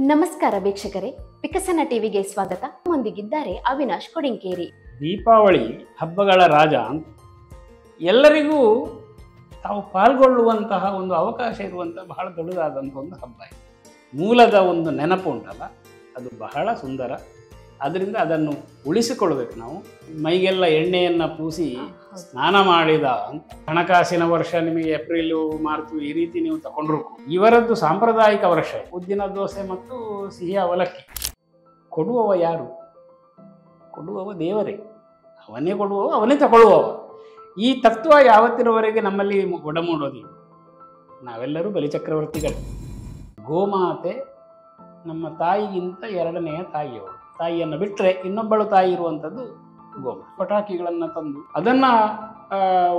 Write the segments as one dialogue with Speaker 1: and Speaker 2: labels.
Speaker 1: ನಮಸ್ಕಾರ ವೀಕ್ಷಕರೇ, ವಿಕಸನ ಟಿವಿಗೆ ಸ್ವಾಗತ. ನಮ್ಮೊಂದಿಗಿದ್ದಾರೆ ಅವಿನಾಶ್ ಕೊಡಿಂಕೇರಿ.
Speaker 2: ದೀಪಾವಳಿ ಹಬ್ಬಗಳ ರಾಜ ಅಂತ ಎಲ್ಲರಿಗೂ ತಾವು ಪಾಲ್ಗೊಳ್ಳುವಂತಹ ಒಂದು ಅವಕಾಶ ಇರುವಂತಹ ಬಹಳ ದೊಡ್ಡದಾದಂಥ ಒಂದು ಹಬ್ಬ ಇದು. ಮೂಲದ ಒಂದು ನೆನಪು ಉಂಟಲ್ಲ, ಅದು ಬಹಳ ಸುಂದರ. ಅದರಿಂದ ಅದನ್ನು ಉಳಿಸಿಕೊಳ್ಬೇಕು. ನಾವು ಮೈಗೆಲ್ಲ ಎಣ್ಣೆಯನ್ನು ಪೂಸಿ ಸ್ನಾನ ಮಾಡಿದ ಹಣಕಾಸಿನ ವರ್ಷ ನಿಮಗೆ ಏಪ್ರಿಲು ಮಾರ್ಚ್ ಈ ರೀತಿ ನೀವು ತಗೊಂಡ್ರು ಇವರದ್ದು ಸಾಂಪ್ರದಾಯಿಕ ವರ್ಷ. ಉದ್ದಿನ ದೋಸೆ ಮತ್ತು ಸಿಹಿ ಅವಲಕ್ಕಿ. ಕೊಡುವವ ಯಾರು? ಕೊಡುವವ ದೇವರೇ. ಅವನೇ ಕೊಡುವವ, ಅವನೇ ತಗೊಳ್ಳುವವ. ಈ ತತ್ವ ಯಾವತ್ತಿನವರೆಗೆ ನಮ್ಮಲ್ಲಿ ಒಡಮೂಡೋದಿಲ್ಲ. ನಾವೆಲ್ಲರೂ ಬಲಿಚಕ್ರವರ್ತಿಗಳು. ಗೋಮಾತೆ ನಮ್ಮ ತಾಯಿಗಿಂತ ಎರಡನೆಯ ತಾಯಿಯವರು. ತಾಯಿಯನ್ನು ಬಿಟ್ಟರೆ ಇನ್ನೊಬ್ಬಳು ತಾಯಿ ಇರುವಂಥದ್ದು ಗೋಮಾ. ಪಟಾಕಿಗಳನ್ನು ತಂದು ಅದನ್ನು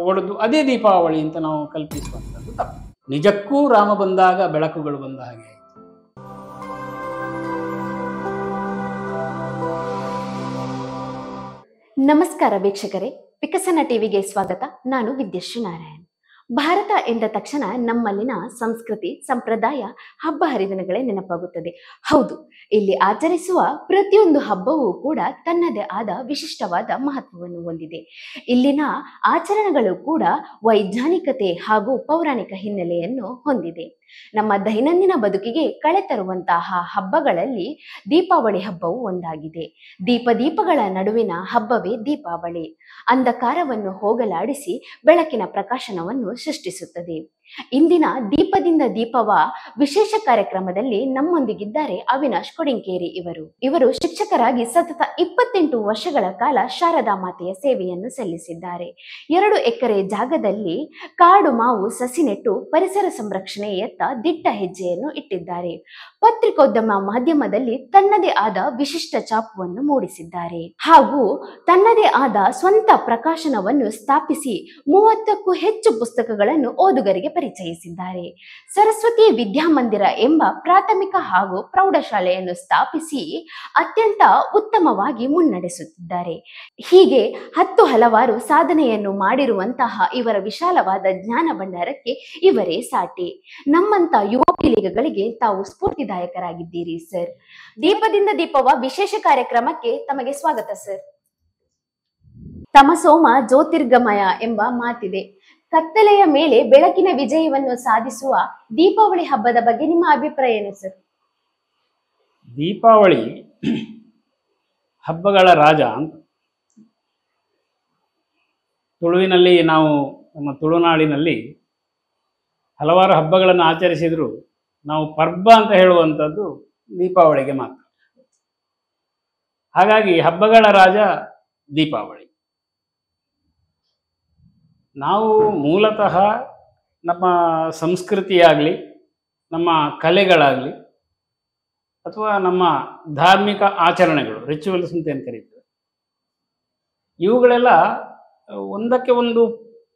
Speaker 2: ಒಡೆದು ಅದೇ ದೀಪಾವಳಿ ಅಂತ ನಾವು ಕಲ್ಪಿಸುವಂಥದ್ದು ತಪ್ಪು. ನಿಜಕ್ಕೂ ರಾಮ ಬಂದಾಗ ಬೆಳಕುಗಳು ಬಂದ ಹಾಗೆ.
Speaker 1: ನಮಸ್ಕಾರ ವೀಕ್ಷಕರೇ, ವಿಕಸನ ಟಿವಿಗೆ ಸ್ವಾಗತ. ನಾನು ವಿದ್ಯಾಶ್ರೀ ನಾರಾಯಣ್. ಭಾರತ ಎಂದ ತಕ್ಷಣ ನಮ್ಮಲ್ಲಿನ ಸಂಸ್ಕೃತಿ, ಸಂಪ್ರದಾಯ, ಹಬ್ಬ ಹರಿದಿನಗಳೇ ನೆನಪಾಗುತ್ತದೆ. ಹೌದು, ಇಲ್ಲಿ ಆಚರಿಸುವ ಪ್ರತಿಯೊಂದು ಹಬ್ಬವೂ ಕೂಡ ತನ್ನದೇ ಆದ ವಿಶಿಷ್ಟವಾದ ಮಹತ್ವವನ್ನು ಹೊಂದಿದೆ. ಇಲ್ಲಿನ ಆಚರಣೆಗಳು ಕೂಡ ವೈಜ್ಞಾನಿಕತೆ ಹಾಗೂ ಪೌರಾಣಿಕ ಹಿನ್ನೆಲೆಯನ್ನು ಹೊಂದಿದೆ. ನಮ್ಮ ದೈನಂದಿನ ಬದುಕಿಗೆ ಕಳೆ ತರುವಂತಹ ಹಬ್ಬಗಳಲ್ಲಿ ದೀಪಾವಳಿ ಹಬ್ಬವು ಒಂದಾಗಿದೆ. ದೀಪಗಳ ನಡುವಿನ ಹಬ್ಬವೇ ದೀಪಾವಳಿ. ಅಂಧಕಾರವನ್ನು ಹೋಗಲಾಡಿಸಿ ಬೆಳಕಿನ ಪ್ರಕಾಶನವನ್ನು ಸೃಷ್ಟಿಸುತ್ತದೆ. ಇಂದಿನ ದೀಪದಿಂದ ದೀಪವ ವಿಶೇಷ ಕಾರ್ಯಕ್ರಮದಲ್ಲಿ ನಮ್ಮೊಂದಿಗಿದ್ದಾರೆ ಅವಿನಾಶ್ ಕೊಡಿಂಕೇರಿ. ಇವರು ಶಿಕ್ಷಕರಾಗಿ ಸತತ 28 ವರ್ಷಗಳ ಕಾಲ ಶಾರದಾ ಮಾತೆಯ ಸೇವೆಯನ್ನು ಸಲ್ಲಿಸಿದ್ದಾರೆ. 2 ಎಕರೆ ಜಾಗದಲ್ಲಿ ಕಾಡು ಮಾವು ಸಸಿ ನೆಟ್ಟು ಪರಿಸರ ಸಂರಕ್ಷಣೆಯತ್ತ ದಿಟ್ಟ ಹೆಜ್ಜೆಯನ್ನು ಇಟ್ಟಿದ್ದಾರೆ. ಪತ್ರಿಕೋದ್ಯಮ ಮಾಧ್ಯಮದಲ್ಲಿ ತನ್ನದೇ ಆದ ವಿಶಿಷ್ಟ ಛಾಪುವನ್ನು ಮೂಡಿಸಿದ್ದಾರೆ ಹಾಗೂ ತನ್ನದೇ ಆದ ಸ್ವಂತ ಪ್ರಕಾಶನವನ್ನು ಸ್ಥಾಪಿಸಿ 30ಕ್ಕೂ ಹೆಚ್ಚು ಪುಸ್ತಕಗಳನ್ನು ಓದುಗರಿಗೆ ಪರಿಚಯಿಸಿದ್ದಾರೆ. ಸರಸ್ವತಿ ವಿದ್ಯಾಮಂದಿರ ಎಂಬ ಪ್ರಾಥಮಿಕ ಹಾಗೂ ಪ್ರೌಢಶಾಲೆಯನ್ನು ಸ್ಥಾಪಿಸಿ ಅತ್ಯಂತ ಉತ್ತಮವಾಗಿ ಮುನ್ನಡೆಸುತ್ತಿದ್ದಾರೆ. ಹೀಗೆ ಹಲವಾರು ಸಾಧನೆಯನ್ನು ಮಾಡಿರುವಂತಹ ಇವರ ವಿಶಾಲವಾದ ಜ್ಞಾನ ಭಂಡಾರಕ್ಕೆ ಇವರೇ ಸಾಟಿ. ನಮ್ಮಂತ ಯುವ ಪೀಳಿಗೆಗಳಿಗೆ ತಾವು ಸ್ಫೂರ್ತಿದಾಯಕರಾಗಿದ್ದೀರಿ ಸರ್. ದೀಪದಿಂದ ದೀಪವ ವಿಶೇಷ ಕಾರ್ಯಕ್ರಮಕ್ಕೆ ತಮಗೆ ಸ್ವಾಗತ ಸರ್. ತಮಸೋಮ ಜ್ಯೋತಿರ್ಗಮಯ ಎಂಬ ಮಾತಿದೆ. ಕತ್ತಲೆಯ ಮೇಲೆ ಬೆಳಕಿನ ವಿಜಯವನ್ನು ಸಾಧಿಸುವ ದೀಪಾವಳಿ ಹಬ್ಬದ ಬಗ್ಗೆ ನಿಮ್ಮ ಅಭಿಪ್ರಾಯ ಏನು ಸರ್?
Speaker 2: ದೀಪಾವಳಿ ಹಬ್ಬಗಳ ರಾಜ ಅಂತ ತುಳುವಿನಲ್ಲಿ ನಾವು ನಮ್ಮ ತುಳುನಾಡಿನಲ್ಲಿ ಹಲವಾರು ಹಬ್ಬಗಳನ್ನು ಆಚರಿಸಿದ್ರು ನಾವು ಪರ್ಬ ಅಂತ ಹೇಳುವಂಥದ್ದು ದೀಪಾವಳಿಗೆ ಮಾತ್ರ. ಹಾಗಾಗಿ ಹಬ್ಬಗಳ ರಾಜ ದೀಪಾವಳಿ. ನಾವು ಮೂಲತಃ ನಮ್ಮ ಸಂಸ್ಕೃತಿಯಾಗಲಿ, ನಮ್ಮ ಕಲೆಗಳಾಗಲಿ, ಅಥವಾ ನಮ್ಮ ಧಾರ್ಮಿಕ ಆಚರಣೆಗಳು, ರಿಚುವಲ್ಸ್ ಅಂತ ಏನು ಕರೀತಾರೆ, ಇವುಗಳೆಲ್ಲ ಒಂದಕ್ಕೆ ಒಂದು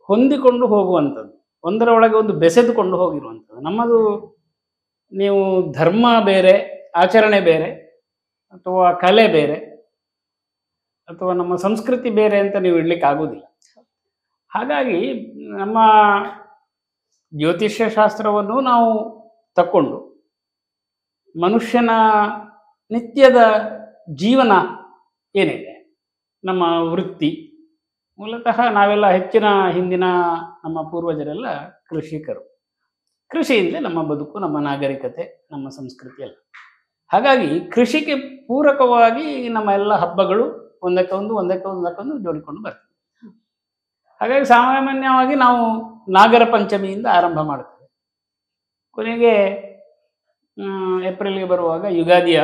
Speaker 2: ಹೊಂದಿಕೊಂಡು ಹೋಗುವಂಥದ್ದು, ಒಂದರ ಒಳಗೆ ಒಂದು ಬೆಸೆದುಕೊಂಡು ಹೋಗಿರುವಂಥದ್ದು. ನಮ್ಮದು ನೀವು ಧರ್ಮ ಬೇರೆ, ಆಚರಣೆ ಬೇರೆ, ಅಥವಾ ಕಲೆ ಬೇರೆ, ಅಥವಾ ನಮ್ಮ ಸಂಸ್ಕೃತಿ ಬೇರೆ ಅಂತ ನೀವು ಇಡ್ಲಿಕ್ಕೆ ಆಗೋದಿಲ್ಲ. ಹಾಗಾಗಿ ನಮ್ಮ ಜ್ಯೋತಿಷ್ಯ ಶಾಸ್ತ್ರವನ್ನು ನಾವು ತಕ್ಕೊಂಡು ಮನುಷ್ಯನ ನಿತ್ಯದ ಜೀವನ ಏನಿದೆ, ನಮ್ಮ ವೃತ್ತಿ, ಮೂಲತಃ ನಾವೆಲ್ಲ ಹೆಚ್ಚಿನ ಹಿಂದಿನ ನಮ್ಮ ಪೂರ್ವಜರೆಲ್ಲ ಕೃಷಿಕರು. ಕೃಷಿಯಿಂದಲೇ ನಮ್ಮ ಬದುಕು, ನಮ್ಮ ನಾಗರಿಕತೆ, ನಮ್ಮ ಸಂಸ್ಕೃತಿ ಎಲ್ಲ. ಹಾಗಾಗಿ ಕೃಷಿಗೆ ಪೂರಕವಾಗಿ ನಮ್ಮ ಎಲ್ಲ ಹಬ್ಬಗಳು ಒಂದಕ್ಕೊಂದು ಜೋಡಿಕೊಂಡು ಬರ್ತವೆ. ಹಾಗಾಗಿ ಸಾಮಾನ್ಯವಾಗಿ ನಾವು ನಾಗರ ಪಂಚಮಿಯಿಂದ ಆರಂಭ ಮಾಡ್ತೇವೆ. ಕೊನೆಗೆ ಏಪ್ರಿಲ್ಗೆ ಬರುವಾಗ ಯುಗಾದಿಯ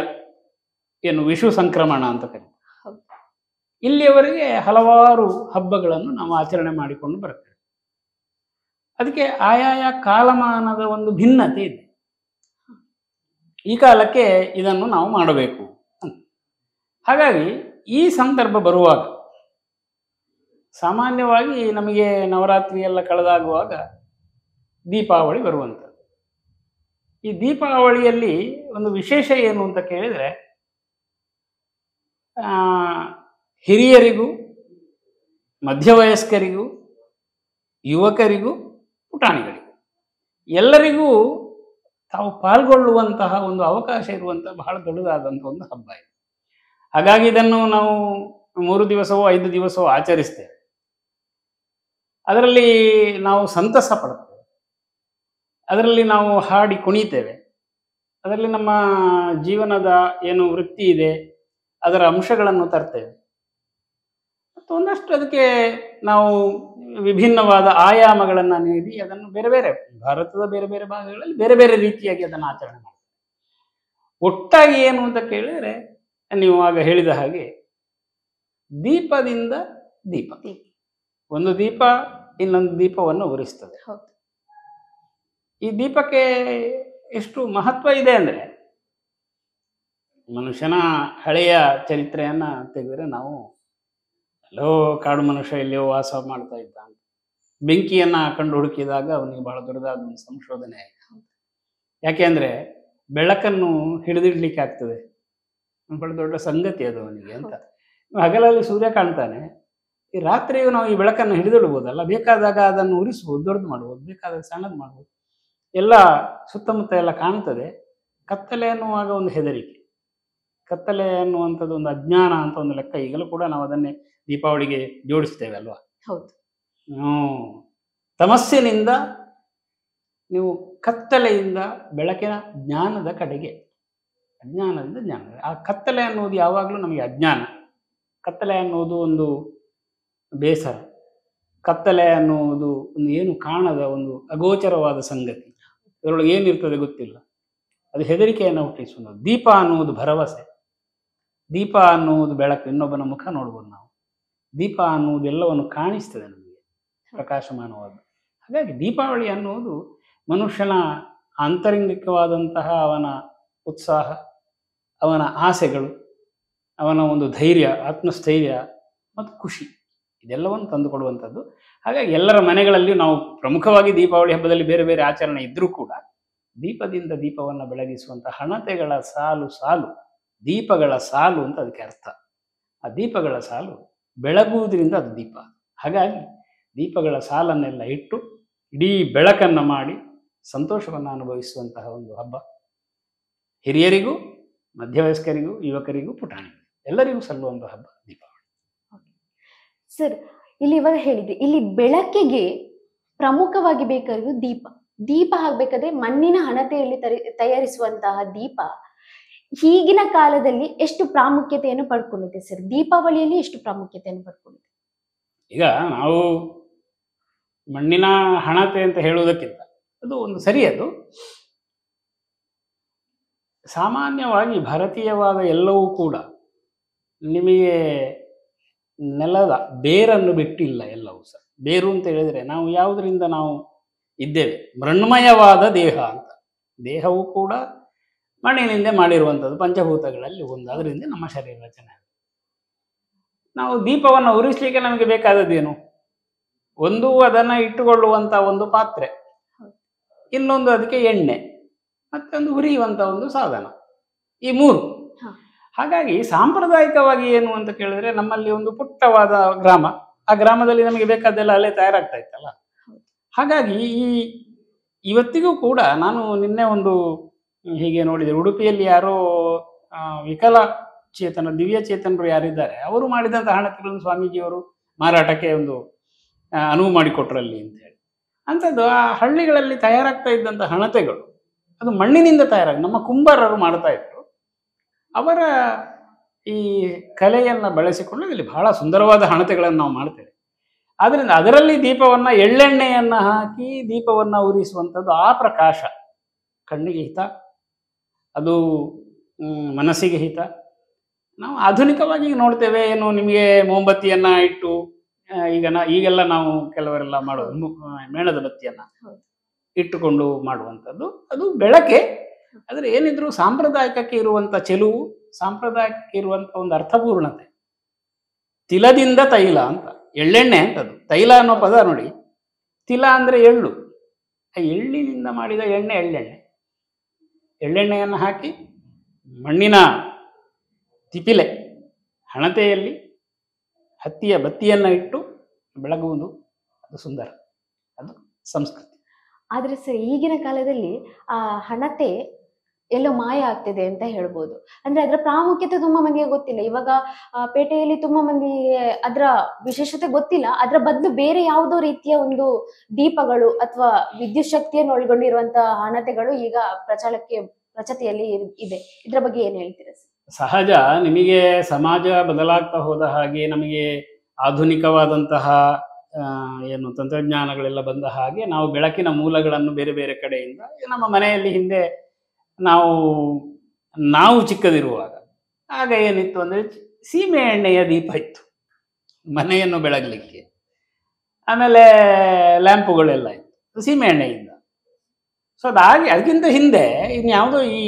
Speaker 2: ಏನು ವಿಷು ಸಂಕ್ರಮಣ ಅಂತ ಕರೀತಾರೆ. ಇಲ್ಲಿಯವರೆಗೆ ಹಲವಾರು ಹಬ್ಬಗಳನ್ನು ನಾವು ಆಚರಣೆ ಮಾಡಿಕೊಂಡು ಬರ್ತೇವೆ. ಅದಕ್ಕೆ ಆಯಾಯ ಕಾಲಮಾನದ ಒಂದು ಭಿನ್ನತೆ ಇದೆ. ಈ ಕಾಲಕ್ಕೆ ಇದನ್ನು ನಾವು ಮಾಡಬೇಕು ಅಂತ. ಹಾಗಾಗಿ ಈ ಸಂದರ್ಭ ಬರುವಾಗ ಸಾಮಾನ್ಯವಾಗಿ ನಮಗೆ ನವರಾತ್ರಿ ಎಲ್ಲ ಕಳೆದಾಗುವಾಗ ದೀಪಾವಳಿ ಬರುವಂಥದ್ದು. ಈ ದೀಪಾವಳಿಯಲ್ಲಿ ಒಂದು ವಿಶೇಷ ಏನು ಅಂತ ಕೇಳಿದರೆ, ಹಿರಿಯರಿಗೂ, ಮಧ್ಯವಯಸ್ಕರಿಗೂ, ಯುವಕರಿಗೂ, ಪುಟಾಣಿಗಳಿಗೂ ಎಲ್ಲರಿಗೂ ತಾವು ಪಾಲ್ಗೊಳ್ಳುವಂತಹ ಒಂದು ಅವಕಾಶ ಇರುವಂತಹ ಬಹಳ ದೊಡ್ಡದಾದಂಥ ಒಂದು ಹಬ್ಬ ಇದು. ಹಾಗಾಗಿ ಇದನ್ನು ನಾವು 3 ದಿವಸವೋ 5 ದಿವಸವೋ ಆಚರಿಸ್ತೇವೆ. ಅದರಲ್ಲಿ ನಾವು ಸಂತಸ ಪಡ್ತೇವೆ, ಅದರಲ್ಲಿ ನಾವು ಹಾಡಿ ಕುಣಿತೇವೆ, ಅದರಲ್ಲಿ ನಮ್ಮ ಜೀವನದ ಏನು ವೃತ್ತಿ ಇದೆ ಅದರ ಅಂಶಗಳನ್ನು ತರ್ತೇವೆ. ಮತ್ತು ಒಂದಷ್ಟು ಅದಕ್ಕೆ ನಾವು ವಿಭಿನ್ನವಾದ ಆಯಾಮಗಳನ್ನು ನೀಡಿ ಅದನ್ನು ಬೇರೆ ಬೇರೆ ಭಾರತದ ಬೇರೆ ಬೇರೆ ಭಾಗಗಳಲ್ಲಿ ಬೇರೆ ಬೇರೆ ರೀತಿಯಾಗಿ ಅದನ್ನು ಆಚರಣೆ ಮಾಡ್ತೇವೆ. ಒಟ್ಟಾಗಿ ಏನು ಅಂತ ಕೇಳಿದರೆ, ನೀವು ಆಗ ಹೇಳಿದ ಹಾಗೆ ದೀಪದಿಂದ ದೀಪ, ಒಂದು ದೀಪ ಇನ್ನೊಂದು ದೀಪವನ್ನು ಉರಿಸ್ತದೆ.
Speaker 1: ಹೌದು.
Speaker 2: ಈ ದೀಪಕ್ಕೆ ಎಷ್ಟು ಮಹತ್ವ ಇದೆ ಅಂದರೆ, ಮನುಷ್ಯನ ಹಳೆಯ ಚರಿತ್ರೆಯನ್ನ ತೆಗೆದರೆ ನಾವು ಎಲ್ಲೋ ಕಾಡು ಮನುಷ್ಯ ಎಲ್ಲಿಯೋ ವಾಸ ಮಾಡ್ತಾ ಇದ್ದ ಅಂತ, ಬೆಂಕಿಯನ್ನ ಕಂಡು ಹುಡುಕಿದಾಗ ಅವನಿಗೆ ಬಹಳ ದೊಡ್ಡದಾದ ಒಂದು ಸಂಶೋಧನೆ ಆಯಿತು. ಯಾಕೆ ಅಂದರೆ ಬೆಳಕನ್ನು ಹಿಡಿದಿಡ್ಲಿಕ್ಕೆ ಆಗ್ತದೆ, ಬಹಳ ದೊಡ್ಡ ಸಂಗತಿ ಅದು ಅವನಿಗೆ ಅಂತ. ಹಗಲಲ್ಲಿ ಸೂರ್ಯ ಕಾಣ್ತಾನೆ, ಈ ರಾತ್ರಿಯೂ ನಾವು ಈ ಬೆಳಕನ್ನು ಹಿಡಿದಿಡ್ಬೋದಲ್ಲ, ಬೇಕಾದಾಗ ಅದನ್ನು ಉರಿಸ್ಬೋದು, ದೊಡ್ಡದು ಮಾಡ್ಬೋದು, ಬೇಕಾದಾಗ ಸಣ್ಣದು ಮಾಡ್ಬೋದು, ಎಲ್ಲ ಸುತ್ತಮುತ್ತ ಎಲ್ಲ ಕಾಣ್ತದೆ. ಕತ್ತಲೆ ಅನ್ನುವಾಗ ಒಂದು ಹೆದರಿಕೆ, ಕತ್ತಲೆ ಅನ್ನುವಂಥದ್ದು ಒಂದು ಅಜ್ಞಾನ ಅಂತ ಒಂದು ಲೆಕ್ಕ. ಈಗಲೂ ಕೂಡ ನಾವು ಅದನ್ನೇ ದೀಪಾವಳಿಗೆ ಜೋಡಿಸ್ತೇವೆ ಅಲ್ವಾ.
Speaker 1: ಹೌದು.
Speaker 2: ತಮಸ್ಸಿನಿಂದ ನೀವು ಕತ್ತಲೆಯಿಂದ ಬೆಳಕಿನ ಜ್ಞಾನದ ಕಡೆಗೆ, ಅಜ್ಞಾನದಿಂದ ಜ್ಞಾನ. ಆ ಕತ್ತಲೆ ಅನ್ನೋದು ಯಾವಾಗಲೂ ನಮಗೆ ಅಜ್ಞಾನ, ಕತ್ತಲೆ ಅನ್ನೋದು ಒಂದು ಬೇಸರ, ಕತ್ತಲೆ ಅನ್ನುವುದು ಒಂದು ಏನು ಕಾಣದ ಒಂದು ಅಗೋಚರವಾದ ಸಂಗತಿ, ಅದರೊಳಗೆ ಏನಿರ್ತದೆ ಗೊತ್ತಿಲ್ಲ, ಅದು ಹೆದರಿಕೆಯನ್ನು ಹುಟ್ಟಿಸುವುದು. ದೀಪ ಅನ್ನುವುದು ಭರವಸೆ, ದೀಪ ಅನ್ನುವುದು ಬೆಳಕು, ಇನ್ನೊಬ್ಬನ ಮುಖ ನೋಡ್ಬೋದು ನಾವು. ದೀಪ ಅನ್ನುವುದು ಎಲ್ಲವನ್ನು ಕಾಣಿಸ್ತದೆ ನಮಗೆ, ಪ್ರಕಾಶಮಾನವಾದ. ಹಾಗಾಗಿ ದೀಪಾವಳಿ ಅನ್ನುವುದು ಮನುಷ್ಯನ ಆಂತರಂಗಿಕವಾದಂತಹ ಅವನ ಉತ್ಸಾಹ, ಅವನ ಆಸೆಗಳು, ಅವನ ಒಂದು ಧೈರ್ಯ, ಆತ್ಮಸ್ಥೈರ್ಯ ಮತ್ತು ಖುಷಿ, ಇದೆಲ್ಲವನ್ನು ತಂದುಕೊಡುವಂಥದ್ದು. ಹಾಗಾಗಿ ಎಲ್ಲರ ಮನೆಗಳಲ್ಲಿ ನಾವು ಪ್ರಮುಖವಾಗಿ ದೀಪಾವಳಿ ಹಬ್ಬದಲ್ಲಿ ಬೇರೆ ಬೇರೆ ಆಚರಣೆ ಇದ್ದರೂ ಕೂಡ ದೀಪದಿಂದ ದೀಪವನ್ನು ಬೆಳಗಿಸುವಂಥ ಹಣತೆಗಳ ಸಾಲು ಸಾಲು, ದೀಪಗಳ ಸಾಲು ಅಂತ ಅದಕ್ಕೆ ಅರ್ಥ. ಆ ದೀಪಗಳ ಸಾಲು ಬೆಳಗುವುದರಿಂದ ಅದು ದೀಪ. ಹಾಗಾಗಿ ದೀಪಗಳ ಸಾಲನ್ನೆಲ್ಲ ಇಟ್ಟು ಇಡೀ ಬೆಳಕನ್ನು ಮಾಡಿ ಸಂತೋಷವನ್ನು ಅನುಭವಿಸುವಂತಹ ಒಂದು ಹಬ್ಬ. ಹಿರಿಯರಿಗೂ, ಮಧ್ಯವಯಸ್ಕರಿಗೂ, ಯುವಕರಿಗೂ, ಪುಟಾಣಿಗೂ ಎಲ್ಲರಿಗೂ ಸಲ್ಲುವಂಥ ಹಬ್ಬ ದೀಪಾವಳಿ.
Speaker 1: ಸರ್, ಇಲ್ಲಿ ಇವಾಗ ಹೇಳಿದ್ವಿ, ಇಲ್ಲಿ ಬೆಳಕಿಗೆ ಪ್ರಮುಖವಾಗಿ ಬೇಕಾಗಿರೋದು ದೀಪ. ದೀಪ ಆಗ್ಬೇಕಾದ್ರೆ ಮಣ್ಣಿನ ಹಣತೆಯಲ್ಲಿ ತಯಾರಿಸುವಂತಹ ದೀಪ ಈಗಿನ ಕಾಲದಲ್ಲಿ ಎಷ್ಟು ಪ್ರಾಮುಖ್ಯತೆಯನ್ನು ಪಡ್ಕೊಂಡಿದೆ ಸರ್? ದೀಪಾವಳಿಯಲ್ಲಿ ಎಷ್ಟು ಪ್ರಾಮುಖ್ಯತೆಯನ್ನು ಪಡ್ಕೊಂಡಿದೆ?
Speaker 2: ಈಗ ನಾವು ಮಣ್ಣಿನ ಹಣತೆ ಅಂತ ಹೇಳುವುದಕ್ಕಿಂತ ಅದು ಒಂದು ಸರಿ, ಅದು ಸಾಮಾನ್ಯವಾಗಿ ಭಾರತೀಯವಾದ ಎಲ್ಲವೂ ಕೂಡ ನಿಮಗೆ ನೆಲದ ಬೇರನ್ನು ಬಿಟ್ಟಿಲ್ಲ ಎಲ್ಲವೂ ಸಹ. ಬೇರು ಅಂತ ಹೇಳಿದರೆ ನಾವು ಯಾವುದರಿಂದ ನಾವು ಇದ್ದೇವೆ, ಮೃಣ್ಮಯವಾದ ದೇಹ ಅಂತ. ದೇಹವು ಕೂಡ ಮಣ್ಣಿನಿಂದ ಮಾಡಿರುವಂಥದ್ದು, ಪಂಚಭೂತಗಳಲ್ಲಿ ಒಂದು, ಅದರಿಂದ ನಮ್ಮ ಶರೀರ ರಚನೆ. ನಾವು ದೀಪವನ್ನು ಉರಿಸಲಿಕ್ಕೆ ನಮಗೆ ಬೇಕಾದದ್ದೇನು? ಒಂದು ಅದನ್ನು ಇಟ್ಟುಕೊಳ್ಳುವಂಥ ಒಂದು ಪಾತ್ರೆ, ಇನ್ನೊಂದು ಅದಕ್ಕೆ ಎಣ್ಣೆ, ಮತ್ತೊಂದು ಉರಿಯುವಂಥ ಒಂದು ಸಾಧನ, ಈ ಮೂರು. ಹಾಗಾಗಿ ಸಾಂಪ್ರದಾಯಿಕವಾಗಿ ಏನು ಅಂತ ಕೇಳಿದ್ರೆ, ನಮ್ಮಲ್ಲಿ ಒಂದು ಪುಟ್ಟವಾದ ಗ್ರಾಮ, ಆ ಗ್ರಾಮದಲ್ಲಿ ನಮಗೆ ಬೇಕಾದೆಲ್ಲ ಅಲ್ಲೇ ತಯಾರಾಗ್ತಾ ಇತ್ತಲ್ಲ. ಹಾಗಾಗಿ ಇವತ್ತಿಗೂ ಕೂಡ ನಾನು ನಿನ್ನೆ ಒಂದು ಹೀಗೆ ನೋಡಿದೆ, ಉಡುಪಿಯಲ್ಲಿ ಯಾರೋ ವಿಕಲಚೇತನ, ದಿವ್ಯ ಚೇತನರು ಯಾರಿದ್ದಾರೆ ಅವರು ಮಾಡಿದಂಥ ಹಣತೆಗಳನ್ನು ಸ್ವಾಮೀಜಿಯವರು ಮಾರಾಟಕ್ಕೆ ಒಂದು ಅನುವು ಮಾಡಿಕೊಟ್ರಲ್ಲಿ ಅಂತ ಹೇಳಿ. ಅಂಥದ್ದು ಆ ಹಳ್ಳಿಗಳಲ್ಲಿ ತಯಾರಾಗ್ತಾ ಇದ್ದಂಥ ಹಣತೆಗಳು ಅದು ಮಣ್ಣಿನಿಂದ ನಮ್ಮ ಕುಂಬಾರರು ಮಾಡ್ತಾ ಇದ್ರು. ಅವರ ಈ ಕಲೆಯನ್ನು ಬಳಸಿಕೊಂಡು ಇಲ್ಲಿ ಬಹಳ ಸುಂದರವಾದ ಹಣತೆಗಳನ್ನು ನಾವು ಮಾಡ್ತೇವೆ. ಆದ್ದರಿಂದ ಅದರಲ್ಲಿ ದೀಪವನ್ನು, ಎಳ್ಳೆಣ್ಣೆಯನ್ನು ಹಾಕಿ ದೀಪವನ್ನು ಉರಿಸುವಂಥದ್ದು, ಆ ಪ್ರಕಾಶ ಕಣ್ಣಿಗೆ ಹಿತ, ಅದು ಮನಸ್ಸಿಗೆ ಹಿತ. ನಾವು ಆಧುನಿಕವಾಗಿ ನೋಡ್ತೇವೆ, ಏನು ನಿಮಗೆ ಮೊಂಬತ್ತಿಯನ್ನು ಇಟ್ಟು ಈಗೆಲ್ಲ ನಾವು ಕೆಲವರೆಲ್ಲ ಮಾಡೋದು ಮೇಣದ ಬತ್ತಿಯನ್ನು ಇಟ್ಟುಕೊಂಡು ಮಾಡುವಂಥದ್ದು, ಅದು ಬೆಳಕೆ. ಆದರೆ ಏನಿದ್ರು ಸಾಂಪ್ರದಾಯಿಕಕ್ಕೆ ಇರುವಂಥ ಚೆಲುವು, ಸಾಂಪ್ರದಾಯಿಕಕ್ಕೆ ಇರುವಂಥ ಒಂದು ಅರ್ಥಪೂರ್ಣತೆ. ತಿಲದಿಂದ ತೈಲ ಅಂತ, ಎಳ್ಳೆಣ್ಣೆ ಅಂತದು. ತೈಲ ಅನ್ನೋ ಪದ ನೋಡಿ, ತಿಲ ಅಂದರೆ ಎಳ್ಳು, ಆ ಎಳ್ಳಿನಿಂದ ಮಾಡಿದ ಎಣ್ಣೆ ಎಳ್ಳೆಣ್ಣೆ. ಎಳ್ಳೆಣ್ಣೆಯನ್ನು ಹಾಕಿ ಮಣ್ಣಿನ ತಿಪಿಲೆ ಹಣತೆಯಲ್ಲಿ ಹತ್ತಿಯ ಬತ್ತಿಯನ್ನು ಇಟ್ಟು ಬೆಳಗುವುದು, ಅದು ಸುಂದರ, ಅದು ಸಂಸ್ಕೃತಿ.
Speaker 1: ಆದ್ರೆ ಸರ್ ಈಗಿನ ಕಾಲದಲ್ಲಿ ಆ ಹಣತೆ ಎಲ್ಲೋ ಮಾಯ ಆಗ್ತಿದೆ ಅಂತ ಹೇಳ್ಬೋದು. ಅಂದ್ರೆ ಅದರ ಪ್ರಾಮುಖ್ಯತೆ ತುಂಬಾ ಮಂದಿಗೆ ಗೊತ್ತಿಲ್ಲ. ಇವಾಗ ಪೇಟೆಯಲ್ಲಿ ತುಂಬಾ ಮಂದಿಗೆ ಅದರ ವಿಶೇಷತೆ ಗೊತ್ತಿಲ್ಲ. ಅದರ ಬದಲು ಬೇರೆ ಯಾವುದೋ ರೀತಿಯ ಒಂದು ದೀಪಗಳು ಅಥವಾ ವಿದ್ಯುತ್ ಶಕ್ತಿಯನ್ನು ಒಳಗೊಂಡಿರುವಂತಹ ಹಣತೆಗಳು ಈಗ ಪ್ರಚತಿಯಲ್ಲಿ ಇದೆ. ಇದ್ರ ಬಗ್ಗೆ ಏನ್ ಹೇಳ್ತೀರಾ ಸರ್?
Speaker 2: ಸಹಜ. ನಿಮಗೆ ಸಮಾಜ ಬದಲಾಗ್ತಾ ಹೋದ ಹಾಗೆ ನಮಗೆ ಆಧುನಿಕವಾದಂತಹ ಏನು ತಂತ್ರಜ್ಞಾನಗಳೆಲ್ಲ ಬಂದ ಹಾಗೆ ನಾವು ಬೆಳಕಿನ ಮೂಲಗಳನ್ನು ಬೇರೆ ಬೇರೆ ಕಡೆಯಿಂದ ನಮ್ಮ ಮನೆಯಲ್ಲಿ ಹಿಂದೆ ನಾವು ಚಿಕ್ಕದಿರುವಾಗ ಆಗ ಏನಿತ್ತು ಅಂದರೆ ಸೀಮೆ ಎಣ್ಣೆಯ ದೀಪ ಇತ್ತು ಮನೆಯನ್ನು ಬೆಳಗಲಿಕ್ಕೆ. ಆಮೇಲೆ ಲ್ಯಾಂಪುಗಳೆಲ್ಲ ಇತ್ತು ಸೀಮೆ ಎಣ್ಣೆಯಿಂದ. ಸೊ ಅದಾಗಿ ಅದಕ್ಕಿಂತ ಹಿಂದೆ ಇನ್ಯಾವುದೋ ಈ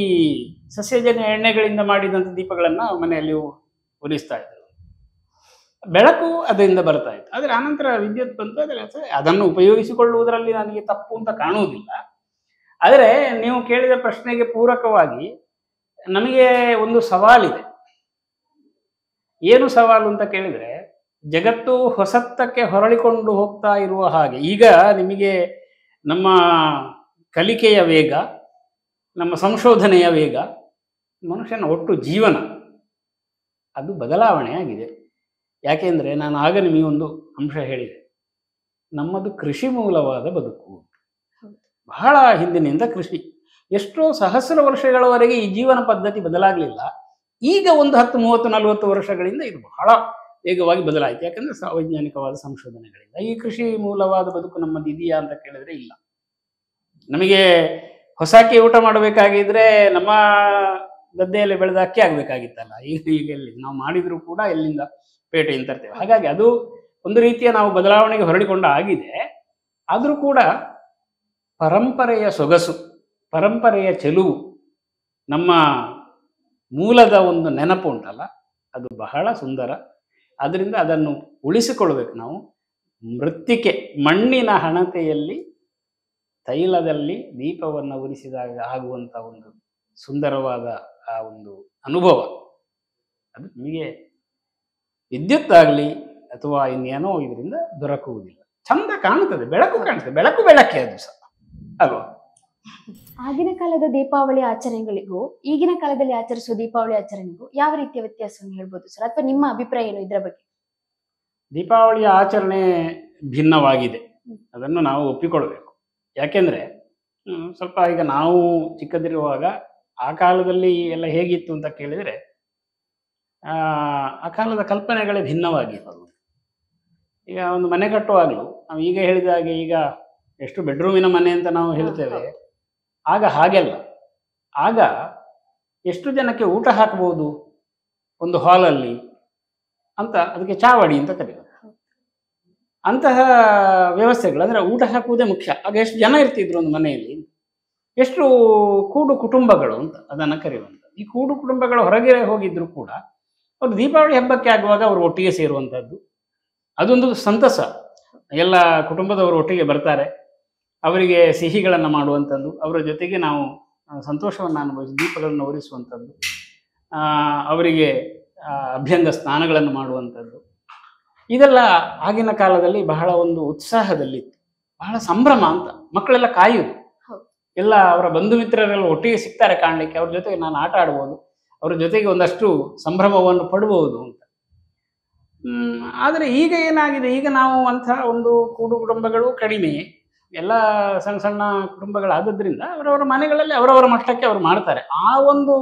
Speaker 2: ಸಸ್ಯಜನ್ಯ ಎಣ್ಣೆಗಳಿಂದ ಮಾಡಿದಂಥ ದೀಪಗಳನ್ನು ಮನೆಯಲ್ಲಿ ಉರಿಸ್ತಾ ಇದ್ರು. ಬೆಳಕು ಅದರಿಂದ ಬರ್ತಾ ಇತ್ತು. ಆದರೆ ಆನಂತರ ವಿದ್ಯುತ್ ಬಂತು. ಅದನ್ನು ಉಪಯೋಗಿಸಿಕೊಳ್ಳುವುದರಲ್ಲಿ ನನಗೆ ತಪ್ಪು ಅಂತ ಕಾಣುವುದಿಲ್ಲ. ಆದರೆ ನೀವು ಕೇಳಿದ ಪ್ರಶ್ನೆಗೆ ಪೂರಕವಾಗಿ ನಮಗೆ ಒಂದು ಸವಾಲಿದೆ. ಏನು ಸವಾಲು ಅಂತ ಕೇಳಿದರೆ, ಜಗತ್ತು ಹೊಸತ್ತಕ್ಕೆ ಹೊರಳಿಕೊಂಡು ಹೋಗ್ತಾ ಇರುವ ಹಾಗೆ ಈಗ ನಿಮಗೆ ನಮ್ಮ ಕಲಿಕೆಯ ವೇಗ, ನಮ್ಮ ಸಂಶೋಧನೆಯ ವೇಗ, ಮನುಷ್ಯನ ಒಟ್ಟು ಜೀವನ ಅದು ಬದಲಾವಣೆ ಆಗಿದೆ. ಯಾಕೆಂದರೆ ನಾನು ಆಗ ನಿಮಗೆ ಒಂದು ಅಂಶ ಹೇಳಿದೆ, ನಮ್ಮದು ಕೃಷಿ ಮೂಲವಾದ ಬದುಕು. ಬಹಳ ಹಿಂದಿನಿಂದ ಕೃಷಿ, ಎಷ್ಟೋ ಸಹಸ್ರ ವರ್ಷಗಳವರೆಗೆ ಈ ಜೀವನ ಪದ್ಧತಿ ಬದಲಾಗಲಿಲ್ಲ. ಈಗ ಒಂದು 10, 30, 40 ವರ್ಷಗಳಿಂದ ಇದು ಬಹಳ ವೇಗವಾಗಿ ಬದಲಾಯಿತು. ಯಾಕಂದರೆ ವೈಜ್ಞಾನಿಕವಾದ ಸಂಶೋಧನೆಗಳಿಂದ. ಈ ಕೃಷಿ ಮೂಲವಾದ ಬದುಕು ನಮ್ಮದು ಇದೆಯಾ ಅಂತ ಕೇಳಿದ್ರೆ ಇಲ್ಲ. ನಮಗೆ ಹೊಸಕ್ಕೆ ಊಟ ಮಾಡಬೇಕಾಗಿದ್ರೆ ನಮ್ಮ ಗದ್ದೆಯಲ್ಲಿ ಬೆಳೆದ ಅಕ್ಕಿ ಆಗಬೇಕಾಗಿತ್ತಲ್ಲ. ಈಗ ಎಲ್ಲಿ ನಾವು ಮಾಡಿದರೂ ಕೂಡ ಎಲ್ಲಿಂದ ಪೇಟೆಯಿಂದ ತರ್ತೇವೆ. ಹಾಗಾಗಿ ಅದು ಒಂದು ರೀತಿಯ ನಾವು ಬದಲಾವಣೆಗೆ ಹೊರಡಿಕೊಂಡ ಆಗಿದೆ. ಆದರೂ ಕೂಡ ಪರಂಪರೆಯ ಸೊಗಸು, ಪರಂಪರೆಯ ಚೆಲುವು, ನಮ್ಮ ಮೂಲದ ಒಂದು ನೆನಪು ಉಂಟಲ್ಲ, ಅದು ಬಹಳ ಸುಂದರ. ಅದರಿಂದ ಅದನ್ನು ಉಳಿಸಿಕೊಳ್ಬೇಕು ನಾವು. ಮೃತ್ತಿಕೆ, ಮಣ್ಣಿನ ಹಣತೆಯಲ್ಲಿ ತೈಲದಲ್ಲಿ ದೀಪವನ್ನು ಉರಿಸಿದಾಗ ಆಗುವಂಥ ಒಂದು ಸುಂದರವಾದ ಆ ಒಂದು ಅನುಭವ ಅದು ನಿಮಗೆ ವಿದ್ಯುತ್ ಆಗಲಿ ಅಥವಾ ಇನ್ನೇನೋ ಇದರಿಂದ ದೊರಕುವುದಿಲ್ಲ. ಚಂದ ಕಾಣುತ್ತದೆ, ಬೆಳಕು ಕಾಣುತ್ತದೆ, ಬೆಳಕೆ ಅದು ಸಹ ಅಲ್ವಾ.
Speaker 1: ಆಗಿನ ಕಾಲದ ದೀಪಾವಳಿ ಆಚರಣೆಗಳಿಗೂ ಈಗಿನ ಕಾಲದಲ್ಲಿ ಆಚರಿಸುವ ದೀಪಾವಳಿ ಆಚರಣೆಗೂ ಯಾವ ರೀತಿಯ ವ್ಯತ್ಯಾಸವನ್ನು ಹೇಳ್ಬೋದು ಸರ್? ಅಥವಾ ನಿಮ್ಮ ಅಭಿಪ್ರಾಯ ಏನು ಇದರ ಬಗ್ಗೆ?
Speaker 2: ದೀಪಾವಳಿಯ ಆಚರಣೆ ಭಿನ್ನವಾಗಿದೆ, ಅದನ್ನು ನಾವು ಒಪ್ಪಿಕೊಳ್ಬೇಕು. ಯಾಕೆಂದರೆ ಸ್ವಲ್ಪ ಈಗ ನಾವು ಚಿಕ್ಕದಿರುವಾಗ ಆ ಕಾಲದಲ್ಲಿ ಎಲ್ಲ ಹೇಗಿತ್ತು ಅಂತ ಕೇಳಿದರೆ, ಆ ಕಾಲದ ಕಲ್ಪನೆಗಳೇ ಭಿನ್ನವಾಗಿತ್ತು. ಈಗ ಒಂದು ಮನೆ ಕಟ್ಟುವಾಗಲೂ ನಾವು ಈಗ ಹೇಳಿದ ಹಾಗೆ ಈಗ ಎಷ್ಟು ಬೆಡ್ರೂಮಿನ ಮನೆ ಅಂತ ನಾವು ಹೇಳ್ತೇವೆ, ಆಗ ಹಾಗೆಲ್ಲ. ಆಗ ಎಷ್ಟು ಜನಕ್ಕೆ ಊಟ ಹಾಕ್ಬೋದು ಒಂದು ಹಾಲಲ್ಲಿ ಅಂತ, ಅದಕ್ಕೆ ಚಾವಡಿ ಅಂತ ಕರೆಯೋದು. ಅಂತಹ ವ್ಯವಸ್ಥೆಗಳು, ಅಂದರೆ ಊಟ ಹಾಕುವುದೇ ಮುಖ್ಯ. ಆಗ ಎಷ್ಟು ಜನ ಇರ್ತಿದ್ರು ಒಂದು ಮನೆಯಲ್ಲಿ, ಎಷ್ಟು ಕೂಡು ಕುಟುಂಬಗಳು ಅಂತ ಅದನ್ನು ಕರೆಯುವಂಥದ್ದು. ಈ ಕೂಡು ಕುಟುಂಬಗಳು ಹೊರಗೆ ಹೋಗಿದ್ರು ಕೂಡ ಅವರು ದೀಪಾವಳಿ ಹಬ್ಬಕ್ಕೆ ಆಗುವಾಗ ಅವರು ಒಟ್ಟಿಗೆ ಸೇರುವಂಥದ್ದು ಅದೊಂದು ಸಂತಸ. ಎಲ್ಲ ಕುಟುಂಬದವರು ಒಟ್ಟಿಗೆ ಬರ್ತಾರೆ, ಅವರಿಗೆ ಸಿಹಿಗಳನ್ನು ಮಾಡುವಂಥದ್ದು, ಅವರ ಜೊತೆಗೆ ನಾವು ಸಂತೋಷವನ್ನು ಅನುಭವಿಸಿ ದೀಪಗಳನ್ನು ಉರಿಸುವಂಥದ್ದು, ಅವರಿಗೆ ಅಭ್ಯಂಗ ಸ್ನಾನಗಳನ್ನು ಮಾಡುವಂಥದ್ದು, ಇದೆಲ್ಲ ಆಗಿನ ಕಾಲದಲ್ಲಿ ಬಹಳ ಒಂದು ಉತ್ಸಾಹದಲ್ಲಿತ್ತು, ಬಹಳ ಸಂಭ್ರಮ ಅಂತ. ಮಕ್ಕಳೆಲ್ಲ ಕಾಯುವುದು, ಎಲ್ಲ ಅವರ ಬಂಧು ಮಿತ್ರರೆಲ್ಲ ಒಟ್ಟಿಗೆ ಸಿಗ್ತಾರೆ ಕಾಣಲಿಕ್ಕೆ, ಅವ್ರ ಜೊತೆಗೆ ನಾನು ಆಟ ಆಡ್ಬೋದು, ಅವ್ರ ಜೊತೆಗೆ ಒಂದಷ್ಟು ಸಂಭ್ರಮವನ್ನು ಪಡ್ಬೋದು ಅಂತ. ಆದರೆ ಈಗ ಏನಾಗಿದೆ, ಈಗ ನಾವು ಅಂಥ ಒಂದು ಕೂಡು ಕುಟುಂಬಗಳು ಕಡಿಮೆ, ಎಲ್ಲ ಸಣ್ಣ ಸಣ್ಣ ಕುಟುಂಬಗಳಾದದ್ರಿಂದ ಅವರವರ ಮನೆಗಳಲ್ಲಿ ಅವರವರ ಮಟ್ಟಕ್ಕೆ ಅವರು ಮಾಡ್ತಾರೆ. ಆ ಒಂದು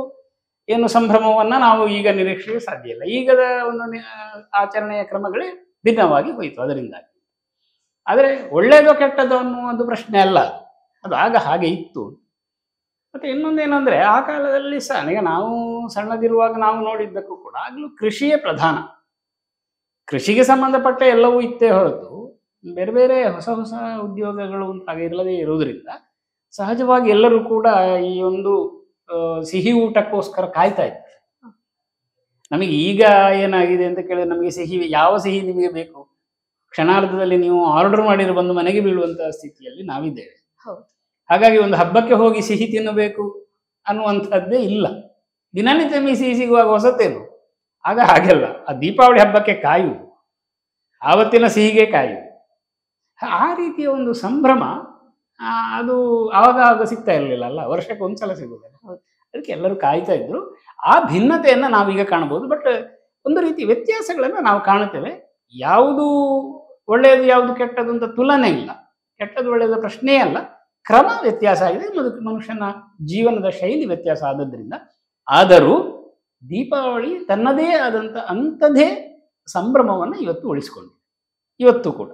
Speaker 2: ಏನು ಸಂಭ್ರಮವನ್ನು ನಾವು ಈಗ ನಿರೀಕ್ಷೆಗೆ ಸಾಧ್ಯ ಇಲ್ಲ. ಈಗದ ಒಂದು ಆಚರಣೆಯ ಕ್ರಮಗಳೇ ಭಿನ್ನವಾಗಿ ಹೋಯಿತು ಅದರಿಂದಾಗಿ. ಆದರೆ ಒಳ್ಳೆಯದೋ ಕೆಟ್ಟದೋ ಅನ್ನುವುದು ಪ್ರಶ್ನೆ ಅಲ್ಲ, ಅದು ಆಗ ಹಾಗೆ ಇತ್ತು. ಮತ್ತು ಇನ್ನೊಂದೇನೆಂದರೆ, ಆ ಕಾಲದಲ್ಲಿ ಸಹ ಈಗ ನಾವು ಸಣ್ಣದಿರುವಾಗ ನಾವು ನೋಡಿದ್ದಕ್ಕೂ ಕೂಡ ಆಗಲೂ ಕೃಷಿಯೇ ಪ್ರಧಾನ. ಕೃಷಿಗೆ ಸಂಬಂಧಪಟ್ಟ ಎಲ್ಲವೂ ಇತ್ತೇ ಹೊರತು ಬೇರೆ ಬೇರೆ ಹೊಸ ಹೊಸ ಉದ್ಯೋಗಗಳು ಅಂತ ಇರದೇ ಇರುವುದರಿಂದ ಸಹಜವಾಗಿ ಎಲ್ಲರೂ ಕೂಡ ಈ ಒಂದು ಸಿಹಿ ಊಟಕ್ಕೋಸ್ಕರ ಕಾಯ್ತಾ ಇದ್ದಾರೆ. ನಮಗೆ ಈಗ ಏನಾಗಿದೆ ಅಂತ ಕೇಳಿದ್ರೆ, ನಮಗೆ ಸಿಹಿ, ಯಾವ ಸಿಹಿ ನಿಮಗೆ ಬೇಕು, ಕ್ಷಣಾರ್ಧದಲ್ಲಿ ನೀವು ಆರ್ಡರ್ ಮಾಡಿದ್ರೆ ಬಂದು ಮನೆಗೆ ಬೀಳುವಂತಹ ಸ್ಥಿತಿಯಲ್ಲಿ ನಾವಿದ್ದೇವೆ. ಹಾಗಾಗಿ ಒಂದು ಹಬ್ಬಕ್ಕೆ ಹೋಗಿ ಸಿಹಿ ತಿನ್ನಬೇಕು ಅನ್ನುವಂಥದ್ದೇ ಇಲ್ಲ. ದಿನನಿತ್ಯ ಸಿಹಿ ಸಿಗುವಾಗ ಹೊಸತೇನು. ಆಗ ಹಾಗೆಲ್ಲ, ಆ ದೀಪಾವಳಿ ಹಬ್ಬಕ್ಕೆ ಕಾಯುವುದು, ಆವತ್ತಿನ ಸಿಹಿಗೆ ಕಾಯುವುದು, ಆ ರೀತಿಯ ಒಂದು ಸಂಭ್ರಮ ಅದು ಆವಾಗ ಸಿಗ್ತಾ ಇರಲಿಲ್ಲ ಅಲ್ಲ, ವರ್ಷಕ್ಕೆ ಒಂದ್ಸಲ ಸಿಗೋದಲ್ಲ.
Speaker 1: ಹೌದು.
Speaker 2: ಅದಕ್ಕೆ ಎಲ್ಲರೂ ಕಾಯ್ತಾ ಇದ್ರು. ಆ ಭಿನ್ನತೆಯನ್ನು ನಾವೀಗ ಕಾಣಬಹುದು. ಬಟ್ ಒಂದು ರೀತಿ ವ್ಯತ್ಯಾಸಗಳನ್ನು ನಾವು ಕಾಣುತ್ತೇವೆ. ಯಾವುದು ಒಳ್ಳೆಯದು ಯಾವುದು ಕೆಟ್ಟದ್ದು ಅಂತ ತುಲನೆ ಇಲ್ಲ. ಕೆಟ್ಟದ್ದು ಒಳ್ಳೆಯದು ಪ್ರಶ್ನೆಯೇ ಅಲ್ಲ, ಕ್ರಮ ವ್ಯತ್ಯಾಸ ಆಗಿದೆ, ಮನುಷ್ಯನ ಜೀವನದ ಶೈಲಿ ವ್ಯತ್ಯಾಸ ಆದದ್ರಿಂದ. ಆದರೂ ದೀಪಾವಳಿ ತನ್ನದೇ ಆದಂಥ ಅಂಥದ್ದೇ ಸಂಭ್ರಮವನ್ನು ಇವತ್ತು ಉಳಿಸಿಕೊಂಡಿದೆ, ಇವತ್ತು ಕೂಡ.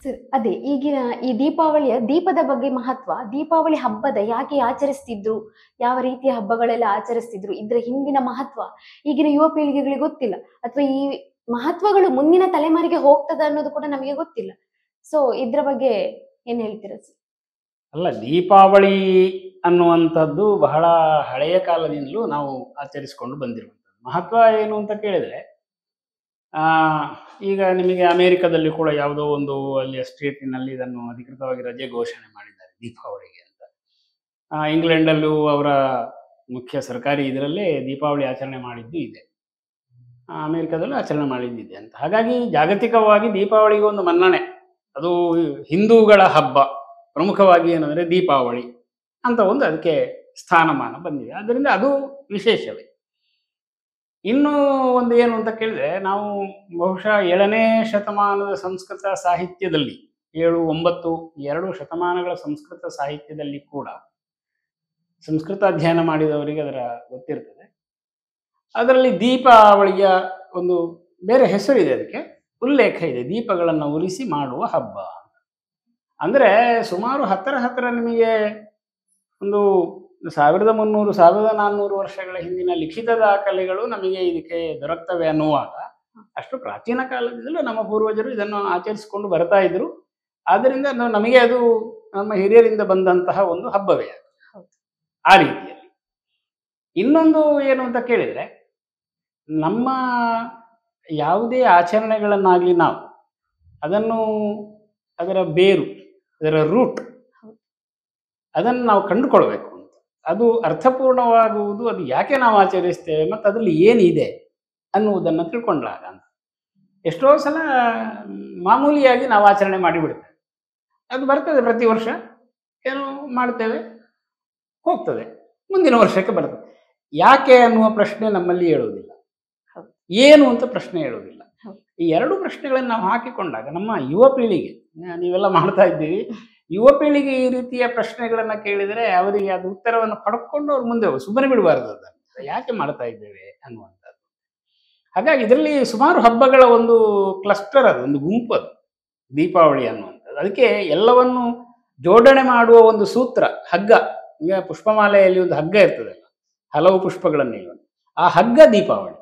Speaker 1: ಸರ್, ಅದೇ ಈಗಿನ ಈ ದೀಪಾವಳಿಯ ದೀಪದ ಬಗ್ಗೆ ಮಹತ್ವ, ದೀಪಾವಳಿ ಹಬ್ಬದ ಯಾಕೆ ಆಚರಿಸ್ತಿದ್ರು, ಯಾವ ರೀತಿಯ ಹಬ್ಬಗಳೆಲ್ಲ ಆಚರಿಸ್ತಿದ್ರು, ಇದ್ರ ಹಿಂದಿನ ಮಹತ್ವ ಈಗಿನ ಯುವ ಪೀಳಿಗೆಗಳಿಗೆ ಗೊತ್ತಿಲ್ಲ, ಅಥವಾ ಈ ಮಹತ್ವಗಳು ಮುಂದಿನ ತಲೆಮಾರಿಗೆ ಹೋಗ್ತದ ಅನ್ನೋದು ಕೂಡ ನಮಗೆ ಗೊತ್ತಿಲ್ಲ. ಸೊ ಇದ್ರ ಬಗ್ಗೆ ಏನ್ ಹೇಳ್ತೀರಾ ಸರ್?
Speaker 2: ಅಲ್ಲ, ದೀಪಾವಳಿ ಅನ್ನುವಂಥದ್ದು ಬಹಳ ಹಳೆಯ ಕಾಲದಿಂದಲೂ ನಾವು ಆಚರಿಸಿಕೊಂಡು ಬಂದಿರುವಂಥದ್ದು. ಮಹತ್ವ ಏನು ಅಂತ ಕೇಳಿದರೆ, ಈಗ ನಿಮಗೆ ಅಮೇರಿಕಾದಲ್ಲಿ ಕೂಡ ಯಾವುದೋ ಒಂದು ಅಲ್ಲಿಯ ಸ್ಟೇಟಿನಲ್ಲಿ ಇದನ್ನು ಅಧಿಕೃತವಾಗಿ ರಜೆ ಘೋಷಣೆ ಮಾಡಿದ್ದಾರೆ ದೀಪಾವಳಿಗೆ ಅಂತ. ಇಂಗ್ಲೆಂಡಲ್ಲೂ ಅವರ ಮುಖ್ಯ ಸರ್ಕಾರಿ ಇದರಲ್ಲೇ ದೀಪಾವಳಿ ಆಚರಣೆ ಮಾಡಿದ್ದು ಇದೆ, ಅಮೇರಿಕಾದಲ್ಲೂ ಆಚರಣೆ ಮಾಡಿದ್ದಿದೆ ಅಂತ. ಹಾಗಾಗಿ ಜಾಗತಿಕವಾಗಿ ದೀಪಾವಳಿಗೆ ಒಂದು ಮನ್ನಣೆ, ಅದು ಹಿಂದೂಗಳ ಹಬ್ಬ, ಪ್ರಮುಖವಾಗಿ ಏನಂದರೆ ದೀಪಾವಳಿ ಅಂತ ಒಂದು ಅದಕ್ಕೆ ಸ್ಥಾನಮಾನ ಬಂದಿದೆ. ಆದ್ದರಿಂದ ಅದು ವಿಶೇಷವೇ. ಇನ್ನೂ ಒಂದು ಏನು ಅಂತ ಕೇಳಿದ್ರೆ, ನಾವು ಬಹುಶಃ 7ನೇ ಶತಮಾನದ ಸಂಸ್ಕೃತ ಸಾಹಿತ್ಯದಲ್ಲಿ, 7, 9 2 ಶತಮಾನಗಳ ಸಂಸ್ಕೃತ ಸಾಹಿತ್ಯದಲ್ಲಿ ಕೂಡ, ಸಂಸ್ಕೃತ ಅಧ್ಯಯನ ಮಾಡಿದವರಿಗೆ ಅದರ ಗೊತ್ತಿರ್ತದೆ, ಅದರಲ್ಲಿ ದೀಪಾವಳಿಯ ಒಂದು ಬೇರೆ ಹೆಸರಿದೆ, ಅದಕ್ಕೆ ಉಲ್ಲೇಖ ಇದೆ, ದೀಪಗಳನ್ನು ಉರಿಸಿ ಮಾಡುವ ಹಬ್ಬ. ಅಂದರೆ ಸುಮಾರು ಹತ್ತಿರ ನಿಮಗೆ ಒಂದು 1300 1400 ವರ್ಷಗಳ ಹಿಂದಿನ ಲಿಖಿತ ದಾಖಲೆಗಳು ನಮಗೆ ಇದಕ್ಕೆ ದೊರಕ್ತವೆ ಅನ್ನುವಾಗ, ಅಷ್ಟು ಪ್ರಾಚೀನ ಕಾಲದಿಂದಲೂ ನಮ್ಮ ಪೂರ್ವಜರು ಇದನ್ನು ಆಚರಿಸಿಕೊಂಡು ಬರ್ತಾ ಇದ್ರು. ಆದ್ದರಿಂದ ನಮಗೆ ಅದು ನಮ್ಮ ಹಿರಿಯರಿಂದ ಬಂದಂತಹ ಒಂದು ಹಬ್ಬವೇ ಅದು. ಆ ರೀತಿಯಲ್ಲಿ ಇನ್ನೊಂದು ಏನು ಅಂತ ಕೇಳಿದರೆ, ನಮ್ಮ ಯಾವುದೇ ಆಚರಣೆಗಳನ್ನಾಗಲಿ ನಾವು ಅದನ್ನು ಅದರ ಬೇರು, ಅದರ ರೂಟ್, ಅದನ್ನು ನಾವು ಕಂಡುಕೊಳ್ಬೇಕು ಅಂತ. ಅದು ಅರ್ಥಪೂರ್ಣವಾಗುವುದು, ಅದು ಯಾಕೆ ನಾವು ಆಚರಿಸ್ತೇವೆ ಮತ್ತು ಅದರಲ್ಲಿ ಏನಿದೆ ಅನ್ನುವುದನ್ನು ತಿಳ್ಕೊಂಡಾಗ ಅಂತ. ಎಷ್ಟೋ ಸಲ ಮಾಮೂಲಿಯಾಗಿ ನಾವು ಆಚರಣೆ ಮಾಡಿಬಿಡ್ತೇವೆ, ಅದು ಬರ್ತದೆ ಪ್ರತಿ ವರ್ಷ, ಏನೋ ಮಾಡ್ತೇವೆ, ಹೋಗ್ತದೆ, ಮುಂದಿನ ವರ್ಷಕ್ಕೆ ಬರ್ತದೆ. ಯಾಕೆ ಅನ್ನುವ ಪ್ರಶ್ನೆ ನಮ್ಮಲ್ಲಿ ಹೇಳುವುದಿಲ್ಲ, ಏನು ಅಂತ ಪ್ರಶ್ನೆ ಹೇಳುವುದಿಲ್ಲ. ಈ ಎರಡು ಪ್ರಶ್ನೆಗಳನ್ನು ನಾವು ಹಾಕಿಕೊಂಡಾಗ ನಮ್ಮ ಯುವ ಪೀಳಿಗೆ, ನೀವೆಲ್ಲ ಮಾಡ್ತಾ ಇದ್ದೀವಿ, ಯುವ ಪೀಳಿಗೆ ಈ ರೀತಿಯ ಪ್ರಶ್ನೆಗಳನ್ನು ಕೇಳಿದರೆ ಅವರಿಗೆ ಅದು ಉತ್ತರವನ್ನು ಪಡ್ಕೊಂಡು ಅವ್ರು ಮುಂದೆ ಸುಮ್ಮನೆ ಬಿಡಬಾರ್ದು, ಅದನ್ನು ಯಾಕೆ ಮಾಡ್ತಾ ಇದ್ದೇವೆ ಅನ್ನುವಂಥದ್ದು. ಹಾಗಾಗಿ ಇದರಲ್ಲಿ ಸುಮಾರು ಹಬ್ಬಗಳ ಒಂದು ಕ್ಲಸ್ಟರ್, ಅದು ಒಂದು ಗುಂಪು, ಅದು ದೀಪಾವಳಿ ಅನ್ನುವಂಥದ್ದು. ಅದಕ್ಕೆ ಎಲ್ಲವನ್ನು ಜೋಡಣೆ ಮಾಡುವ ಒಂದು ಸೂತ್ರ, ಹಗ್ಗ. ಈಗ ಪುಷ್ಪಮಾಲೆಯಲ್ಲಿ ಒಂದು ಹಗ್ಗ ಇರ್ತದಲ್ಲ, ಹಲವು ಪುಷ್ಪಗಳನ್ನು ಇವೆ, ಆ ಹಗ್ಗ ದೀಪಾವಳಿ.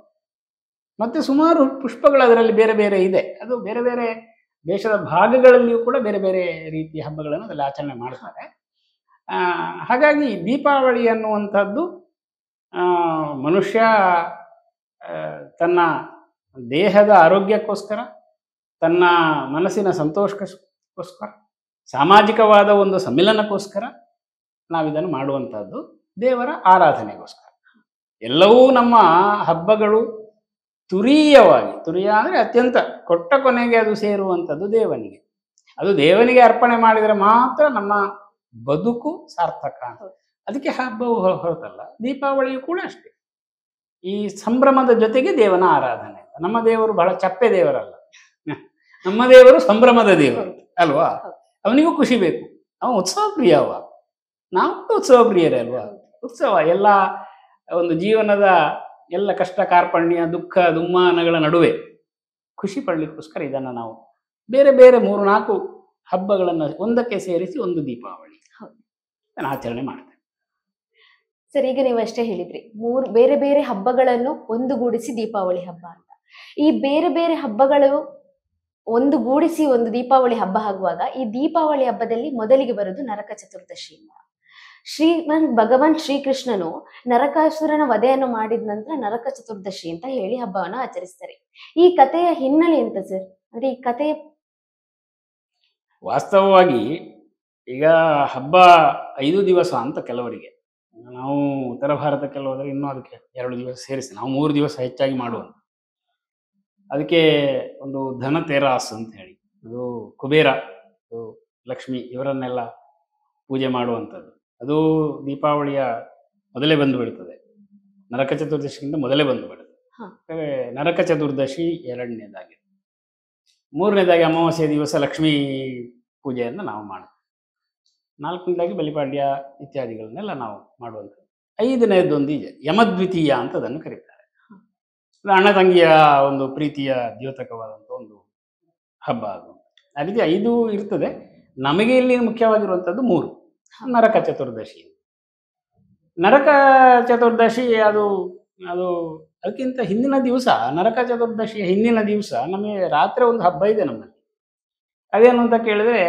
Speaker 2: ಮತ್ತು ಸುಮಾರು ಪುಷ್ಪಗಳು ಅದರಲ್ಲಿ ಬೇರೆ ಬೇರೆ ಇದೆ, ಅದು ಬೇರೆ ಬೇರೆ ದೇಶದ ಭಾಗಗಳಲ್ಲಿಯೂ ಕೂಡ ಬೇರೆ ಬೇರೆ ರೀತಿಯ ಹಬ್ಬಗಳನ್ನು ಅದರಲ್ಲಿ ಆಚರಣೆ ಮಾಡ್ತಾರೆ. ಹಾಗಾಗಿ ದೀಪಾವಳಿ ಅನ್ನುವಂಥದ್ದು ಮನುಷ್ಯ ತನ್ನ ದೇಹದ ಆರೋಗ್ಯಕ್ಕೋಸ್ಕರ, ತನ್ನ ಮನಸ್ಸಿನ ಸಂತೋಷಕ್ಕೋಸ್ಕರ, ಸಾಮಾಜಿಕವಾದ ಒಂದು ಸಮ್ಮಿಲನಕ್ಕೋಸ್ಕರ ನಾವಿದನ್ನು ಮಾಡುವಂಥದ್ದು, ದೇವರ ಆರಾಧನೆಗೋಸ್ಕರ. ಎಲ್ಲವೂ ನಮ್ಮ ಹಬ್ಬಗಳು ತುರೀಯವಾಗಿ, ತುರಿಯ ಅಂದರೆ ಅತ್ಯಂತ ಕೊಟ್ಟ ಕೊನೆಗೆ ಅದು ಸೇರುವಂಥದ್ದು ದೇವನಿಗೆ. ಅದು ದೇವನಿಗೆ ಅರ್ಪಣೆ ಮಾಡಿದರೆ ಮಾತ್ರ ನಮ್ಮ ಬದುಕು ಸಾರ್ಥಕ. ಅದಕ್ಕೆ ಹಬ್ಬವು ಹೊರತಲ್ಲ, ದೀಪಾವಳಿಯು ಕೂಡ ಅಷ್ಟೇ. ಈ ಸಂಭ್ರಮದ ಜೊತೆಗೆ ದೇವನ ಆರಾಧನೆ. ನಮ್ಮ ದೇವರು ಬಹಳ ಚಪ್ಪೆ ದೇವರಲ್ಲ, ನಮ್ಮ ದೇವರು ಸಂಭ್ರಮದ ದೇವರು ಅಲ್ವಾ. ಅವನಿಗೂ ಖುಷಿ ಬೇಕು, ಅವನು ಉತ್ಸವ ಪ್ರಿಯವ, ನಾವು ಉತ್ಸವ ಪ್ರಿಯರೇ ಅಲ್ವಾ. ಉತ್ಸವ ಎಲ್ಲ ಒಂದು ಜೀವನದ ಎಲ್ಲ ಕಷ್ಟ ಕಾರ್ಪಣ್ಯ ದುಃಖ ದುಮ್ಮಾನಗಳ ನಡುವೆ ಖುಷಿ ಪಡಲಿಕ್ಕೋಸ್ಕರ ಇದನ್ನು ನಾವು ಬೇರೆ ಬೇರೆ 3-4 ಹಬ್ಬಗಳನ್ನು ಒಂದಕ್ಕೆ ಸೇರಿಸಿ ಒಂದು ದೀಪಾವಳಿ ಆಚರಣೆ ಮಾಡ್ತೇವೆ.
Speaker 1: ಸರ್, ಈಗ ನೀವು ಅಷ್ಟೇ ಹೇಳಿದ್ರಿ, 3 ಬೇರೆ ಬೇರೆ ಹಬ್ಬಗಳನ್ನು ಒಂದುಗೂಡಿಸಿ ದೀಪಾವಳಿ ಹಬ್ಬ ಅಂತ. ಈ ಬೇರೆ ಬೇರೆ ಹಬ್ಬಗಳು ಒಂದುಗೂಡಿಸಿ ಒಂದು ದೀಪಾವಳಿ ಹಬ್ಬ ಆಗುವಾಗ, ಈ ದೀಪಾವಳಿ ಹಬ್ಬದಲ್ಲಿ ಮೊದಲಿಗೆ ಬರುವುದು ನರಕ ಚತುರ್ದಶಿ. ಭಗವಾನ್ ಶ್ರೀಕೃಷ್ಣನು ನರಕಾಸುರನ ವಧೆಯನ್ನು ಮಾಡಿದ ನಂತರ ನರಕ ಚತುರ್ದಶಿ ಅಂತ ಹೇಳಿ ಹಬ್ಬವನ್ನು ಆಚರಿಸ್ತಾರೆ. ಈ ಕಥೆಯ ಹಿನ್ನೆಲೆ ಎಂತ ಸರ್? ಅಂದ್ರೆ ಈ ಕಥೆಯ
Speaker 2: ವಾಸ್ತವವಾಗಿ ಈಗ ಹಬ್ಬ 5 ದಿವಸ ಅಂತ ಕೆಲವರಿಗೆ, ನಾವು ಉತ್ತರ ಭಾರತಕ್ಕೆಲ್ಲ ಹೋದರೆ ಇನ್ನೂ ಅದಕ್ಕೆ 2 ದಿವಸ ಸೇರಿಸಿ ನಾವು 3 ದಿವಸ ಹೆಚ್ಚಾಗಿ ಮಾಡುವಂಥ. ಅದಕ್ಕೆ ಒಂದು ಧನತೆರಾಸ್ ಅಂತ ಹೇಳಿ, ಅದು ಕುಬೇರ ಲಕ್ಷ್ಮಿ ಇವರನ್ನೆಲ್ಲ ಪೂಜೆ ಮಾಡುವಂಥದ್ದು. ಅದು ದೀಪಾವಳಿಯ ಮೊದಲೇ ಬಂದು ಬಿಡ್ತದೆ, ನರಕ ಚತುರ್ದಶಿಗಿಂತ ಮೊದಲೇ ಬಂದು ಬಿಡುತ್ತೆ.
Speaker 1: ಹ.
Speaker 2: ನರಕ ಚತುರ್ದಶಿ ಎರಡನೇದಾಗಿ, ಮೂರನೇದಾಗಿ ಅಮಾವಾಸ್ಯೆ ದಿವಸ ಲಕ್ಷ್ಮೀ ಪೂಜೆಯನ್ನು ನಾವು ಮಾಡ್ತೀವಿ. ನಾಲ್ಕನೇದಾಗಿ ಬಲಿಪಾಡ್ಯ ಇತ್ಯಾದಿಗಳನ್ನೆಲ್ಲ ನಾವು ಮಾಡುವಂಥದ್ದು. ಐದನೇದೊಂದು ಇದೆ, ಯಮದ್ವಿತೀಯ ಅಂತ ಅದನ್ನು ಕರೀತಾರೆ. ಅದು ಅಣ್ಣ ತಂಗಿಯ ಒಂದು ಪ್ರೀತಿಯ ದ್ಯೋತಕವಾದಂಥ ಒಂದು ಹಬ್ಬ. ಅದು ಆ ರೀತಿ 5 ಇರ್ತದೆ. ನಮಗೆ ಇಲ್ಲಿ ಮುಖ್ಯವಾಗಿರುವಂಥದ್ದು 3. ನರಕ ಚತುರ್ದಶಿ. ನರಕ ಚತುರ್ದಶಿ ಅದು ಅದು ಅದಕ್ಕಿಂತ ಹಿಂದಿನ ದಿವಸ, ನರಕ ಚತುರ್ದಶಿಯ ಹಿಂದಿನ ದಿವಸ ನಮಗೆ ರಾತ್ರಿ ಒಂದು ಹಬ್ಬ ಇದೆ ನಮ್ಮಲ್ಲಿ. ಅದೇನು ಅಂತ ಕೇಳಿದ್ರೆ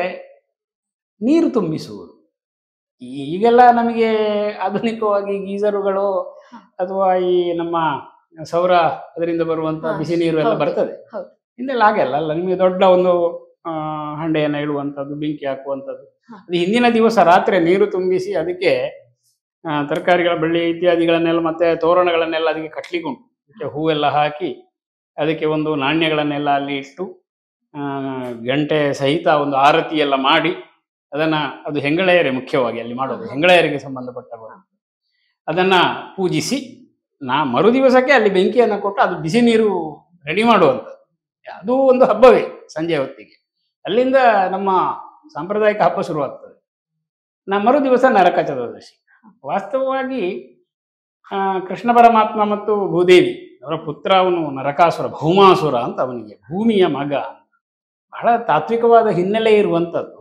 Speaker 2: ನೀರು ತುಂಬಿಸುವುದು. ಈಗೆಲ್ಲ ನಮಗೆ ಆಧುನಿಕವಾಗಿ ಗೀಸರುಗಳು ಅಥವಾ ಈ ನಮ್ಮ ಸೌರ ಅದರಿಂದ ಬರುವಂತ ಬಿಸಿ ನೀರು ಎಲ್ಲ ಬರ್ತದೆ. ಹಿಂದೆಲ್ಲ ಹಾಗೆಲ್ಲ ಅಲ್ಲ, ನಿಮಗೆ ದೊಡ್ಡ ಒಂದು ಹಂಡೆಯನ್ನು ಇಡುವಂಥದ್ದು, ಬೆಂಕಿ ಹಾಕುವಂಥದ್ದು. ಅದು ಹಿಂದಿನ ದಿವಸ ರಾತ್ರಿ ನೀರು ತುಂಬಿಸಿ ಅದಕ್ಕೆ ತರಕಾರಿಗಳ ಬಳ್ಳಿ ಇತ್ಯಾದಿಗಳನ್ನೆಲ್ಲ ಮತ್ತೆ ತೋರಣಗಳನ್ನೆಲ್ಲ ಅದಕ್ಕೆ ಕಟ್ಲಿಕ್ಕುಂಟು. ಅದಕ್ಕೆ ಹೂವೆಲ್ಲ ಹಾಕಿ ಅದಕ್ಕೆ ಒಂದು ನಾಣ್ಯಗಳನ್ನೆಲ್ಲ ಅಲ್ಲಿ ಇಟ್ಟು ಗಂಟೆ ಸಹಿತ ಒಂದು ಆರತಿ ಎಲ್ಲ ಮಾಡಿ ಅದು ಹೆಂಗಳೆಯರೇ ಮುಖ್ಯವಾಗಿ ಅಲ್ಲಿ ಮಾಡೋದು, ಹೆಂಗಳೆಯರಿಗೆ ಸಂಬಂಧಪಟ್ಟ ಅದನ್ನ ಪೂಜಿಸಿ ಮರು ದಿವಸಕ್ಕೆ ಅಲ್ಲಿ ಬೆಂಕಿಯನ್ನು ಕೊಟ್ಟು ಅದು ಬಿಸಿ ನೀರು ರೆಡಿ ಮಾಡುವಂಥದ್ದು. ಅದು ಒಂದು ಹಬ್ಬವೇ. ಸಂಜೆ ಹೊತ್ತಿಗೆ ಅಲ್ಲಿಂದ ನಮ್ಮ ಸಾಂಪ್ರದಾಯಿಕ ಹಬ್ಬ ಶುರುವಾಗ್ತದೆ. ಮರು ದಿವಸ ನರಕ ಚತುರ್ದಶಿ. ವಾಸ್ತವವಾಗಿ ಕೃಷ್ಣ ಪರಮಾತ್ಮ ಮತ್ತು ಭೂದೇವಿ ಅವರ ಪುತ್ರ ಅವನು ನರಕಾಸುರ, ಭೌಮಾಸುರ ಅಂತ, ಅವನಿಗೆ ಭೂಮಿಯ ಮಗ. ಬಹಳ ತಾತ್ವಿಕವಾದ ಹಿನ್ನೆಲೆ ಇರುವಂಥದ್ದು.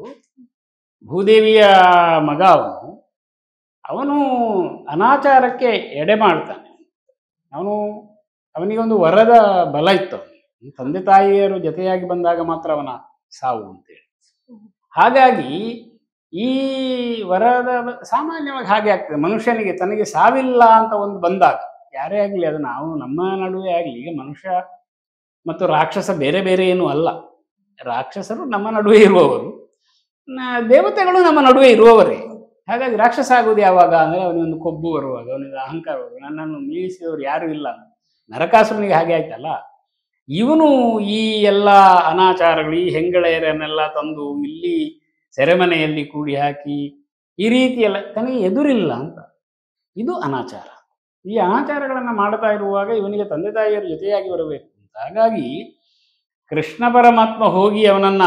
Speaker 2: ಭೂದೇವಿಯ ಮಗ ಅವನು ಅನಾಚಾರಕ್ಕೆ ಎಡೆ ಮಾಡ್ತಾನೆ. ಅವನಿಗೊಂದು ವರದ ಬಲ ಇತ್ತು. ತಂದೆ ತಾಯಿಯರು ಜೊತೆಯಾಗಿ ಬಂದಾಗ ಮಾತ್ರ ಅವನ ಸಾವು ಅಂತೇಳಿ. ಹಾಗಾಗಿ ಈ ವರದ ಸಾಮಾನ್ಯವಾಗಿ ಹಾಗೆ ಆಗ್ತದೆ ಮನುಷ್ಯನಿಗೆ. ತನಗೆ ಸಾವಿಲ್ಲ ಅಂತ ಒಂದು ಬಂದಾಗ, ಯಾರೇ ಆಗಲಿ, ಅದು ನಮ್ಮ ನಡುವೆ ಆಗಲಿ, ಈಗ ಮನುಷ್ಯ ಮತ್ತು ರಾಕ್ಷಸ ಬೇರೆ ಬೇರೆ ಏನೂ ಅಲ್ಲ. ರಾಕ್ಷಸರು ನಮ್ಮ ನಡುವೆ ಇರುವವರು, ದೇವತೆಗಳು ನಮ್ಮ ನಡುವೆ ಇರುವವರೇ. ಹಾಗಾಗಿ ರಾಕ್ಷಸ ಆಗೋದು ಯಾವಾಗ ಅಂದರೆ ಅವನಿಗೊಂದು ಕೊಬ್ಬು ಬರುವಾಗ, ಅವನಿಗೆ ಅಹಂಕಾರ ಬರುವಾಗ, ನನ್ನನ್ನು ಮೀರಿಸಿದವರು ಯಾರೂ ಇಲ್ಲ. ನರಕಾಸುರನಿಗೆ ಹಾಗೆ ಆಯ್ತಲ್ಲ. ಇವನು ಈ ಎಲ್ಲ ಅನಾಚಾರಗಳು, ಈ ಹೆಂಗಳೆಯರನ್ನೆಲ್ಲ ತಂದು ಇಲ್ಲಿ ಸೆರೆಮನೆಯಲ್ಲಿ ಕೂಡಿ ಹಾಕಿ ಈ ರೀತಿಯೆಲ್ಲ ತನಗೆ ಎದುರಿಲ್ಲ ಅಂತ, ಇದು ಅನಾಚಾರ. ಈ ಅನಾಚಾರಗಳನ್ನು ಮಾಡ್ತಾ ಇರುವಾಗ ಇವನಿಗೆ ತಂದೆ ತಾಯಿಯರ ಜೊತೆಯಾಗಿ ಬರಬೇಕು ಅಂತ. ಹಾಗಾಗಿ ಕೃಷ್ಣ ಪರಮಾತ್ಮ ಹೋಗಿ ಅವನನ್ನ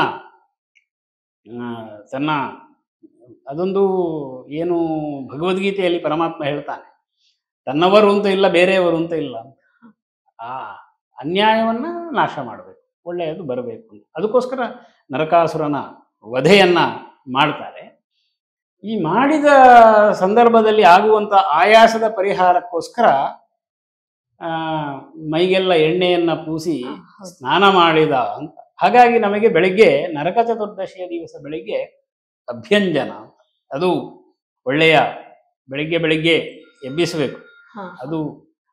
Speaker 2: ಅದೊಂದು ಏನು ಭಗವದ್ಗೀತೆಯಲ್ಲಿ ಪರಮಾತ್ಮ ಹೇಳ್ತಾನೆ, ತನ್ನವರು ಅಂತ ಇಲ್ಲ, ಬೇರೆಯವರು ಅಂತ ಇಲ್ಲ. ಆ ಅನ್ಯಾಯವನ್ನ ನಾಶ ಮಾಡಬೇಕು, ಒಳ್ಳೆಯದು ಬರಬೇಕು ಅಂತ. ಅದಕ್ಕೋಸ್ಕರ ನರಕಾಸುರನ ವಧೆಯನ್ನ ಮಾಡ್ತಾರೆ. ಈ ಮಾಡಿದ ಸಂದರ್ಭದಲ್ಲಿ ಆಗುವಂತ ಆಯಾಸದ ಪರಿಹಾರಕ್ಕೋಸ್ಕರ ಮೈಗೆಲ್ಲ ಎಣ್ಣೆಯನ್ನ ಪೂಸಿ ಸ್ನಾನ ಮಾಡಿದ ಅಂತ. ಹಾಗಾಗಿ ನಮಗೆ ಬೆಳಿಗ್ಗೆ, ನರಕ ಚತುರ್ದಶಿಯ ದಿವಸ ಬೆಳಿಗ್ಗೆ ಅಭ್ಯಂಜನ, ಅದು ಒಳ್ಳೆಯ ಬೆಳಿಗ್ಗೆ ಎಬ್ಬಿಸಬೇಕು. ಅದು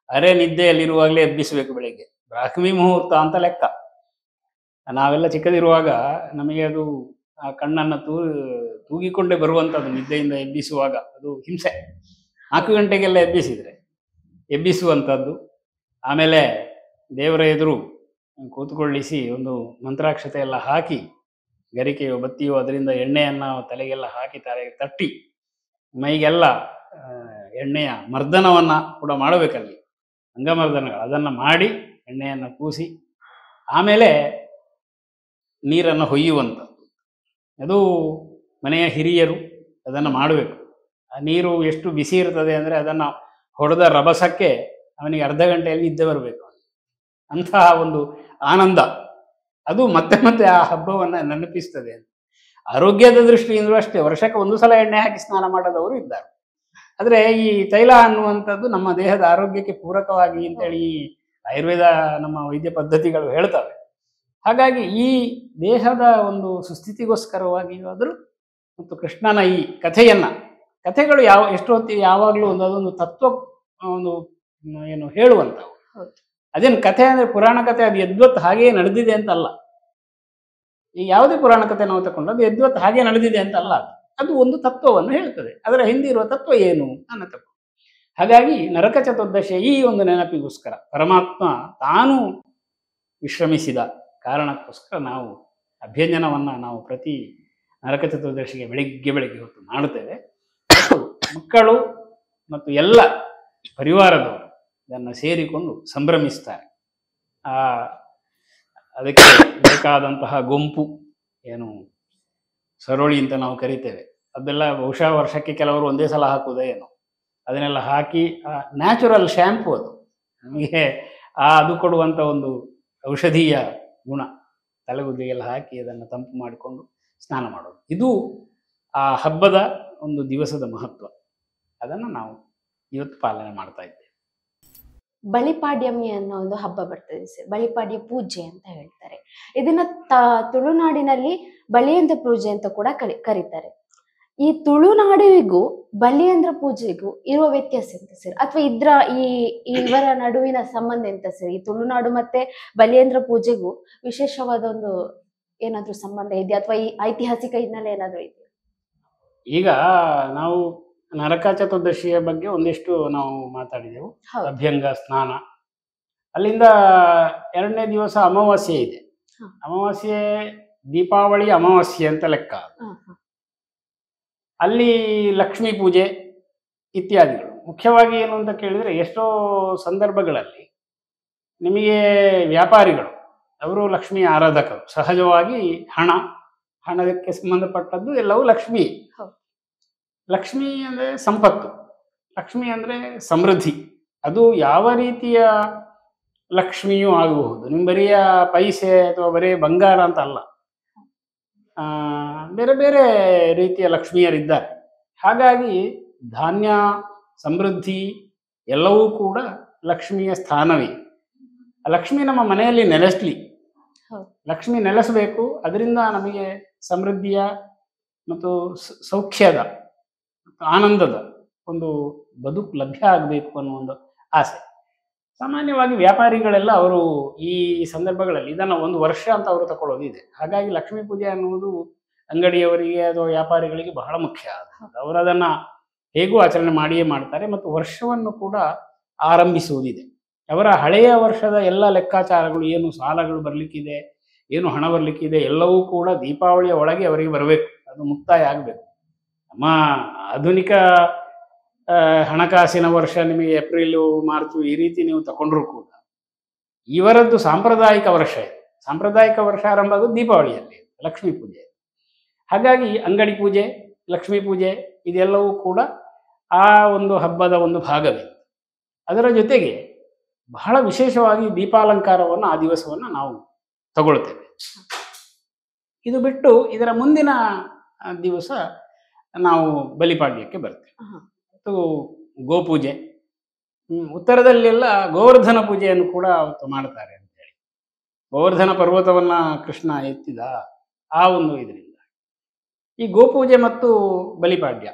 Speaker 2: ಅರೆ ನಿದ್ದೆಯಲ್ಲಿರುವಾಗಲೇ ಎಬ್ಬಿಸಬೇಕು ಬೆಳಿಗ್ಗೆ. ಬ್ರಾಹ್ಮಿ ಮುಹೂರ್ತ ಅಂತ ಲೆಕ್ಕ. ನಾವೆಲ್ಲ ಚಿಕ್ಕದಿರುವಾಗ ನಮಗೆ ಅದು ಆ ಕಣ್ಣನ್ನು ತೂಗಿಕೊಂಡೇ ಬರುವಂಥದ್ದು ನಿದ್ದೆಯಿಂದ ಎಬ್ಬಿಸುವಾಗ. ಅದು ಹಿಂಸೆ. 4 ಗಂಟೆಗೆಲ್ಲ ಎಬ್ಬಿಸುವಂಥದ್ದು. ಆಮೇಲೆ ದೇವರ ಎದುರು ಕೂತ್ಕೊಳ್ಳಿಸಿ ಒಂದು ಮಂತ್ರಾಕ್ಷತೆ ಎಲ್ಲ ಹಾಕಿ, ಗರಿಕೆಯೋ ಬತ್ತಿಯೋ ಅದರಿಂದ ಎಣ್ಣೆಯನ್ನು ತಲೆಗೆಲ್ಲ ಹಾಕಿ ತಲೆಗೆ ತಟ್ಟಿ ಮೈಗೆಲ್ಲ ಎಣ್ಣೆಯ ಮರ್ದನವನ್ನ ಕೂಡ ಮಾಡಬೇಕಲ್ಲಿ, ಅಂಗಮರ್ದನಗಳು. ಅದನ್ನು ಮಾಡಿ ಎಣ್ಣೆಯನ್ನು ಪೂಸಿ ಆಮೇಲೆ ನೀರನ್ನು ಹೊಯ್ಯುವಂಥದ್ದು. ಅದು ಮನೆಯ ಹಿರಿಯರು ಅದನ್ನು ಮಾಡಬೇಕು. ಆ ನೀರು ಎಷ್ಟು ಬಿಸಿ ಇರ್ತದೆ ಅಂದರೆ ಅದನ್ನು ಹೊಡೆದ ರಭಸಕ್ಕೆ ಅವನಿಗೆ ಅರ್ಧ ಗಂಟೆಯಲ್ಲಿ ನಿದ್ದೆ ಬರಬೇಕು. ಅಂತಹ ಒಂದು ಆನಂದ ಅದು ಮತ್ತೆ ಮತ್ತೆ ಆ ಹಬ್ಬವನ್ನು ನೆನಪಿಸ್ತದೆ. ಆರೋಗ್ಯದ ದೃಷ್ಟಿಯಿಂದಲೂ ಅಷ್ಟೇ. ವರ್ಷಕ್ಕೆ 1 ಸಲ ಎಣ್ಣೆ ಹಾಕಿ ಸ್ನಾನ ಮಾಡೋದವರು ಇದ್ದಾರೆ. ಆದರೆ ಈ ತೈಲ ಅನ್ನುವಂಥದ್ದು ನಮ್ಮ ದೇಹದ ಆರೋಗ್ಯಕ್ಕೆ ಪೂರಕವಾಗಿ ಅಂತೇಳಿ ಆಯುರ್ವೇದ, ನಮ್ಮ ವೈದ್ಯ ಪದ್ಧತಿಗಳು ಹೇಳ್ತವೆ. ಹಾಗಾಗಿ ಈ ದೇಹದ ಒಂದು ಸುಸ್ಥಿತಿಗೋಸ್ಕರವಾಗಿ ಆದರೂ ಮತ್ತು ಕೃಷ್ಣನ ಈ ಕಥೆಗಳು ಎಷ್ಟು ಹೊತ್ತಿಗೆ ಯಾವಾಗಲೂ ಅದೊಂದು ತತ್ವ ಒಂದು ಏನು ಹೇಳುವಂಥವು. ಅದೇನು ಕಥೆ ಅಂದರೆ ಪುರಾಣ ಕಥೆ, ಅದು ಯದ್ವತ್ ಹಾಗೇ ನಡೆದಿದೆ ಅಂತಲ್ಲ. ಈಗ ಯಾವುದೇ ಪುರಾಣ ಕಥೆ ನಾವು ತಗೊಂಡು ಅದು ಯದ್ವತ್ ಹಾಗೆ ನಡೆದಿದೆ ಅಂತಲ್ಲ. ಅದು ಒಂದು ತತ್ವವನ್ನು ಹೇಳ್ತದೆ. ಅದರ ಹಿಂದಿರುವ ತತ್ವ ಏನು ಅನ್ನೋ ತತ್ವ. ಹಾಗಾಗಿ ನರಕ ಚತುರ್ದಶಿಯ ಈ ಒಂದು ನೆನಪಿಗೋಸ್ಕರ ಪರಮಾತ್ಮ ತಾನು ವಿಶ್ರಮಿಸಿದ ಕಾರಣಕ್ಕೋಸ್ಕರ ನಾವು ಅಭ್ಯಂಜನವನ್ನು ನಾವು ಪ್ರತಿ ನರಕ ಚತುರ್ದಶಿಗೆ ಬೆಳಿಗ್ಗೆ ಬೆಳಿಗ್ಗೆ ಹೊತ್ತು ಮಾಡುತ್ತೇವೆ. ಮತ್ತು ಮಕ್ಕಳು ಮತ್ತು ಎಲ್ಲ ಪರಿವಾರದವರು ಇದನ್ನು ಸೇರಿಕೊಂಡು ಸಂಭ್ರಮಿಸ್ತಾರೆ. ಆ ಅದಕ್ಕೆ ಬೇಕಾದಂತಹ ಗುಂಪು ಏನು ಸರೋಳಿ ಅಂತ ನಾವು ಕರಿತೇವೆ, ಅದೆಲ್ಲ ಬಹುಶಃ ವರ್ಷಕ್ಕೆ ಕೆಲವರು ಒಂದೇ ಸಲ ಹಾಕುವುದೇ ಏನೋ, ಅದನ್ನೆಲ್ಲ ಹಾಕಿ ನ್ಯಾಚುರಲ್ ಶ್ಯಾಂಪು ಅದು ನಮಗೆ ಅದು ಕೊಡುವಂಥ ಒಂದು ಔಷಧೀಯ ಗುಣ. ತಲೆಗುದ್ದಿಗೆಲ್ಲ ಹಾಕಿ ಅದನ್ನು ತಂಪು ಮಾಡಿಕೊಂಡು ಸ್ನಾನ ಮಾಡೋದು, ಇದು ಆ ಹಬ್ಬದ ಒಂದು ದಿವಸದ ಮಹತ್ವ. ಅದನ್ನು ನಾವು ಇವತ್ತು ಪಾಲನೆ ಮಾಡ್ತಾ ಇದ್ದೇವೆ.
Speaker 1: ಬಳಿಪಾಡ್ಯಮಿ ಅನ್ನೋ ಒಂದು ಹಬ್ಬ ಬರ್ತದೆ ಸರ್, ಬಳಿಪಾಡ್ಯ ಪೂಜೆ ಅಂತ ಹೇಳ್ತಾರೆ. ಇದನ್ನ ತುಳುನಾಡಿನಲ್ಲಿ ಬಲಿಯಂದ್ರ ಪೂಜೆ ಅಂತ ಕೂಡ ಕರೀತಾರೆ. ಈ ತುಳುನಾಡಿಗೂ ಬಲಿಯಂದ್ರ ಪೂಜೆಗೂ ಇರುವ ವ್ಯತ್ಯಾಸ ಎಂತ ಸರ್, ಅಥವಾ ಇವರ ನಡುವಿನ ಸಂಬಂಧ ಎಂತ ಸರ್? ಈ ತುಳುನಾಡು ಮತ್ತೆ ಬಲಿಯಂದ್ರ ಪೂಜೆಗೂ ವಿಶೇಷವಾದ ಒಂದು ಏನಾದ್ರೂ ಸಂಬಂಧ ಇದೆಯಾ, ಅಥವಾ ಈ ಐತಿಹಾಸಿಕ ಹಿನ್ನೆಲೆ ಏನಾದ್ರೂ ಇದೆಯಾ?
Speaker 2: ಈಗ ನಾವು ನರಕ ಚತುರ್ದಶಿಯ ಬಗ್ಗೆ ಒಂದಿಷ್ಟು ನಾವು ಮಾತಾಡಿದೆವು. ಅಭ್ಯಂಗ ಸ್ನಾನ, ಅಲ್ಲಿಂದ ಎರಡನೇ ದಿವಸ ಅಮಾವಾಸ್ಯೆ ಇದೆ. ಅಮಾವಾಸ್ಯೆ ದೀಪಾವಳಿ ಅಮಾವಾಸ್ಯೆ ಅಂತ ಲೆಕ್ಕ. ಅಲ್ಲಿ ಲಕ್ಷ್ಮೀ ಪೂಜೆ ಇತ್ಯಾದಿಗಳು. ಮುಖ್ಯವಾಗಿ ಏನು ಅಂತ ಕೇಳಿದರೆ, ಎಷ್ಟೋ ಸಂದರ್ಭಗಳಲ್ಲಿ ನಿಮಗೆ ವ್ಯಾಪಾರಿಗಳು ಅವರು ಲಕ್ಷ್ಮೀ ಆರಾಧಕರು. ಸಹಜವಾಗಿ ಹಣಕ್ಕೆ ಸಂಬಂಧಪಟ್ಟದ್ದು ಎಲ್ಲವೂ ಲಕ್ಷ್ಮೀ. ಲಕ್ಷ್ಮಿ ಅಂದರೆ ಸಂಪತ್ತು, ಲಕ್ಷ್ಮಿ ಅಂದರೆ ಸಮೃದ್ಧಿ. ಅದು ಯಾವ ರೀತಿಯ ಲಕ್ಷ್ಮಿಯೂ ಆಗಬಹುದು. ನಿಮ್ಮ ಬರಿಯ ಪೈಸೆ ಅಥವಾ ಬರೀ ಬಂಗಾರ ಅಂತ ಅಲ್ಲ, ಬೇರೆ ಬೇರೆ ರೀತಿಯ ಲಕ್ಷ್ಮಿಯರಿದ್ದಾರೆ. ಹಾಗಾಗಿ ಧಾನ್ಯ, ಸಮೃದ್ಧಿ ಎಲ್ಲವೂ ಕೂಡ ಲಕ್ಷ್ಮಿಯ ಸ್ಥಾನವೇ. ಲಕ್ಷ್ಮಿ ನಮ್ಮ ಮನೆಯಲ್ಲಿ ನೆಲೆಸಲಿ, ಲಕ್ಷ್ಮಿ ನೆಲೆಸಬೇಕು. ಅದರಿಂದ ನಮಗೆ ಸಮೃದ್ಧಿಯ ಮತ್ತು ಸೌಖ್ಯದ, ಆನಂದದ ಒಂದು ಬದುಕು ಲಭ್ಯ ಆಗಬೇಕು ಅನ್ನೋ ಒಂದು ಆಸೆ. ಸಾಮಾನ್ಯವಾಗಿ ವ್ಯಾಪಾರಿಗಳೆಲ್ಲ ಅವರು ಈ ಸಂದರ್ಭಗಳಲ್ಲಿ ಇದನ್ನು ಒಂದು ವರ್ಷ ಅಂತ ಅವರು ತಗೊಳ್ಳೋದಿದೆ. ಹಾಗಾಗಿ ಲಕ್ಷ್ಮೀ ಪೂಜೆ ಅನ್ನುವುದು ಅಂಗಡಿಯವರಿಗೆ ಅಥವಾ ವ್ಯಾಪಾರಿಗಳಿಗೆ ಬಹಳ ಮುಖ್ಯ. ಅವರು ಅದನ್ನು ಹೇಗೂ ಆಚರಣೆ ಮಾಡಿಯೇ ಮಾಡ್ತಾರೆ. ಮತ್ತು ವರ್ಷವನ್ನು ಕೂಡ ಆರಂಭಿಸುವುದಿದೆ. ಅವರ ಹಳೆಯ ವರ್ಷದ ಎಲ್ಲ ಲೆಕ್ಕಾಚಾರಗಳು, ಏನು ಸಾಲಗಳು ಬರಲಿಕ್ಕಿದೆ, ಏನು ಹಣ ಬರಲಿಕ್ಕಿದೆ, ಎಲ್ಲವೂ ಕೂಡ ದೀಪಾವಳಿಯ ಒಳಗೆ ಅವರಿಗೆ ಬರಬೇಕು. ಅದು ಮುಕ್ತಾಯ ಆಗಬೇಕು. ನಮ್ಮ ಆಧುನಿಕ ಹಣಕಾಸಿನ ವರ್ಷ ನಿಮಗೆ ಏಪ್ರಿಲು, ಮಾರ್ಚು ಈ ರೀತಿ ನೀವು ತಗೊಂಡ್ರೂ ಕೂಡ ಇವರದ್ದು ಸಾಂಪ್ರದಾಯಿಕ ವರ್ಷ ಇದೆ. ಸಾಂಪ್ರದಾಯಿಕ ವರ್ಷ ಆರಂಭ ಆಗೋದು ದೀಪಾವಳಿಯಲ್ಲಿ, ಲಕ್ಷ್ಮೀ ಪೂಜೆ. ಹಾಗಾಗಿ ಅಂಗಡಿ ಪೂಜೆ, ಲಕ್ಷ್ಮೀ ಪೂಜೆ ಇದೆಲ್ಲವೂ ಕೂಡ ಆ ಒಂದು ಹಬ್ಬದ ಒಂದು ಭಾಗವೇ. ಅದರ ಜೊತೆಗೆ ಬಹಳ ವಿಶೇಷವಾಗಿ ದೀಪಾಲಂಕಾರವನ್ನು ಆ ದಿವಸವನ್ನು ನಾವು ತಗೊಳ್ತೇವೆ. ಇದು ಬಿಟ್ಟು ಇದರ ಮುಂದಿನ ದಿವಸ ನಾವು ಬಲಿಪಾಡ್ಯಕ್ಕೆ ಬರ್ತೇವೆ. ಮತ್ತು ಗೋಪೂಜೆ, ಉತ್ತರದಲ್ಲೆಲ್ಲ ಗೋವರ್ಧನ ಪೂಜೆಯನ್ನು ಕೂಡ ಅವತ್ತು ಮಾಡ್ತಾರೆ ಅಂತೇಳಿ. ಗೋವರ್ಧನ ಪರ್ವತವನ್ನು ಕೃಷ್ಣ ಎತ್ತಿದ ಆ ಒಂದು ಇದರಿಂದ ಈ ಗೋಪೂಜೆ ಮತ್ತು ಬಲಿಪಾಡ್ಯ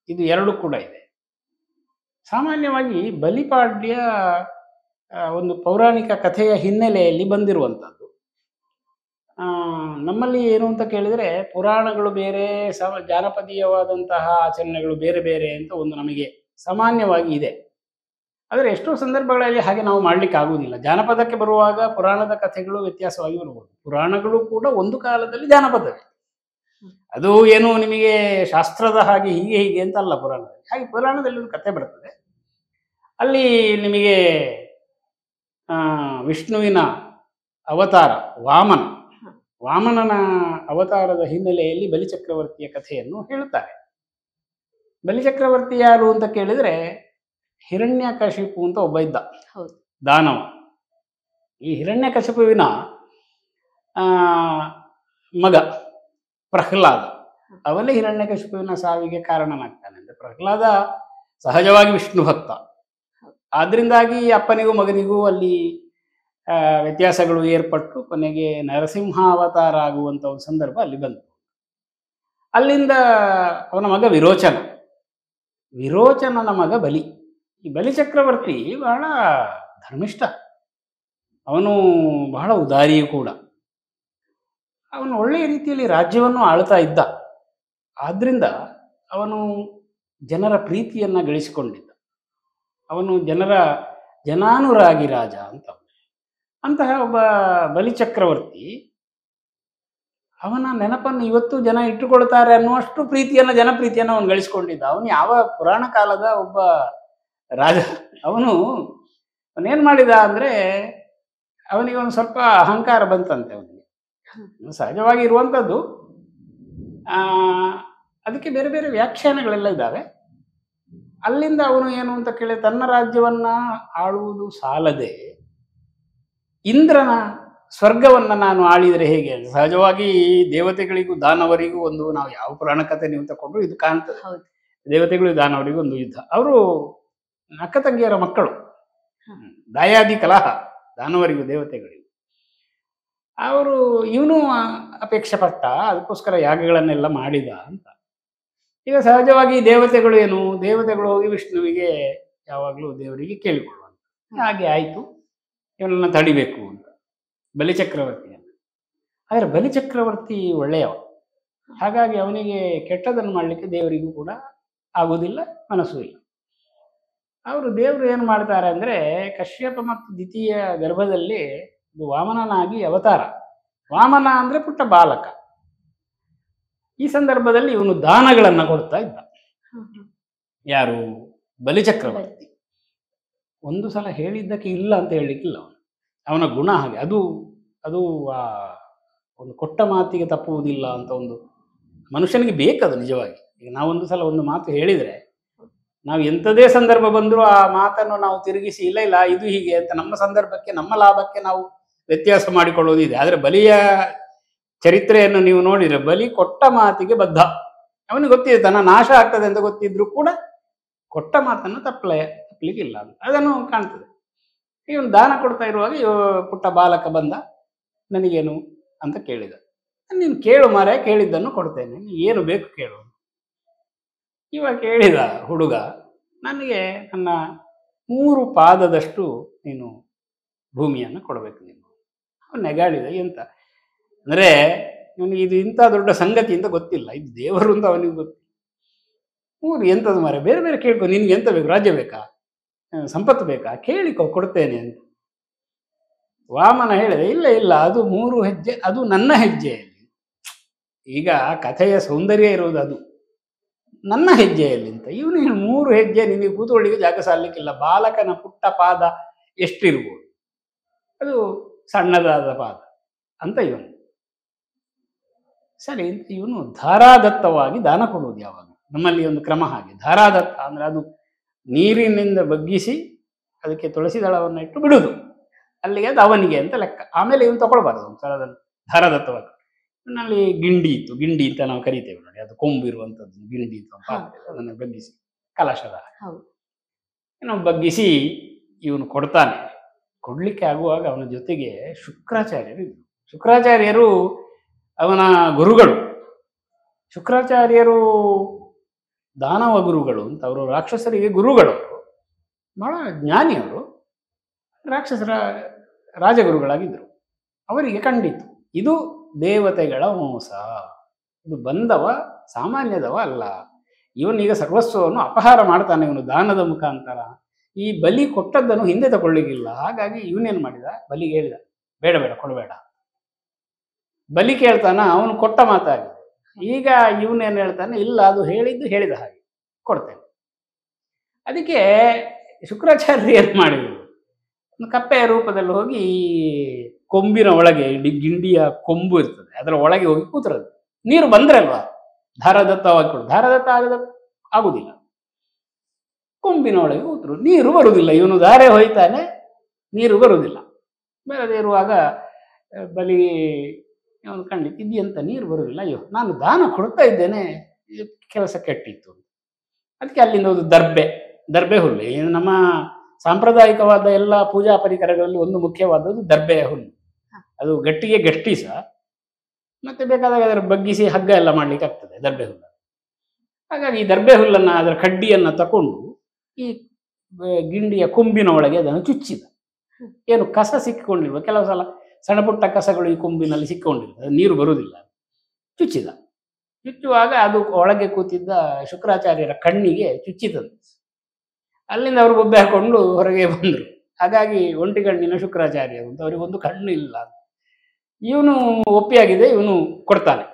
Speaker 2: ಇದು ಎರಡು ಕೂಡ ಇದೆ. ಸಾಮಾನ್ಯವಾಗಿ ಬಲಿಪಾಡ್ಯ ಒಂದು ಪೌರಾಣಿಕ ಕಥೆಯ ಹಿನ್ನೆಲೆಯಲ್ಲಿ ಬಂದಿರುವಂಥದ್ದು. ನಮ್ಮಲ್ಲಿ ಏನು ಅಂತ ಕೇಳಿದರೆ, ಪುರಾಣಗಳು ಬೇರೆ, ಜಾನಪದೀಯವಾದಂತಹ ಆಚರಣೆಗಳು ಬೇರೆ ಬೇರೆ ಅಂತ ಒಂದು ನಮಗೆ ಸಾಮಾನ್ಯವಾಗಿ ಇದೆ. ಆದರೆ ಎಷ್ಟೋ ಸಂದರ್ಭಗಳಲ್ಲಿ ಹಾಗೆ ನಾವು ಮಾಡಲಿಕ್ಕೆ ಆಗುವುದಿಲ್ಲ. ಜಾನಪದಕ್ಕೆ ಬರುವಾಗ ಪುರಾಣದ ಕಥೆಗಳು ವ್ಯತ್ಯಾಸವಾಗಿ ಬರಬಹುದು. ಪುರಾಣಗಳು ಕೂಡ ಒಂದು ಕಾಲದಲ್ಲಿ ಜಾನಪದವೇ. ಅದು ಏನು ನಿಮಗೆ ಶಾಸ್ತ್ರದ ಹಾಗೆ ಹೀಗೆ ಹೀಗೆ ಅಂತ ಅಲ್ಲ. ಪುರಾಣದಲ್ಲಿ ಹಾಗೆ ಪುರಾಣದಲ್ಲಿ ಒಂದು ಕಥೆ ಬರ್ತದೆ. ಅಲ್ಲಿ ನಿಮಗೆ ವಿಷ್ಣುವಿನ ಅವತಾರ ವಾಮನನ ಅವತಾರದ ಹಿನ್ನೆಲೆಯಲ್ಲಿ ಬಲಿಚಕ್ರವರ್ತಿಯ ಕಥೆಯನ್ನು ಹೇಳುತ್ತಾರೆ. ಬಲಿಚಕ್ರವರ್ತಿ ಯಾರು ಅಂತ ಕೇಳಿದರೆ, ಹಿರಣ್ಯಕಶಿಪು ಅಂತ ಒಬ್ಬ ಇದ್ದ ದಾನವ. ಈ ಹಿರಣ್ಯಕಶಿಪುವಿನ ಮಗ ಪ್ರಹ್ಲಾದ, ಅವನೇ ಹಿರಣ್ಯಕಶಿಪುವಿನ ಸಾವಿಗೆ ಕಾರಣನಾಗ್ತಾನೆ. ಅಂದರೆ ಪ್ರಹ್ಲಾದ ಸಹಜವಾಗಿ ವಿಷ್ಣು ಭಕ್ತ. ಆದ್ರಿಂದಾಗಿ ಅಪ್ಪನಿಗೂ ಮಗನಿಗೂ ಅಲ್ಲಿ ವ್ಯತ್ಯಾಸಗಳು ಏರ್ಪಟ್ಟು ಕೊನೆಗೆ ನರಸಿಂಹ ಅವತಾರ ಆಗುವಂಥ ಒಂದು ಸಂದರ್ಭ ಅಲ್ಲಿ ಬಂತು. ಅಲ್ಲಿಂದ ಅವನ ಮಗ ವಿರೋಚನನ ಮಗ ಬಲಿ. ಈ ಬಲಿಚಕ್ರವರ್ತಿ ಬಹಳ ಧರ್ಮಿಷ್ಠ, ಅವನು ಬಹಳ ಉದಾರಿಯೂ ಕೂಡ. ಅವನು ಒಳ್ಳೆಯ ರೀತಿಯಲ್ಲಿ ರಾಜ್ಯವನ್ನು ಆಳ್ತಾ ಇದ್ದ. ಆದ್ದರಿಂದ ಅವನು ಜನರ ಪ್ರೀತಿಯನ್ನು ಗಳಿಸಿಕೊಂಡಿದ್ದ. ಅವನು ಜನಾನುರಾಗಿ ರಾಜ ಅಂತ. ಅಂತಹ ಒಬ್ಬ ಬಲಿಚಕ್ರವರ್ತಿ ಅವನ ನೆನಪನ್ನು ಇವತ್ತು ಜನ ಇಟ್ಟುಕೊಳ್ತಾರೆ ಅನ್ನುವಷ್ಟು ಜನಪ್ರೀತಿಯನ್ನು ಅವನು ಗಳಿಸ್ಕೊಂಡಿದ್ದ. ಅವನು ಯಾವ ಪುರಾಣ ಕಾಲದ ಒಬ್ಬ ರಾಜ. ಅವನೇನ್ ಮಾಡಿದ ಅಂದ್ರೆ ಅವನಿಗೆ ಒಂದು ಸ್ವಲ್ಪ ಅಹಂಕಾರ ಬಂತಂತೆ. ಅವನಿಗೆ ಸಹಜವಾಗಿ ಇರುವಂಥದ್ದು. ಅದಕ್ಕೆ ಬೇರೆ ಬೇರೆ ವ್ಯಾಖ್ಯಾನಗಳೆಲ್ಲ ಇದ್ದಾವೆ. ಅಲ್ಲಿಂದ ಅವನು ಏನು ಅಂತ ಕೇಳಿ, ತನ್ನ ರಾಜ್ಯವನ್ನ ಆಳುವುದು ಸಾಲದೆ ಇಂದ್ರನ ಸ್ವರ್ಗವನ್ನ ನಾನು ಆಳಿದರೆ ಹೇಗೆ. ಸಹಜವಾಗಿ ದೇವತೆಗಳಿಗೂ ದಾನವರಿಗೂ ಒಂದು, ನಾವು ಯಾವ ಪುರಾಣ ಕಥೆ ನೀವು ತಗೊಂಡ್ರು ಇದು ಕಾಣ್ತದೆ. ದೇವತೆಗಳಿಗೂ ದಾನವರಿಗೂ ಒಂದು ಯುದ್ಧ. ಅವರು ಅಕ್ಕ ತಂಗಿಯರ ಮಕ್ಕಳು, ದಾಯಾದಿ ಕಲಹ ದಾನವರಿಗೂ ದೇವತೆಗಳಿಗೂ. ಇವನು ಅಪೇಕ್ಷೆ ಪಟ್ಟ, ಅದಕ್ಕೋಸ್ಕರ ಯಾಗಗಳನ್ನೆಲ್ಲ ಮಾಡಿದ ಅಂತ. ಈಗ ಸಹಜವಾಗಿ ದೇವತೆಗಳು ಹೋಗಿ ವಿಷ್ಣುವಿಗೆ ಯಾವಾಗಲೂ ದೇವರಿಗೆ ಕೇಳಿಕೊಳ್ಳುವಂತ. ಹಾಗೆ ಆಯಿತು, ಇವನನ್ನ ತಡಿಬೇಕು ಅಂತ ಬಲಿಚಕ್ರವರ್ತಿಯನ್ನು. ಆದರೆ ಬಲಿಚಕ್ರವರ್ತಿ ಒಳ್ಳೆಯವ, ಹಾಗಾಗಿ ಅವನಿಗೆ ಕೆಟ್ಟದನ್ನು ಮಾಡಲಿಕ್ಕೆ ದೇವರಿಗೂ ಕೂಡ ಆಗುವುದಿಲ್ಲ, ಮನಸ್ಸು ಇಲ್ಲ. ದೇವರು ಏನು ಮಾಡ್ತಾರೆ ಅಂದರೆ, ಕಶ್ಯಪ ಮತ್ತು ದಿತಿಯ ಗರ್ಭದಲ್ಲಿ ವಾಮನನಾಗಿ ಅವತಾರ. ವಾಮನ ಅಂದರೆ ಪುಟ್ಟ ಬಾಲಕ. ಈ ಸಂದರ್ಭದಲ್ಲಿ ಇವನು ದಾನಗಳನ್ನು ಕೊಡ್ತಾ ಇದ್ದ. ಯಾರು? ಬಲಿಚಕ್ರವರ್ತಿ. ಒಂದು ಸಲ ಹೇಳಿದ್ದಕ್ಕೆ ಇಲ್ಲ ಅಂತ ಹೇಳಲಿಕ್ಕಿಲ್ಲ. ಅವನ ಗುಣ ಹಾಗೆ. ಅದು ಒಂದು ಕೊಟ್ಟ ಮಾತಿಗೆ ತಪ್ಪುವುದಿಲ್ಲ ಅಂತ ಒಂದು ಮನುಷ್ಯನಿಗೆ ಬೇಕದು ನಿಜವಾಗಿ. ಈಗ ನಾವೊಂದು ಸಲ ಒಂದು ಮಾತು ಹೇಳಿದರೆ, ನಾವು ಎಂಥದೇ ಸಂದರ್ಭ ಬಂದರೂ ಆ ಮಾತನ್ನು ನಾವು ತಿರುಗಿಸಿ ಇಲ್ಲ ಇದು ಹೀಗೆ ಅಂತ ನಮ್ಮ ಸಂದರ್ಭಕ್ಕೆ, ನಮ್ಮ ಲಾಭಕ್ಕೆ ನಾವು ವ್ಯತ್ಯಾಸ ಮಾಡಿಕೊಳ್ಳೋದಿದೆ. ಆದರೆ ಬಲಿಯ ಚರಿತ್ರೆಯನ್ನು ನೀವು ನೋಡಿದರೆ, ಬಲಿ ಕೊಟ್ಟ ಮಾತಿಗೆ ಬದ್ಧ. ಅವನಿಗೆ ಗೊತ್ತಿದೆ ತನ್ನ ನಾಶ ಆಗ್ತದೆ ಅಂತ ಗೊತ್ತಿದ್ರು ಕೂಡ ಕೊಟ್ಟ ಮಾತನ್ನು ತಪ್ಪಲಿಕ್ಕಿಲ್ಲ ಅಂತ ಅದನ್ನು ಕಾಣ್ತದೆ. ಇವನು ದಾನ ಕೊಡ್ತಾ ಇರುವಾಗ ಪುಟ್ಟ ಬಾಲಕ ಬಂದ, ನನಗೇನು ಅಂತ ಕೇಳಿದ. ನೀನು ಕೇಳು ಮಾರೆ, ಕೇಳಿದ್ದನ್ನು ಕೊಡ್ತೇನೆ, ಏನು ಬೇಕು ಕೇಳು. ಇವಾಗ ಕೇಳಿದ ಹುಡುಗ, ನನಗೆ ನನ್ನ 3 ಪಾದದಷ್ಟು ನೀನು ಭೂಮಿಯನ್ನು ಕೊಡಬೇಕು ನೀನು. ಅವನು ನೆಗಾಡಿದ. ಎಂತ ಅಂದರೆ ನನಗೆ ಇದು ಇಂಥ ದೊಡ್ಡ ಸಂಗತಿ ಅಂತ ಗೊತ್ತಿಲ್ಲ, ಇದು ದೇವರು ಅಂತ ಅವನಿಗೆ ಗೊತ್ತಿಲ್ಲ. 3 ಎಂಥದ್ದು ಮಾರೆ, ಬೇರೆ ಬೇರೆ ಕೇಳ್ಕೊ, ನಿನ್ಗೆ ಎಂತ ಬೇಕು, ರಾಜ್ಯ ಬೇಕಾ, ಸಂಪತ್ತು ಬೇಕಾ, ಕೇಳಿಕೊ, ಕೊಡ್ತೇನೆ ಅಂತ. ವಾಮನ ಹೇಳಿದ, ಇಲ್ಲ ಅದು 3 ಹೆಜ್ಜೆ, ಅದು ನನ್ನ ಹೆಜ್ಜೆಯಲ್ಲಿ. ಈಗ ಕಥೆಯ ಸೌಂದರ್ಯ ಇರುವುದು ಅದು, ನನ್ನ ಹೆಜ್ಜೆಯಲ್ಲಿ ಅಂತ. ಇವನು 3 ಹೆಜ್ಜೆ ನಿಮಗೆ ಕೂತ್ಕೊಳ್ಳಿಕ್ಕೆ ಜಾಗ ಸಾಲಿಕ್ಕಿಲ್ಲ. ಬಾಲಕನ ಪುಟ್ಟ ಪಾದ ಎಷ್ಟಿರ್ಬೋದು, ಅದು ಸಣ್ಣದಾದ ಪಾದ ಅಂತ ಇವನು. ಸರಿ, ಇವನು ಧಾರಾದತ್ತವಾಗಿ ದಾನ ಕೊಡುವುದು ಯಾವಾಗ. ನಮ್ಮಲ್ಲಿ ಒಂದು ಕ್ರಮ ಹಾಗೆ, ಧಾರಾದತ್ತ ಅಂದ್ರೆ ಅದು ನೀರಿನಿಂದ ಬಗ್ಗಿಸಿ ಅದಕ್ಕೆ ತುಳಸಿ ದಳವನ್ನು ಇಟ್ಟು ಬಿಡುವುದು, ಅಲ್ಲಿಗೆ ಅದು ಅವನಿಗೆ ಅಂತ ಲೆಕ್ಕ. ಆಮೇಲೆ ಇವನು ತಗೊಳ್ಬಾರ್ದು ಒಂದು ಸ್ಥಳದಲ್ಲಿ ಧಾರಾದತ್ತವಾಗಿ. ನಲ್ಲಿ ಗಿಂಡಿ ಅಂತ ನಾವು ಕರಿತೇವೆ ನೋಡಿ, ಅದು ಕೊಂಬು ಇರುವಂಥದ್ದು ಗಿಂಡಿ ಅಂತ ಪಾತ್ರೆ, ಅದನ್ನು ಬಗ್ಗಿಸಿ ಕಲಶದ ನಾವು ಬಗ್ಗಿಸಿ ಇವನು ಕೊಡ್ತಾನೆ. ಕೊಡ್ಲಿಕ್ಕೆ ಆಗುವಾಗ ಅವನ ಜೊತೆಗೆ ಶುಕ್ರಾಚಾರ್ಯರು ಇದ್ರು. ಶುಕ್ರಾಚಾರ್ಯರು ಅವನ ಗುರುಗಳು. ಶುಕ್ರಾಚಾರ್ಯರು ದಾನವ ಗುರುಗಳು ಅಂತ, ಅವರು ರಾಕ್ಷಸರಿಗೆ ಗುರುಗಳವರು, ಬಹಳ ಜ್ಞಾನಿಯವರು, ರಾಕ್ಷಸರ ರಾಜಗುರುಗಳಾಗಿದ್ದರು. ಅವರಿಗೆ ಕಂಡಿತು ಇದು ದೇವತೆಗಳ ಮೋಸ, ಇದು ಬಂದವ ಸಾಮಾನ್ಯದವ ಅಲ್ಲ, ಇವನೀಗ ಸರ್ವಸ್ವವನ್ನು ಅಪಹಾರ ಮಾಡ್ತಾನೆ ಇವನು ದಾನದ ಮುಖಾಂತರ. ಈ ಬಲಿ ಕೊಟ್ಟದ್ದನ್ನು ಹಿಂದೆ ತಗೊಳ್ಳಿಕ್ಕಿಲ್ಲ. ಹಾಗಾಗಿ ಇವನೇನು ಮಾಡಿದ, ಬಲಿಗೆ ಹೇಳಿದ, ಬೇಡ ಕೊಡಬೇಡ. ಬಲಿ ಕೇಳ್ತಾನ, ಅವನು ಕೊಟ್ಟ ಮಾತಾಗಿದೆ. ಈಗ ಇವನೇನು ಹೇಳ್ತಾನೆ, ಇಲ್ಲ ಅದು ಹೇಳಿದ ಹಾಗೆ ಕೊಡ್ತೇನೆ. ಅದಕ್ಕೆ ಶುಕ್ರಾಚಾರ್ಯ ಏನು ಮಾಡಿದ್ರು, ಒಂದು ಕಪ್ಪೆಯ ರೂಪದಲ್ಲಿ ಹೋಗಿ ಕೊಂಬಿನ ಒಳಗೆ, ಗಿಂಡಿಯ ಕೊಂಬು ಇರ್ತದೆ, ಅದರ ಒಳಗೆ ಹೋಗಿ ಕೂತರದು. ನೀರು ಬಂದ್ರಲ್ವಾ ಧಾರಾದತ್ತವಾಗಿ ಕೊಡು, ಧಾರಾದತ್ತ ಆಗುದಿಲ್ಲ. ಕೊಂಬಿನ ಒಳಗೆ ಕೂತರು, ನೀರು ಬರುವುದಿಲ್ಲ. ಇವನು ಧಾರೆ ಹೋಯ್ತಾನೆ, ನೀರು ಬರುವುದಿಲ್ಲ. ಬರದೇ ಇರುವಾಗ ಬಲಿ ಅವನು ಕಂಡಿತ್ತು, ಇದೆಯಂತ ನೀರು ಬರುವುದಿಲ್ಲ, ಅಯ್ಯೋ ನಾನು ದಾನ ಕೊಡ್ತಾ ಇದ್ದೇನೆ, ಕೆಲಸ ಕೆಟ್ಟಿತ್ತು. ಅದಕ್ಕೆ ಅಲ್ಲಿಂದ ಒಂದು ದರ್ಬೆ ಹುಲ್ಲು. ನಮ್ಮ ಸಾಂಪ್ರದಾಯಿಕವಾದ ಎಲ್ಲ ಪೂಜಾ ಪರಿಕರಗಳಲ್ಲಿ ಒಂದು ಮುಖ್ಯವಾದದ್ದು ದರ್ಬೆಯ ಹುಲ್ಲು. ಅದು ಗಟ್ಟಿ ಸಹ, ಮತ್ತೆ ಬೇಕಾದಾಗ ಅದರ ಬಗ್ಗಿಸಿ ಹಗ್ಗ ಎಲ್ಲ ಮಾಡ್ಲಿಕ್ಕೆ ಆಗ್ತದೆ ದರ್ಬೆ ಹುಲ್ಲು. ಹಾಗಾಗಿ ಈ ದರ್ಬೆ ಹುಲ್ಲನ್ನು, ಅದರ ಕಡ್ಡಿಯನ್ನು ತಕೊಂಡು ಈ ಗಿಂಡಿಯ ಕೊಂಬಿನ ಒಳಗೆ ಅದನ್ನು ಚುಚ್ಚಿದ. ಏನು ಕಸ ಸಿಕ್ಕಿಕೊಂಡಿರುವ, ಕೆಲವು ಸಲ ಸಣ್ಣ ಪುಟ್ಟ ಕಸಗಳು ಈ ಕೊಂಬಿನಲ್ಲಿ ಸಿಕ್ಕೊಂಡಿರ್ತದೆ, ನೀರು ಬರುವುದಿಲ್ಲ. ಚುಚ್ಚುವಾಗ ಅದು ಒಳಗೆ ಕೂತಿದ್ದ ಶುಕ್ರಾಚಾರ್ಯರ ಕಣ್ಣಿಗೆ ಚುಚ್ಚಿತಂತೆ. ಅಲ್ಲಿಂದ ಅವರು ಬೊಬ್ಬೆ ಹಾಕೊಂಡು ಹೊರಗೆ ಬಂದರು. ಹಾಗಾಗಿ ಒಂಟಿ ಕಣ್ಣಿನ ಶುಕ್ರಾಚಾರ್ಯರು ಅಂತ, ಅವರಿಗೊಂದು ಕಣ್ಣು ಇಲ್ಲ. ಇವನು ಒಪ್ಪಿಯಾಗಿದೆ, ಇವನು ಕೊಡ್ತಾನೆ.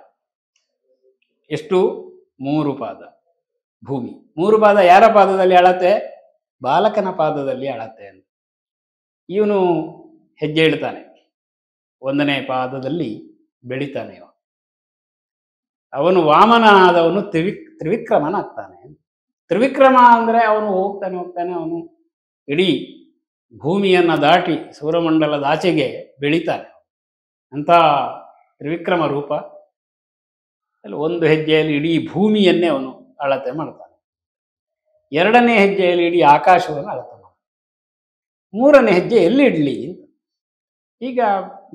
Speaker 2: ಎಷ್ಟು? 3 ಪಾದ ಭೂಮಿ. 3 ಪಾದ ಯಾರ ಪಾದದಲ್ಲಿ ಅಳತೆ? ಬಾಲಕನ ಪಾದದಲ್ಲಿ ಅಳತೆ ಅಂತ. ಇವನು ಹೆಜ್ಜೆ ಇಡ್ತಾನೆ, 1ನೇ ಪಾದದಲ್ಲಿ ಬೆಳಿತಾನೆ. ಅವನು ವಾಮನನಾದವನು ತ್ರಿವಿಕ್ರಮನಾಗ್ತಾನೆ. ತ್ರಿವಿಕ್ರಮ ಅಂದರೆ ಅವನು ಹೋಗ್ತಾನೆ ಅವನು ಇಡೀ ಭೂಮಿಯನ್ನು ದಾಟಿ ಸೌರಮಂಡಲದ ಆಚೆಗೆ ಬೆಳಿತಾನೆ. ಅಂತ ತ್ರಿವಿಕ್ರಮ ರೂಪ. ಅಲ್ಲಿ 1 ಹೆಜ್ಜೆಯಲ್ಲಿ ಇಡೀ ಭೂಮಿಯನ್ನೇ ಅವನು ಅಳತೆ ಮಾಡ್ತಾನೆ. 2ನೇ ಹೆಜ್ಜೆಯಲ್ಲಿ ಇಡೀ ಆಕಾಶವನ್ನು ಅಳತೆ ಮಾಡ್ತಾನೆ. 3ನೇ ಹೆಜ್ಜೆ ಎಲ್ಲಿ ಇಡ್ಲಿ? ಈಗ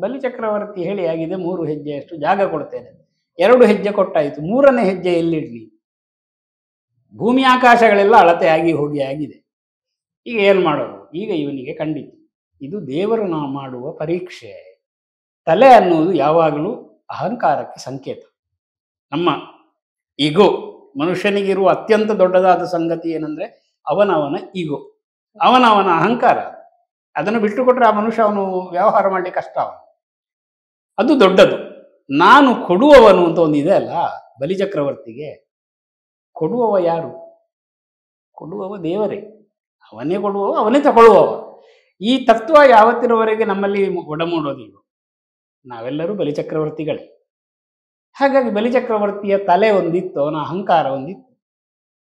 Speaker 2: ಬಲಿಚಕ್ರವರ್ತಿ ಹೇಳಿ ಆಗಿದೆ 3 ಹೆಜ್ಜೆಯಷ್ಟು ಜಾಗ ಕೊಡ್ತೇನೆ. 2 ಹೆಜ್ಜೆ ಕೊಟ್ಟಾಯಿತು, 3ನೇ ಹೆಜ್ಜೆ ಎಲ್ಲಿಡ್ಲಿ? ಭೂಮಿ ಆಕಾಶಗಳೆಲ್ಲ ಅಳತೆ ಹೋಗಿ ಆಗಿದೆ. ಈಗ ಏನು ಮಾಡೋದು? ಈಗ ಇವನಿಗೆ ಕಂಡಿತು, ಇದು ದೇವರು ನಾವು ಮಾಡುವ ಪರೀಕ್ಷೆ. ತಲೆ ಅನ್ನುವುದು ಯಾವಾಗಲೂ ಅಹಂಕಾರಕ್ಕೆ ಸಂಕೇತ. ನಮ್ಮ ಈಗೋ, ಮನುಷ್ಯನಿಗಿರುವ ಅತ್ಯಂತ ದೊಡ್ಡದಾದ ಸಂಗತಿ ಏನಂದ್ರೆ ಅವನವನ ಈಗೋ, ಅವನವನ ಅಹಂಕಾರ. ಅದನ್ನು ಬಿಟ್ಟುಕೊಟ್ರೆ ಆ ಮನುಷ್ಯ ಅವನು ವ್ಯವಹಾರ ಮಾಡಲಿಕ್ಕೆ ಕಷ್ಟ. ಅದು ದೊಡ್ಡದು. ನಾನು ಕೊಡುವವನು ಅಂತ ಒಂದು ಇದೆ ಅಲ್ಲ ಬಲಿಚಕ್ರವರ್ತಿಗೆ. ಕೊಡುವವ ಯಾರು? ಕೊಡುವವ ದೇವರೇ. ಅವನೇ ಕೊಡುವವ, ಅವನೇ ತಗೊಳ್ಳುವವ. ಈ ತತ್ವ ಯಾವತ್ತಿನವರೆಗೆ ನಮ್ಮಲ್ಲಿ ಒಡಮೂಡೋದಿಲ್ಲ. ನಾವೆಲ್ಲರೂ ಬಲಿಚಕ್ರವರ್ತಿಗಳೇ. ಹಾಗಾಗಿ ಬಲಿಚಕ್ರವರ್ತಿಯ ತಲೆ ಒಂದಿತ್ತು, ಅವನ ಅಹಂಕಾರ ಒಂದಿತ್ತು,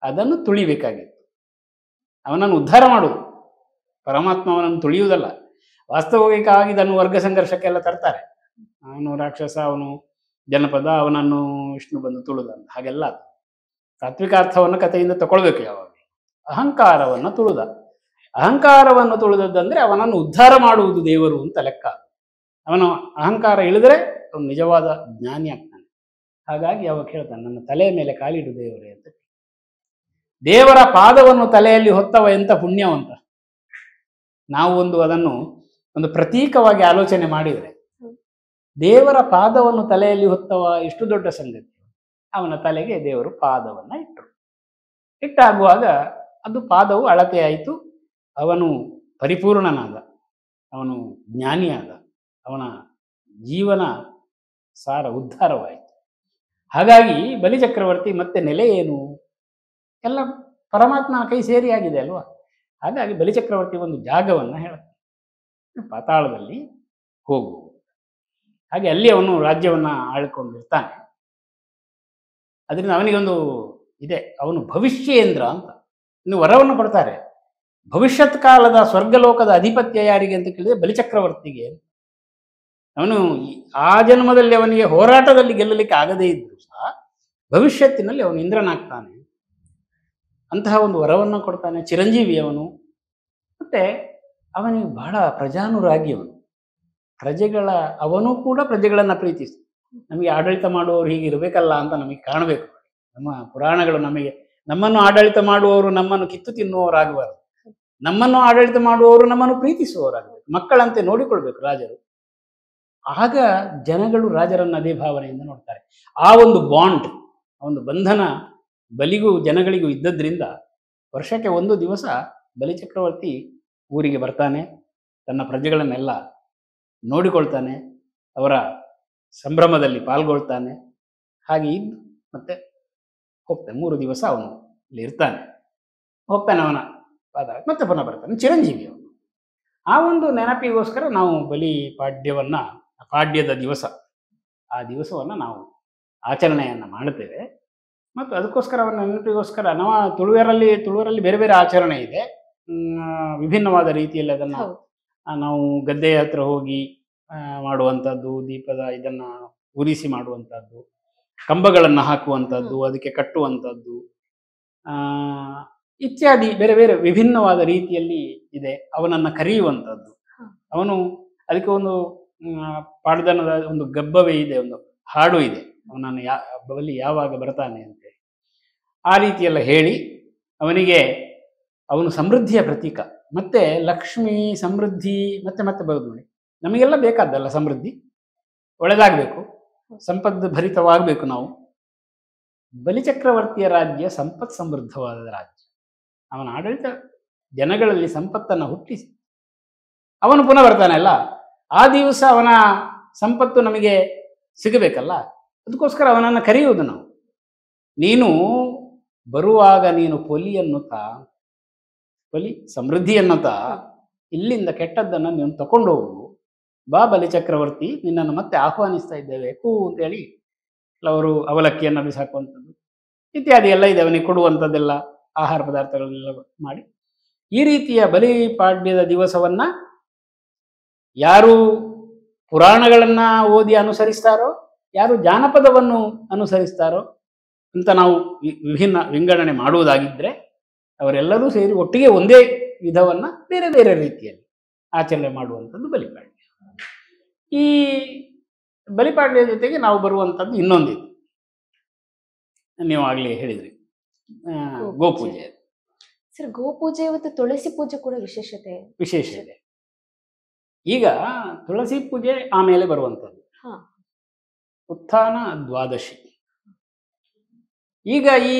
Speaker 2: ಅದನ್ನು ತುಳಿಬೇಕಾಗಿತ್ತು. ಅವನನ್ನು ಉದ್ಧಾರ ಮಾಡುವುದು. ಪರಮಾತ್ಮ ಅವನನ್ನು ತುಳಿಯುವುದಲ್ಲ. ವಾಸ್ತವಿಕವಾಗಿ ಇದನ್ನು ವರ್ಗ ಸಂಘರ್ಷಕ್ಕೆಲ್ಲ ತರ್ತಾರೆ. ಅವನು ರಾಕ್ಷಸ, ಅವನು ಜನಪದ, ಅವನನ್ನು ವಿಷ್ಣು ಬಂದು ತುಳುದಂತ. ಹಾಗೆಲ್ಲ ಅದು ತಾತ್ವಿಕಾರ್ಥವನ್ನು ಕಥೆಯಿಂದ ತಗೊಳ್ಬೇಕು. ಯಾವಾಗ ಅಹಂಕಾರವನ್ನು ತುಳುದ, ಅಹಂಕಾರವನ್ನು ತುಳಿದದ್ದಂದ್ರೆ ಅವನನ್ನು ಉದ್ಧಾರ ಮಾಡುವುದು ದೇವರು ಅಂತ ಲೆಕ್ಕ. ಅವನ ಅಹಂಕಾರ ಇಳಿದ್ರೆ ಅವನು ನಿಜವಾದ ಜ್ಞಾನಿ ಆಗ್ತಾನೆ. ಹಾಗಾಗಿ ಅವಾಗ ಹೇಳ್ತಾನೆ, ನನ್ನ ತಲೆಯ ಮೇಲೆ ಕಾಲಿಡು ದೇವರೇ ಅಂತ. ದೇವರ ಪಾದವನ್ನು ತಲೆಯಲ್ಲಿ ಹೊತ್ತವ ಎಂತ ಪುಣ್ಯವಂತ. ನಾವು ಅದನ್ನು ಒಂದು ಪ್ರತೀಕವಾಗಿ ಆಲೋಚನೆ ಮಾಡಿದರೆ, ದೇವರ ಪಾದವನ್ನು ತಲೆಯಲ್ಲಿ ಹೊತ್ತವ ಎಷ್ಟು ದೊಡ್ಡ ಸಂಗತಿ. ಅವನ ತಲೆಗೆ ದೇವರು ಪಾದವನ್ನ ಇಟ್ಟರು. ಇಟ್ಟಾಗುವಾಗ ಅದು ಪಾದವು ಅಳತೆಯಾಯಿತು. ಅವನು ಪರಿಪೂರ್ಣನಾದ, ಅವನು ಜ್ಞಾನಿಯಾದ, ಅವನ ಜೀವನ ಸಾರ ಉದ್ಧಾರವಾಯಿತು. ಹಾಗಾಗಿ ಬಲಿಚಕ್ರವರ್ತಿ ಮತ್ತೆ ನೆಲೆ ಏನು? ಎಲ್ಲ ಪರಮಾತ್ಮನ ಕೈ ಸೇರಿಯಾಗಿದೆ ಅಲ್ವಾ. ಹಾಗಾಗಿ ಬಲಿಚಕ್ರವರ್ತಿ ಒಂದು ಜಾಗವನ್ನು ಹೇಳ್ತಾನೆ, ಪಾತಾಳದಲ್ಲಿ ಹೋಗು. ಹಾಗೆ ಅಲ್ಲಿ ಅವನು ರಾಜ್ಯವನ್ನ ಆಳ್ಕೊಂಡಿರ್ತಾನೆ. ಅದರಿಂದ ಅವನಿಗೊಂದು ಇದೆ, ಅವನು ಭವಿಷ್ಯೇಂದ್ರ ಅಂತ ಇನ್ನು ವರವನ್ನು ಕೊಡ್ತಾರೆ. ಭವಿಷ್ಯತ್ ಕಾಲದ ಸ್ವರ್ಗಲೋಕದ ಅಧಿಪತ್ಯ ಯಾರಿಗೆ ಅಂತ ಕೇಳಿದ್ರೆ ಬಲಿಚಕ್ರವರ್ತಿಗೆ. ಅವನು ಆ ಜನ್ಮದಲ್ಲಿ ಅವನಿಗೆ ಹೋರಾಟದಲ್ಲಿ ಗೆಲ್ಲಲಿಕ್ಕೆ ಆಗದೇ ಇದ್ರು ಸಹ ಭವಿಷ್ಯತ್ತಿನಲ್ಲಿ ಅವನು ಇಂದ್ರನಾಗ್ತಾನೆ. ಅಂತಹ ಒಂದು ವರವನ್ನು ಕೊಡ್ತಾನೆ. ಚಿರಂಜೀವಿ ಅವನು. ಮತ್ತೆ ಅವನಿಗೆ ಬಹಳ ಪ್ರಜಾನುರಾಗಿ ಅವನು. ಅವನು ಕೂಡ ಪ್ರಜೆಗಳನ್ನ ಪ್ರೀತಿಸಿ, ನಮಗೆ ಆಡಳಿತ ಮಾಡುವವರು ಹೀಗಿರ್ಬೇಕಲ್ಲ ಅಂತ ನಮಗೆ ಕಾಣಬೇಕು. ನಮ್ಮ ಪುರಾಣಗಳು ನಮ್ಮನ್ನು ಆಡಳಿತ ಮಾಡುವವರು ನಮ್ಮನ್ನು ಕಿತ್ತು ತಿನ್ನುವವರಾಗಬಾರದು, ನಮ್ಮನ್ನು ಆಡಳಿತ ಮಾಡುವವರು ನಮ್ಮನ್ನು ಪ್ರೀತಿಸುವವರಾಗಬೇಕು. ಮಕ್ಕಳಂತೆ ನೋಡಿಕೊಳ್ಬೇಕು ರಾಜರು. ಆಗ ಜನಗಳು ರಾಜರನ್ನು ಅದೇ ಭಾವನೆಯಿಂದ ನೋಡ್ತಾರೆ. ಆ ಒಂದು ಬಾಂಡ್, ಒಂದು ಬಂಧನ ಬಲಿಗೂ ಜನಗಳಿಗೂ ಇದ್ದದ್ರಿಂದ ವರ್ಷಕ್ಕೆ 1 ದಿವಸ ಬಲಿಚಕ್ರವರ್ತಿ ಊರಿಗೆ ಬರ್ತಾನೆ. ತನ್ನ ಪ್ರಜೆಗಳನ್ನೆಲ್ಲ ನೋಡಿಕೊಳ್ತಾನೆ, ಅವರ ಸಂಭ್ರಮದಲ್ಲಿ ಪಾಲ್ಗೊಳ್ತಾನೆ. ಹಾಗೆ ಇದ್ದು ಮತ್ತೆ ಹೋಗ್ತಾನೆ. 3 ದಿವಸ ಅವನು ಇಲ್ಲಿ ಇರ್ತಾನೆ. ಹೋಗ್ತಾನೆ ಅವನ ಪಾದ, ಮತ್ತೆ ಪುನಃ ಬರ್ತಾನೆ. ಚಿರಂಜೀವಿ ಅವನು. ಆ ಒಂದು ನೆನಪಿಗೋಸ್ಕರ ನಾವು ಪಾಡ್ಯದ ದಿವಸ, ಆ ದಿವಸವನ್ನು ನಾವು ಆಚರಣೆಯನ್ನು ಮಾಡುತ್ತೇವೆ. ಮತ್ತು ಅದಕ್ಕೋಸ್ಕರ ಅವನ ನೆನಪಿಗೋಸ್ಕರ ನಾವು ತುಳುವರಲ್ಲಿ ಬೇರೆ ಬೇರೆ ಆಚರಣೆ ಇದೆ. ವಿಭಿನ್ನವಾದ ರೀತಿಯಲ್ಲಿ ಅದನ್ನು ನಾವು ಗದ್ದೆ ಹತ್ರ ಹೋಗಿ ಮಾಡುವಂಥದ್ದು, ದೀಪದ ಇದನ್ನು ಉರಿಸಿ ಮಾಡುವಂಥದ್ದು, ಕಂಬಗಳನ್ನು ಹಾಕುವಂಥದ್ದು, ಅದಕ್ಕೆ ಕಟ್ಟುವಂಥದ್ದು ಇತ್ಯಾದಿ ಬೇರೆ ಬೇರೆ ವಿಭಿನ್ನವಾದ ರೀತಿಯಲ್ಲಿ ಇದೆ. ಅವನನ್ನು ಕರೆಯುವಂಥದ್ದು, ಅವನು ಅದಕ್ಕೆ ಒಂದು ಪಾಡ್ದನದ ಒಂದು ಗಬ್ಬವೇ ಇದೆ, ಒಂದು ಹಾಡು ಇದೆ, ಅವನನ್ನು ಬಲಿ ಯಾವಾಗ ಬರ್ತಾನೆ ಅಂತೇಳಿ. ಆ ರೀತಿಯೆಲ್ಲ ಹೇಳಿ ಅವನು ಸಮೃದ್ಧಿಯ ಪ್ರತೀಕ. ಮತ್ತೆ ಲಕ್ಷ್ಮಿ ಸಮೃದ್ಧಿ ಮತ್ತೆ ಮತ್ತೆ ಬರೋದು ನೋಡಿ. ನಮಗೆಲ್ಲ ಬೇಕಾದ್ದಲ್ಲ ಸಮೃದ್ಧಿ, ಒಳ್ಳೆದಾಗಬೇಕು, ಸಂಪತ್ತು ಭರಿತವಾಗಬೇಕು. ನಾವು ಬಲಿಚಕ್ರವರ್ತಿಯ ರಾಜ್ಯ ಸಂಪತ್ ಸಮೃದ್ಧವಾದ ರಾಜ್ಯ. ಅವನ ಆಡಳಿತ ಜನಗಳಲ್ಲಿ ಸಂಪತ್ತನ್ನು ಹುಟ್ಟಿಸಿ ಅವನು ಪುನಃ ಬರ್ತಾನಲ್ಲ, ಆ ದಿವಸ ಅವನ ಸಂಪತ್ತು ನಮಗೆ ಸಿಗಬೇಕಲ್ಲ, ಅದಕ್ಕೋಸ್ಕರ ಅವನನ್ನು ಕರೆಯುವುದು ನಾವು. ನೀನು ಬರುವಾಗ ನೀನು ಪೊಲಿ ಸಮೃದ್ಧಿಯನ್ನತ, ಇಲ್ಲಿಂದ ಕೆಟ್ಟದ್ದನ್ನು ನೀನು ತಕೊಂಡು ಹೋಗು, ಬಾ ಬಲಿಚಕ್ರವರ್ತಿ, ನಿನ್ನನ್ನು ಮತ್ತೆ ಆಹ್ವಾನಿಸ್ತಾ ಇದ್ದೇವೆ ಕೂ ಅಂತೇಳಿ ಕೆಲವರು ಅವಲಕ್ಕಿಯನ್ನು ಬಿಸಾಕುವಂಥದ್ದು ಇತ್ಯಾದಿ ಎಲ್ಲ ಇದೆ. ಅವನಿಗೆ ಕೊಡುವಂಥದ್ದೆಲ್ಲ ಆಹಾರ ಪದಾರ್ಥಗಳನ್ನೆಲ್ಲ ಮಾಡಿ, ಈ ರೀತಿಯ ಬಲಿಪಾಡ್ಯದ ದಿವಸವನ್ನ ಯಾರು ಪುರಾಣಗಳನ್ನ ಓದಿ ಅನುಸರಿಸ್ತಾರೋ, ಯಾರು ಜಾನಪದವನ್ನು ಅನುಸರಿಸ್ತಾರೋ ಅಂತ ನಾವು ವಿಭಿನ್ನ ವಿಂಗಡಣೆ ಮಾಡುವುದಾಗಿದ್ದರೆ ಅವರೆಲ್ಲರೂ ಸೇರಿ ಒಟ್ಟಿಗೆ ಒಂದೇ ವಿಧವನ್ನ ಬೇರೆ ಬೇರೆ ರೀತಿಯಲ್ಲಿ ಆಚರಣೆ ಮಾಡುವಂಥದ್ದು ಬಲಿಪಾಡ್ಯ. ಈ ಬಲಿಪಾಡ್ಯ ಜೊತೆಗೆ ನಾವು ಬರುವಂಥದ್ದು ಇನ್ನೊಂದಿದೆ, ನೀವು ಆಗಲೇ ಹೇಳಿದ್ರಿ, ಗೋಪೂಜೆ.
Speaker 1: ಸರ್, ಗೋಪೂಜೆ ಮತ್ತು ತುಳಸಿ ಪೂಜೆ ಕೂಡ ವಿಶೇಷ ಇದೆ.
Speaker 2: ಈಗ ತುಳಸಿ ಪೂಜೆ ಆಮೇಲೆ ಬರುವಂಥದ್ದು ಉತ್ಥಾನ ದ್ವಾದಶಿ. ಈಗ ಈ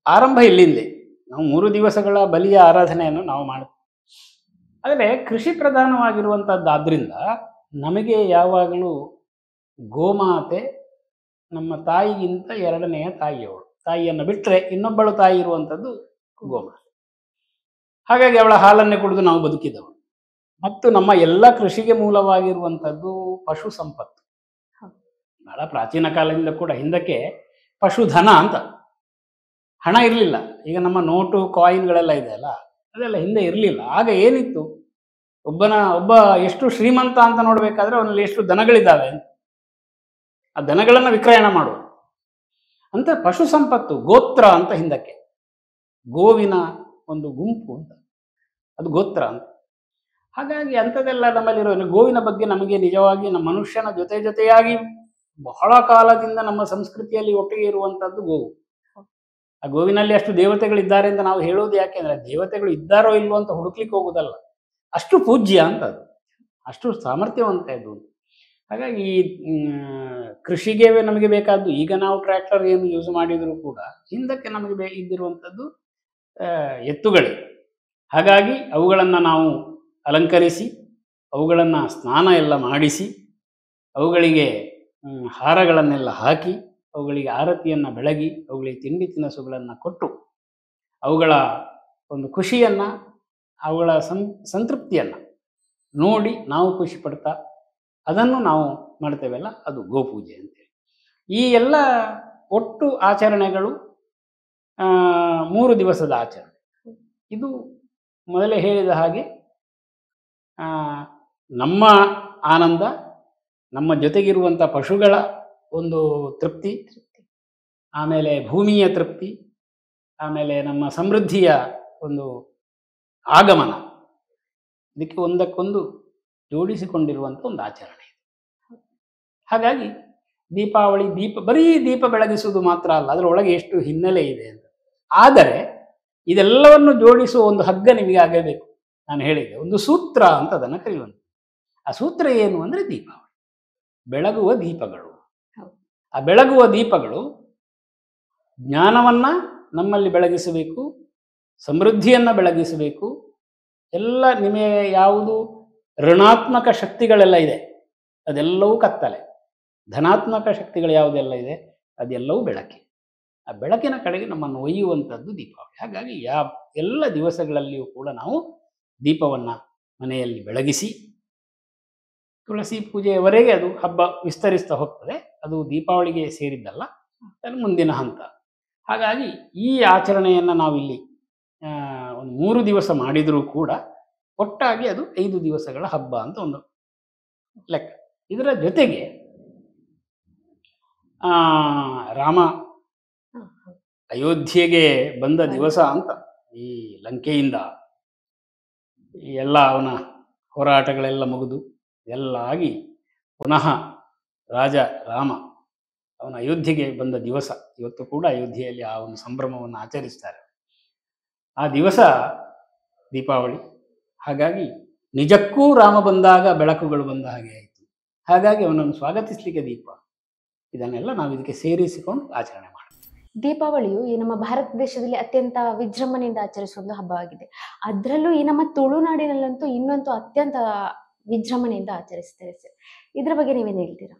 Speaker 2: ಆರಂಭ ಇಲ್ಲಿಂದೆ ನಾವು 3 ದಿವಸಗಳ ಬಲಿಯ ಆರಾಧನೆಯನ್ನು ನಾವು ಮಾಡ್ತೀವಿ. ಆದರೆ ಕೃಷಿ ಪ್ರಧಾನವಾಗಿರುವಂಥದ್ದಾದ್ರಿಂದ ನಮಗೆ ಯಾವಾಗಲೂ ಗೋಮಾತೆ ನಮ್ಮ ತಾಯಿಗಿಂತ 2ನೆಯ ತಾಯಿಯವಳು. ತಾಯಿಯನ್ನು ಬಿಟ್ಟರೆ ಇನ್ನೊಬ್ಬಳು ತಾಯಿ ಇರುವಂಥದ್ದು ಗೋಮಾತೆ. ಹಾಗಾಗಿ ಅವಳ ಹಾಲನ್ನೇ ಕುಡಿದು ನಾವು ಬದುಕಿದವಳು. ಮತ್ತು ನಮ್ಮ ಎಲ್ಲ ಕೃಷಿಗೆ ಮೂಲವಾಗಿರುವಂಥದ್ದು ಪಶು ಸಂಪತ್ತು. ಬಹಳ ಪ್ರಾಚೀನ ಕಾಲದಿಂದ ಕೂಡ ಹಿಂದಕ್ಕೆ ಪಶುಧನ ಅಂತ, ಹಣ ಇರಲಿಲ್ಲ. ಈಗ ನಮ್ಮ ನೋಟು ಕಾಯಿನ್ಗಳೆಲ್ಲ ಇದೆಯಲ್ಲ, ಅದೆಲ್ಲ ಹಿಂದೆ ಇರಲಿಲ್ಲ. ಆಗ ಏನಿತ್ತು, ಒಬ್ಬ ಎಷ್ಟು ಶ್ರೀಮಂತ ಅಂತ ನೋಡಬೇಕಾದ್ರೆ ಅವನಲ್ಲಿ ಎಷ್ಟು ದನಗಳಿದ್ದಾವೆ ಅಂತ, ಆ ದನಗಳನ್ನು ವಿಕ್ರಯಣ ಮಾಡುವ ಅಂತ ಪಶು ಸಂಪತ್ತು, ಗೋತ್ರ ಅಂತ ಹಿಂದಕ್ಕೆ, ಗೋವಿನ ಒಂದು ಗುಂಪು ಅಂತ, ಅದು ಗೋತ್ರ ಅಂತ. ಹಾಗಾಗಿ ಅಂಥದ್ದೆಲ್ಲ ನಮ್ಮಲ್ಲಿರೋ ಗೋವಿನ ಬಗ್ಗೆ ನಮಗೆ ನಿಜವಾಗಿ ನಮ್ಮ ಮನುಷ್ಯನ ಜೊತೆಯಾಗಿ ಬಹಳ ಕಾಲದಿಂದ ನಮ್ಮ ಸಂಸ್ಕೃತಿಯಲ್ಲಿ ಒಟ್ಟಿಗೆ ಇರುವಂಥದ್ದು ಗೋವು. ಆ ಗೋವಿನಲ್ಲಿ ಅಷ್ಟು ದೇವತೆಗಳಿದ್ದಾರೆ ಅಂತ ನಾವು ಹೇಳೋದು ಯಾಕೆಂದ್ರೆ ದೇವತೆಗಳು ಇದ್ದಾರೋ ಇಲ್ವೋ ಅಂತ ಹುಡುಕ್ಲಿಕ್ಕೆ ಹೋಗುದಲ್ಲ, ಅಷ್ಟು ಪೂಜ್ಯ ಅಂತ ಅದು, ಅಷ್ಟು ಸಾಮರ್ಥ್ಯವಂತ ಇದು. ಹಾಗಾಗಿ ಕೃಷಿಗೆ ನಮಗೆ ಬೇಕಾದ್ದು, ಈಗ ನಾವು ಟ್ರ್ಯಾಕ್ಟರ್ ಏನು ಯೂಸ್ ಮಾಡಿದರೂ ಕೂಡ ಹಿಂದಕ್ಕೆ ನಮಗೆ ಇದ್ದಿರುವಂಥದ್ದು ಎತ್ತುಗಳೇ. ಹಾಗಾಗಿ ಅವುಗಳನ್ನು ನಾವು ಅಲಂಕರಿಸಿ, ಅವುಗಳನ್ನು ಸ್ನಾನ ಎಲ್ಲ ಮಾಡಿಸಿ, ಅವುಗಳಿಗೆ ಹಾರಗಳನ್ನೆಲ್ಲ ಹಾಕಿ, ಅವುಗಳಿಗೆ ಆರತಿಯನ್ನು ಬೆಳಗಿ, ಅವುಗಳಿಗೆ ತಿಂಡಿ ತಿನಿಸುಗಳನ್ನು ಕೊಟ್ಟು, ಅವುಗಳ ಒಂದು ಖುಷಿಯನ್ನು, ಅವುಗಳ ಸಂತೃಪ್ತಿಯನ್ನು ನೋಡಿ ನಾವು ಖುಷಿ ಪಡ್ತಾ ಅದನ್ನು ನಾವು ಮಾಡ್ತೇವಲ್ಲ, ಅದು ಗೋಪೂಜೆ ಅಂತೇಳಿ. ಈ ಎಲ್ಲ ಒಟ್ಟು ಆಚರಣೆಗಳು 3 ದಿವಸದ ಆಚರಣೆ. ಇದು ಮೊದಲೇ ಹೇಳಿದ ಹಾಗೆ ನಮ್ಮ ಆನಂದ, ನಮ್ಮ ಜೊತೆಗಿರುವಂಥ ಪಶುಗಳ ಒಂದು ತೃಪ್ತಿ, ಆಮೇಲೆ ಭೂಮಿಯ ತೃಪ್ತಿ, ಆಮೇಲೆ ನಮ್ಮ ಸಮೃದ್ಧಿಯ ಒಂದು ಆಗಮನ, ಇದಕ್ಕೆ ಒಂದಕ್ಕೊಂದು ಜೋಡಿಸಿಕೊಂಡಿರುವಂಥ ಒಂದು ಆಚರಣೆ. ಹಾಗಾಗಿ ದೀಪಾವಳಿ ಬರೀ ದೀಪ ಬೆಳಗಿಸುವುದು ಮಾತ್ರ ಅಲ್ಲ, ಅದರೊಳಗೆ ಎಷ್ಟು ಹಿನ್ನೆಲೆ ಇದೆ ಅಂತ. ಆದರೆ ಇದೆಲ್ಲವನ್ನು ಜೋಡಿಸುವ ಒಂದು ಹಗ್ಗ ನಿಮಗೆ ಆಗಬೇಕು. ನಾನು ಹೇಳಿದೆ, ಒಂದು ಸೂತ್ರ ಅಂತ ಅದನ್ನು ಕರೆಯುವಂಥ. ಆ ಸೂತ್ರ ಏನು ಅಂದರೆ ದೀಪಾವಳಿ, ಬೆಳಗುವ ದೀಪಗಳು. ಆ ಬೆಳಗುವ ದೀಪಗಳು ಜ್ಞಾನವನ್ನು ನಮ್ಮಲ್ಲಿ ಬೆಳಗಿಸಬೇಕು, ಸಮೃದ್ಧಿಯನ್ನು ಬೆಳಗಿಸಬೇಕು. ಎಲ್ಲ ನಿಮಗೆ ಯಾವುದು ಋಣಾತ್ಮಕ ಶಕ್ತಿಗಳೆಲ್ಲ ಇದೆ ಅದೆಲ್ಲವೂ ಕತ್ತಲೆ, ಧನಾತ್ಮಕ ಶಕ್ತಿಗಳು ಯಾವುದೆಲ್ಲ ಇದೆ ಅದೆಲ್ಲವೂ ಬೆಳಕೆ. ಆ ಬೆಳಕಿನ ಕಡೆಗೆ ನಮ್ಮನ್ನು ಒಯ್ಯುವಂಥದ್ದು ದೀಪಾವಳಿ. ಹಾಗಾಗಿ ಎಲ್ಲ ದಿವಸಗಳಲ್ಲಿಯೂ ಕೂಡ ನಾವು ದೀಪವನ್ನು ಮನೆಯಲ್ಲಿ ಬೆಳಗಿಸಿ, ತುಳಸಿ ಪೂಜೆಯವರೆಗೆ ಅದು ಹಬ್ಬ ವಿಸ್ತರಿಸ್ತಾ ಹೋಗ್ತದೆ. ಅದು ದೀಪಾವಳಿಗೆ ಸೇರಿದ್ದಲ್ಲ, ಅದು ಮುಂದಿನ ಹಂತ. ಹಾಗಾಗಿ ಈ ಆಚರಣೆಯನ್ನು ನಾವಿಲ್ಲಿ ಒಂದು 3 ದಿವಸ ಮಾಡಿದರೂ ಕೂಡ ಒಟ್ಟಾಗಿ ಅದು 5 ದಿವಸಗಳ ಹಬ್ಬ ಅಂತ ಒಂದು ಲೆಕ್ಕ. ಇದರ ಜೊತೆಗೆ ರಾಮ ಅಯೋಧ್ಯೆಗೆ ಬಂದ ದಿವಸ ಅಂತ, ಈ ಲಂಕೆಯಿಂದ ಎಲ್ಲ ಅವನ ಹೋರಾಟಗಳೆಲ್ಲ ಮುಗಿದು ಎಲ್ಲ ಆಗಿ ಪುನಃ ರಾಜ ರಾಮ ಅವನ ಅಯೋಧ್ಯೆಗೆ ಬಂದ ದಿವಸ. ಇವತ್ತು ಕೂಡ ಅಯೋಧ್ಯೆಯಲ್ಲಿ ಆ ಒಂದು ಸಂಭ್ರಮವನ್ನು ಆಚರಿಸ್ತಾರೆ. ಆ ದಿವಸ ದೀಪಾವಳಿ. ಹಾಗಾಗಿ ನಿಜಕ್ಕೂ ರಾಮ ಬಂದಾಗ ಬೆಳಕುಗಳು ಬಂದ ಹಾಗೆ ಆಯಿತು. ಹಾಗಾಗಿ ಅವನನ್ನು ಸ್ವಾಗತಿಸಲಿಕ್ಕೆ ದೀಪ, ಇದನ್ನೆಲ್ಲ ನಾವು ಇದಕ್ಕೆ ಸೇರಿಸಿಕೊಂಡು ಆಚರಣೆ ಮಾಡ್ತೀವಿ.
Speaker 1: ದೀಪಾವಳಿಯು ಈ ನಮ್ಮ ಭಾರತ ದೇಶದಲ್ಲಿ ಅತ್ಯಂತ ವಿಜೃಂಭಣೆಯಿಂದ ಆಚರಿಸುವ ಒಂದು ಹಬ್ಬವಾಗಿದೆ. ಅದರಲ್ಲೂ ಈ ನಮ್ಮ ತುಳುನಾಡಿನಲ್ಲಂತೂ ಇನ್ನಂತೂ ಅತ್ಯಂತ ವಿಜೃಂಭಣೆಯಿಂದ ಆಚರಿಸ್ತಾರೆ ಸರ್. ಇದ್ರ ಬಗ್ಗೆ ನೀವೇನು ಹೇಳ್ತೀರಾ?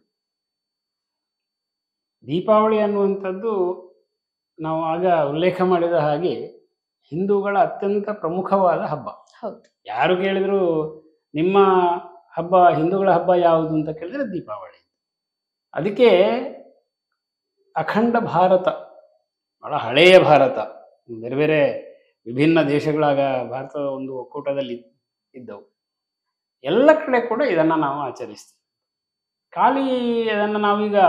Speaker 2: ದೀಪಾವಳಿ ಅನ್ನುವಂಥದ್ದು ನಾವು ಆಗ ಉಲ್ಲೇಖ ಮಾಡಿದ ಹಾಗೆ ಹಿಂದೂಗಳ ಅತ್ಯಂತ ಪ್ರಮುಖವಾದ ಹಬ್ಬ.
Speaker 1: ಹೌದು.
Speaker 2: ಯಾರು ಕೇಳಿದ್ರು ನಿಮ್ಮ ಹಬ್ಬ, ಹಿಂದೂಗಳ ಹಬ್ಬ ಯಾವುದು ಅಂತ ಕೇಳಿದ್ರೆ ದೀಪಾವಳಿ. ಅದಕ್ಕೆ ಅಖಂಡ ಭಾರತ, ಬಹಳ ಹಳೆಯ ಭಾರತ, ಬೇರೆ ಬೇರೆ ವಿಭಿನ್ನ ದೇಶಗಳಾಗ ಭಾರತದ ಒಂದು ಒಕ್ಕೂಟದಲ್ಲಿ ಇದ್ದವು. ಎಲ್ಲ ಕಡೆ ಕೂಡ ಇದನ್ನು ನಾವು ಆಚರಿಸ್ತೀವಿ. ಖಾಲಿ ಅದನ್ನು ನಾವೀಗ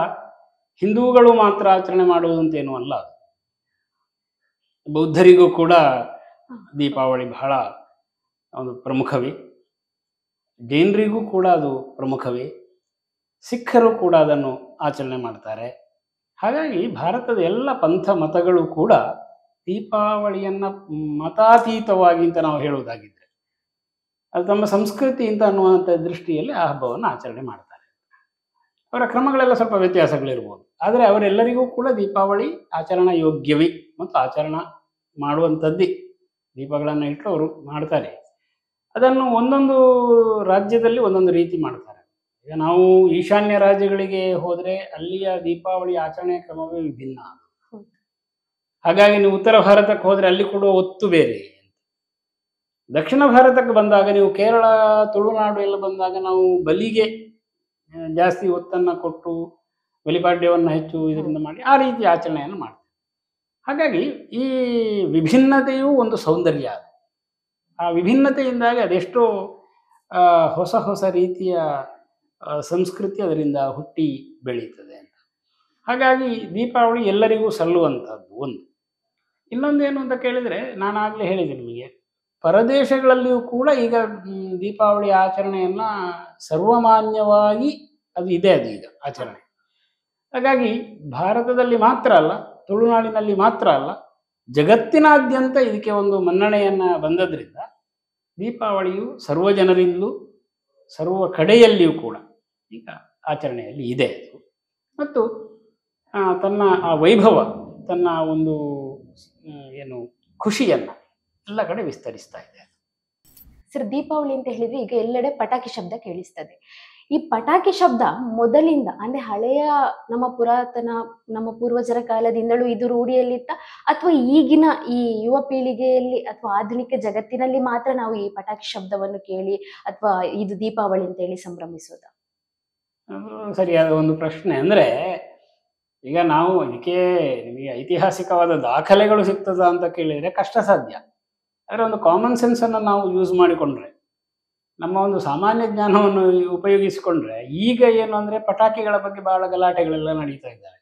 Speaker 2: ಹಿಂದೂಗಳು ಮಾತ್ರ ಆಚರಣೆ ಮಾಡುವುದಂತೇನೂ ಅಲ್ಲ. ಬೌದ್ಧರಿಗೂ ಕೂಡ ದೀಪಾವಳಿ ಬಹಳ ಒಂದು ಪ್ರಮುಖವೇ, ಜೈನರಿಗೂ ಕೂಡ ಅದು ಪ್ರಮುಖವೇ, ಸಿಖ್ಖರು ಕೂಡ ಅದನ್ನು ಆಚರಣೆ ಮಾಡ್ತಾರೆ. ಹಾಗಾಗಿ ಭಾರತದ ಎಲ್ಲ ಪಂಥ ಮತಗಳು ಕೂಡ ದೀಪಾವಳಿಯನ್ನು ಮತಾತೀತವಾಗಿ ಅಂತ ನಾವು ಹೇಳುವುದಾಗಿದ್ದರೆ ಅದು ತಮ್ಮ ಸಂಸ್ಕೃತಿ ಅಂತ ಅನ್ನುವಂಥ ದೃಷ್ಟಿಯಲ್ಲಿ ಆ ಹಬ್ಬವನ್ನು ಆಚರಣೆ ಮಾಡ್ತಾರೆ. ಅವರ ಕ್ರಮಗಳೆಲ್ಲ ಸ್ವಲ್ಪ ವ್ಯತ್ಯಾಸಗಳಿರ್ಬೋದು, ಆದರೆ ಅವರೆಲ್ಲರಿಗೂ ಕೂಡ ದೀಪಾವಳಿ ಆಚರಣಾ ಯೋಗ್ಯವೇ ಮತ್ತು ಆಚರಣೆ ಮಾಡುವಂಥದ್ದೇ. ದೀಪಗಳನ್ನು ಇಟ್ಟು ಅವರು ಮಾಡ್ತಾರೆ. ಅದನ್ನು ಒಂದೊಂದು ರಾಜ್ಯದಲ್ಲಿ ಒಂದೊಂದು ರೀತಿ ಮಾಡ್ತಾರೆ. ಈಗ ನಾವು ಈಶಾನ್ಯ ರಾಜ್ಯಗಳಿಗೆ ಹೋದರೆ ಅಲ್ಲಿಯ ದೀಪಾವಳಿ ಆಚರಣೆ ಕ್ರಮವೇ ವಿಭಿನ್ನ. ಹಾಗಾಗಿ ನೀವು ಉತ್ತರ ಭಾರತಕ್ಕೆ ಹೋದರೆ ಅಲ್ಲಿ ಕೊಡುವ ಒತ್ತು ಬೇರೆ. ದಕ್ಷಿಣ ಭಾರತಕ್ಕೆ ಬಂದಾಗ, ನೀವು ಕೇರಳ, ತುಳುನಾಡು ಎಲ್ಲ ಬಂದಾಗ ನಾವು ಬಲಿಗೆ ಜಾಸ್ತಿ ಒತ್ತನ್ನು ಕೊಟ್ಟು ಬಲಿಪಾಡ್ಯವನ್ನು ಹೆಚ್ಚು ಇದರಿಂದ ಮಾಡಿ ಆ ರೀತಿ ಆಚರಣೆಯನ್ನು ಮಾಡ್ತೀವಿ. ಹಾಗಾಗಿ ಈ ವಿಭಿನ್ನತೆಯೂ ಒಂದು ಸೌಂದರ್ಯ. ಆ ವಿಭಿನ್ನತೆಯಿಂದಾಗಿ ಅದೆಷ್ಟೋ ಹೊಸ ಹೊಸ ರೀತಿಯ ಸಂಸ್ಕೃತಿ ಅದರಿಂದ ಹುಟ್ಟಿ ಬೆಳೀತದೆ ಅಂತ. ಹಾಗಾಗಿ ದೀಪಾವಳಿ ಎಲ್ಲರಿಗೂ ಸಲ್ಲುವಂಥದ್ದು ಒಂದು. ಇನ್ನೊಂದೇನು ಅಂತ ಕೇಳಿದರೆ, ನಾನಾಗಲೇ ಹೇಳಿದೆ ನಿಮಗೆ, ಪರದೇಶಗಳಲ್ಲಿಯೂ ಕೂಡ ಈಗ ದೀಪಾವಳಿ ಆಚರಣೆಯನ್ನು ಸರ್ವಮಾನ್ಯವಾಗಿ ಅದು ಇದೆ, ಅದು ಈಗ ಆಚರಣೆ. ಹಾಗಾಗಿ ಭಾರತದಲ್ಲಿ ಮಾತ್ರ ಅಲ್ಲ, ತುಳುನಾಡಿನಲ್ಲಿ ಮಾತ್ರ ಅಲ್ಲ, ಜಗತ್ತಿನಾದ್ಯಂತ ಇದಕ್ಕೆ ಒಂದು ಮನ್ನಣೆಯನ್ನು ಬಂದದ್ರಿಂದ ದೀಪಾವಳಿಯು ಸರ್ವ ಜನರಿಂದಲೂ ಸರ್ವ ಕಡೆಯಲ್ಲಿಯೂ ಕೂಡ ಈಗ ಆಚರಣೆಯಲ್ಲಿ ಇದೆ. ಮತ್ತು ತನ್ನ ಆ ವೈಭವ, ತನ್ನ ಒಂದು ಏನು ಖುಷಿಯನ್ನು ಎಲ್ಲ ಕಡೆ ವಿಸ್ತರಿಸ್ತಾ ಇದೆ.
Speaker 1: ಸರ್, ದೀಪಾವಳಿ ಅಂತ ಹೇಳಿದ್ರೆ ಈಗ ಎಲ್ಲೆಡೆ ಪಟಾಕಿ ಶಬ್ದ ಕೇಳಿಸ್ತದೆ. ಈ ಪಟಾಕಿ ಶಬ್ದ ಮೊದಲಿಂದ ಅಂದ್ರೆ ಹಳೆಯ ನಮ್ಮ ಪೂರ್ವಜರ ಕಾಲದಿಂದಲೂ ಇದು ರೂಢಿಯಲ್ಲಿತ್ತ, ಅಥವಾ ಈಗಿನ ಈ ಯುವ ಪೀಳಿಗೆಯಲ್ಲಿ ಅಥವಾ ಆಧುನಿಕ ಜಗತ್ತಿನಲ್ಲಿ ಮಾತ್ರ ನಾವು ಈ ಪಟಾಕಿ ಶಬ್ದವನ್ನು ಕೇಳಿ ಅಥವಾ ಇದು ದೀಪಾವಳಿ ಅಂತ ಹೇಳಿ ಸಂಭ್ರಮಿಸೋದ?
Speaker 2: ಸರಿಯಾದ ಒಂದು ಪ್ರಶ್ನೆ. ಅಂದರೆ ಈಗ ನಾವು ಇದಕ್ಕೆ ನಿಮಗೆ ಐತಿಹಾಸಿಕವಾದ ದಾಖಲೆಗಳು ಸಿಗ್ತದ ಅಂತ ಕೇಳಿದರೆ ಕಷ್ಟ ಸಾಧ್ಯ. ಆದರೆ ಒಂದು ಕಾಮನ್ ಸೆನ್ಸನ್ನು ನಾವು ಯೂಸ್ ಮಾಡಿಕೊಂಡ್ರೆ, ನಮ್ಮ ಒಂದು ಸಾಮಾನ್ಯ ಜ್ಞಾನವನ್ನು ಉಪಯೋಗಿಸಿಕೊಂಡ್ರೆ, ಈಗ ಏನು ಅಂದರೆ ಪಟಾಕಿಗಳ ಬಗ್ಗೆ ಬಹಳ ಗಲಾಟೆಗಳೆಲ್ಲ ನಡೀತಾ ಇದ್ದಾವೆ.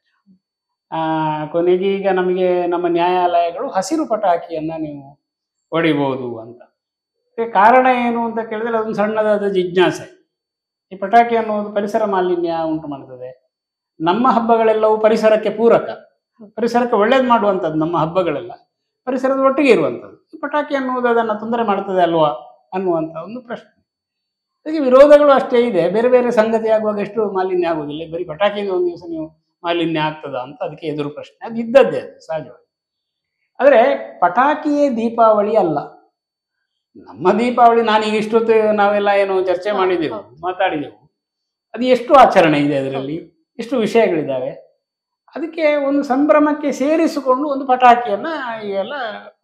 Speaker 2: ಕೊನೆಗೆ ಈಗ ನಮಗೆ ನಮ್ಮ ನ್ಯಾಯಾಲಯಗಳು ಹಸಿರು ಪಟಾಕಿಯನ್ನು ನೀವು ಹೊಡಿಬೋದು ಅಂತ. ಕಾರಣ ಏನು ಅಂತ ಕೇಳಿದ್ರೆ ಅದೊಂದು ಸಣ್ಣದಾದ ಜಿಜ್ಞಾಸೆ. ಈ ಪಟಾಕಿ ಅನ್ನೋದು ಪರಿಸರ ಮಾಲಿನ್ಯ ಉಂಟು ಮಾಡ್ತದೆ. ನಮ್ಮ ಹಬ್ಬಗಳೆಲ್ಲವೂ ಪರಿಸರಕ್ಕೆ ಪೂರಕ, ಪರಿಸರಕ್ಕೆ ಒಳ್ಳೇದು ಮಾಡುವಂಥದ್ದು ನಮ್ಮ ಹಬ್ಬಗಳೆಲ್ಲ, ಪರಿಸರದ ಒಟ್ಟಿಗೆ ಇರುವಂಥದ್ದು. ಈ ಪಟಾಕಿ ಅನ್ನುವುದು ಅದನ್ನು ತೊಂದರೆ ಮಾಡ್ತದೆ ಅಲ್ವಾ ಅನ್ನುವಂಥ ಒಂದು ಪ್ರಶ್ನೆ. ಅದಕ್ಕೆ ವಿರೋಧಗಳು ಅಷ್ಟೇ ಇದೆ. ಬೇರೆ ಬೇರೆ ಸಂಗತಿ ಆಗುವಾಗ ಎಷ್ಟು ಮಾಲಿನ್ಯ ಆಗುವುದಿಲ್ಲ, ಬರೀ ಪಟಾಕಿಯಿಂದ ಒಂದು ದಿವಸ ನೀವು ಮಾಲಿನ್ಯ ಆಗ್ತದ ಅಂತ ಅದಕ್ಕೆ ಎದುರು ಪ್ರಶ್ನೆ. ಅದು ಇದ್ದದ್ದೇ, ಅದು ಸಹಜವಾಗಿ. ಆದರೆ ಪಟಾಕಿಯೇ ದೀಪಾವಳಿ ಅಲ್ಲ. ನಮ್ಮ ದೀಪಾವಳಿ, ನಾನೀಗ ಇಷ್ಟೊತ್ತು ನಾವೆಲ್ಲ ಏನು ಚರ್ಚೆ ಮಾಡಿದೆವು, ಮಾತಾಡಿದೆವು, ಅದು ಎಷ್ಟು ಆಚರಣೆ ಇದೆ, ಅದರಲ್ಲಿ ಎಷ್ಟು ವಿಷಯಗಳಿದ್ದಾವೆ. ಅದಕ್ಕೆ ಒಂದು ಸಂಭ್ರಮಕ್ಕೆ ಸೇರಿಸಿಕೊಂಡು ಒಂದು ಪಟಾಕಿಯನ್ನು ಎಲ್ಲ